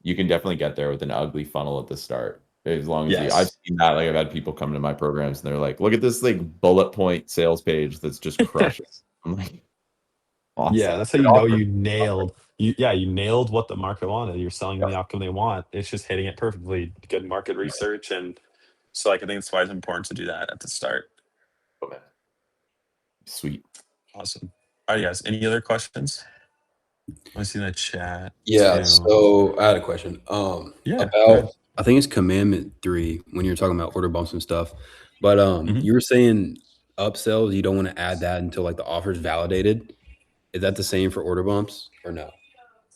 You can definitely get there with an ugly funnel at the start. As long as I've Yes. seen that. Like I've had people come to my programs and they're like, look at this like bullet point sales page that's just crushing. I'm like, awesome. Yeah, that's how you know you nailed. You nailed what the market wanted. You're selling the outcome they want. It's just hitting it perfectly. Good market research, and so like I think it's why it's important to do that at the start. Okay. Sweet. Awesome. All right, guys. Any other questions? I see in the chat. Yeah. too. So I had a question. Yeah, About good. I think it's commandment 3 when you're talking about order bumps and stuff. But Mhm. you were saying upsells, you don't want to add that until like the offer's validated. Is that the same for order bumps or no?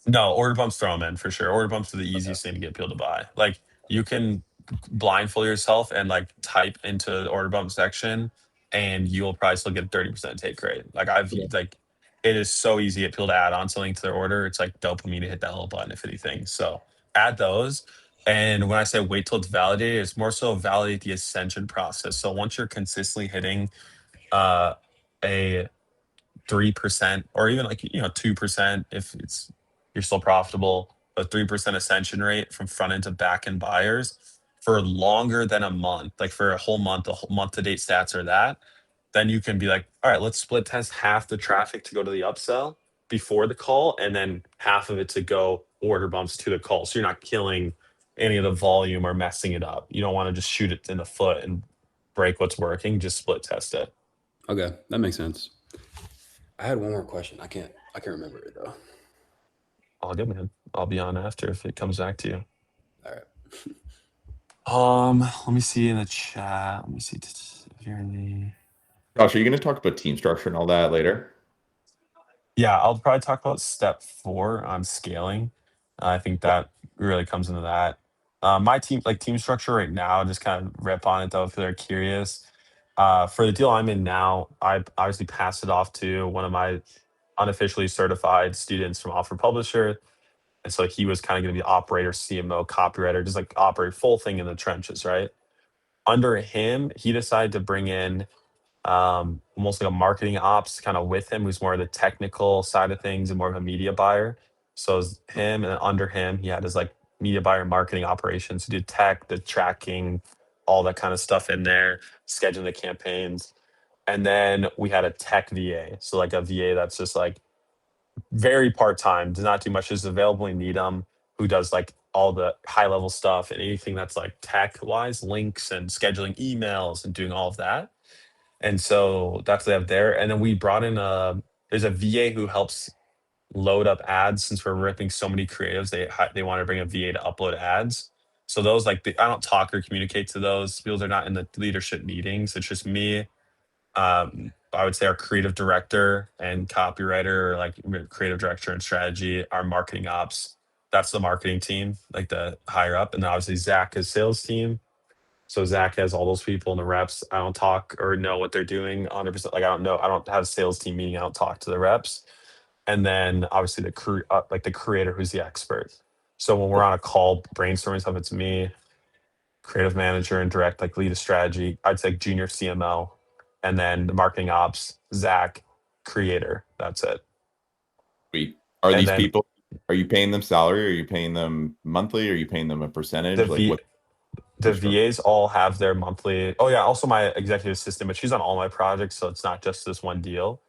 No, order bumps throw them in for sure. Order bumps are the easiest thing to get people to buy. Like you can blindfold yourself and like type into the order bump section, and you'll probably still get 30% take rate. Like like it is so easy to get people to add on something to their order. It's like dopamine to hit that little button if anything. So add those. And when I say wait till it's validated, it's more so validate the ascension process. So once you're consistently hitting a 3% or even like 2% if it's you're still profitable, a 3% ascension rate from front end to back end buyers for longer than a month, like for a whole month, the whole month to date stats are that, then you can be like, all right, let's split test half the traffic to go to the upsell before the call and then half of it to go order bumps to the call. So you're not killing any of the volume or messing it up. You don't want to just shoot it in the foot and break what's working, just split test it. Okay, that makes sense. I had one more question. I can't remember it though. All good, man. I'll be on after if it comes back to you. All right. Let me see in the chat. Let me see if you're in the. Josh, are you going to talk about team structure and all that later? Yeah, I'll probably talk about step 4 on scaling. I think that really comes into that. My team structure right now, just kind of rip on it though if they're curious. For the deal I'm in now, I obviously passed it off to one of my unofficially certified students from Offer Publisher. And so he was kind of going to be operator, CMO, copywriter, just like operate full thing in the trenches, right? Under him, he decided to bring in almost like a marketing ops kind of with him, who's more of the technical side of things and more of a media buyer. So it was him, and then under him, he had his like media buyer marketing operations, who did tech, the tracking, all that kind of stuff in there, scheduling the campaigns. And then we had a tech VA. So like a VA that's just like very part-time, does not do much, is available when you need them, who does like all the high level stuff and anything that's like tech wise, links and scheduling emails and doing all of that. And so that's what they have there. And then we brought in there's a VA who helps load up ads. Since we're ripping so many creatives, they want to bring a VA to upload ads. So those I don't talk or communicate to those people. They're not in the leadership meetings. It's just me. I would say our creative director and copywriter, or like creative director and strategy, our marketing ops. That's the marketing team, like the higher up. And then obviously Zach is sales team. So Zach has all those people in the reps. I don't talk or know what they're doing 100%. Like I don't know. I don't have a sales team meeting. I don't talk to the reps. And then obviously like the creator who's the expert. So when we're on a call brainstorming stuff, it's me, creative manager and direct like lead a strategy. I'd say junior CMO, and then the marketing ops, Zach, creator. That's it. Sweet. Are And these then people, are you paying them salary? Are you paying them monthly? Are you paying them a percentage? the Like what? the VAs all have their monthly. Oh yeah, also my executive assistant, but she's on all my projects, so it's not just this one deal.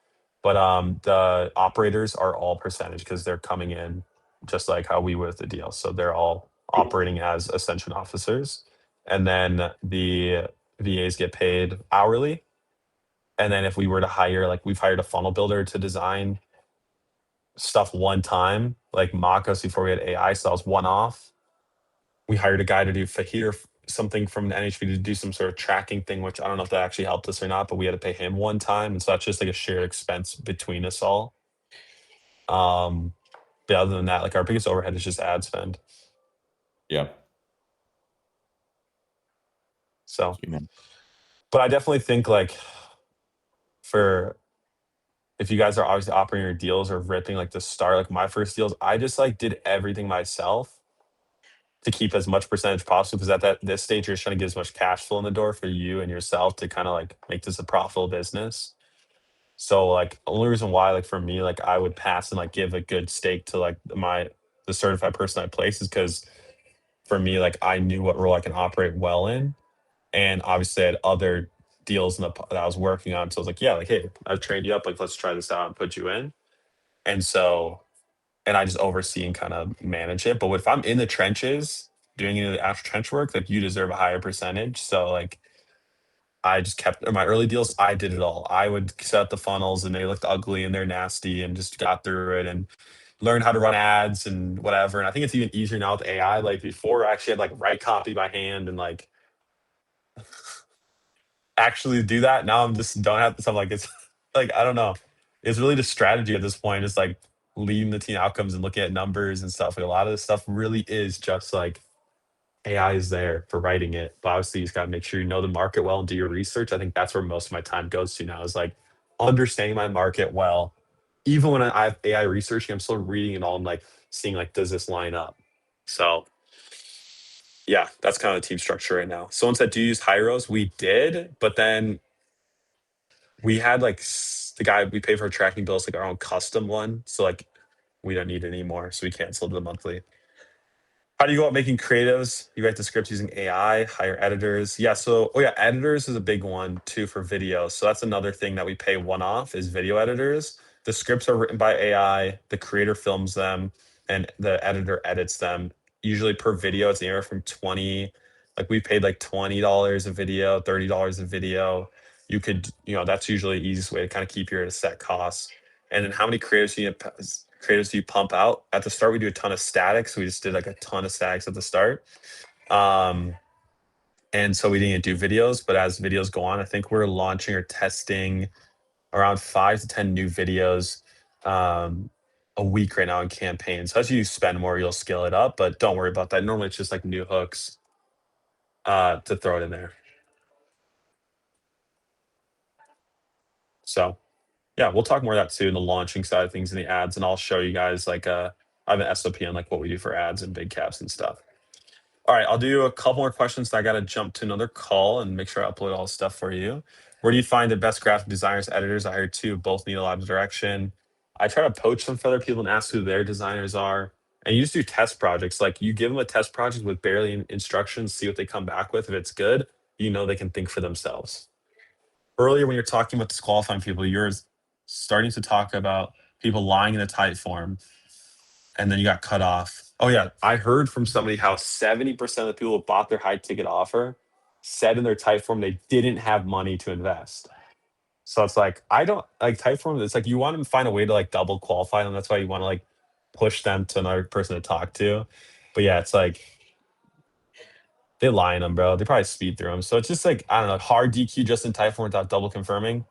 But the operators are all percentage because they're coming in just like how we would with the deal. So they're all operating as Ascension officers, and then the VAs get paid hourly. And then if we were to hire, like we've hired a funnel builder to design stuff one time, like mock us before we had AI, so that was one off. We hired a guy to do Fahir something from the NHV to do some sort of tracking thing, which I don't know if that actually helped us or not, but we had to pay him one time, and so that's just like a shared expense between us all. But other than that, like our biggest overhead is just ad spend. Yeah. So, Amen. but I definitely think like for if you guys are obviously operating your deals or ripping like the start, like my first deals, I just like did everything myself to keep as much percentage possible because at this stage you're just trying to get as much cash flow in the door for you and yourself to kind of like make this a profitable business. So like the only reason why like for me like I would pass and like give a good stake to like the certified person I place is because for me like I knew what role I can operate well in, and obviously I had other deals that I was working on. So I was like, yeah, like hey, I've trained you up, like let's try this out and put you in. And so and I just oversee and kind of manage it. But if I'm in the trenches doing any of the actual trench work, like you deserve a higher percentage. So like I just kept in my early deals, I did it all. I would set up the funnels and they looked ugly and they're nasty and just got through it and learned how to run ads and whatever. And I think it's even easier now with AI. Like before I actually had like write copy by hand and like actually do that. Now I'm just don't have to stuff like it's like I don't know. It's really just strategy at this point. It's like leading the team outcomes and looking at numbers and stuff. Like a lot of this stuff really is just like AI is there for writing it. But obviously you just gotta make sure you know the market well and do your research. I think that's where most of my time goes to now is like understanding my market well. Even when I have AI researching, I'm still reading it all and like seeing like does this line up? So yeah, that's kind of the team structure right now. So once I do use Hyros, we did, but then we had like the guy we pay for our tracking bills, like our own custom one. So like we don't need it anymore. So we canceled the monthly. How do you go about making creatives? You write the scripts using AI, hire editors. Yeah. So, oh yeah, editors is a big one too for video. So that's another thing that we pay one off is video editors. The scripts are written by AI, the creator films them, and the editor edits them. Usually per video, it's anywhere from 20, like we paid like $20 a video, $30 a video. You could, that's usually the easiest way to kind of keep your at a set cost. And then how many creatives do you pump out? At the start, we do a ton of statics. We just did like a ton of statics at the start. And so we didn't do videos, but as videos go on, I think we're launching or testing around 5 to 10 new videos a week right now in campaigns. So as you spend more, you'll scale it up, but don't worry about that. Normally it's just like new hooks to throw it in there. So yeah, we'll talk more of that too in the launching side of things and the ads, and I'll show you guys like I have an SOP on like what we do for ads and big caps and stuff. All right, I'll do a couple more questions. I got to jump to another call and make sure I upload all the stuff for you. Where do you find the best graphic designers, editors? I heard two, both need a lot of direction. I try to poach some for other people and ask who their designers are. And you just do test projects. Like you give them a test project with barely instructions, see what they come back with. If it's good, they can think for themselves. Earlier, when you're talking about disqualifying people, you're starting to talk about people lying in the type form, and then you got cut off. Oh yeah, I heard from somebody how 70% of the people who bought their high ticket offer said in their type form they didn't have money to invest. So it's like I don't like type form. It's like you want to find a way to like double qualify them. That's why you want to like push them to another person to talk to. But yeah, it's like they lie in them, bro. They probably speed through them. So it's just like I don't know, hard DQ just in type form without double confirming.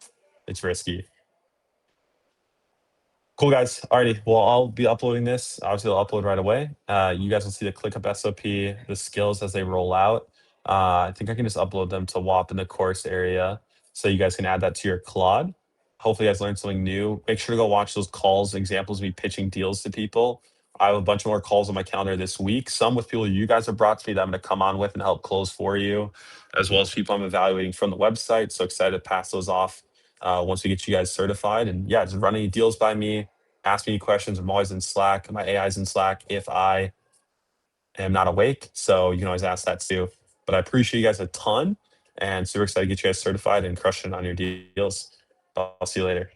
It's risky. Cool, guys. Alrighty. Well, I'll be uploading this. Obviously, I'll upload right away. You guys will see the ClickUp SOP, the skills as they roll out. I think I can just upload them to WAP in the course area so you guys can add that to your Claude. Hopefully, you guys learned something new. Make sure to go watch those calls, examples of me pitching deals to people. I have a bunch more calls on my calendar this week, some with people you guys have brought to me that I'm going to come on with and help close for you, as well as people I'm evaluating from the website. So excited to pass those off once we get you guys certified. And yeah, just run any deals by me. Ask me any questions. I'm always in Slack. My AI is in Slack if I am not awake. So you can always ask that too. But I appreciate you guys a ton and super excited to get you guys certified and crushing on your deals. I'll see you later.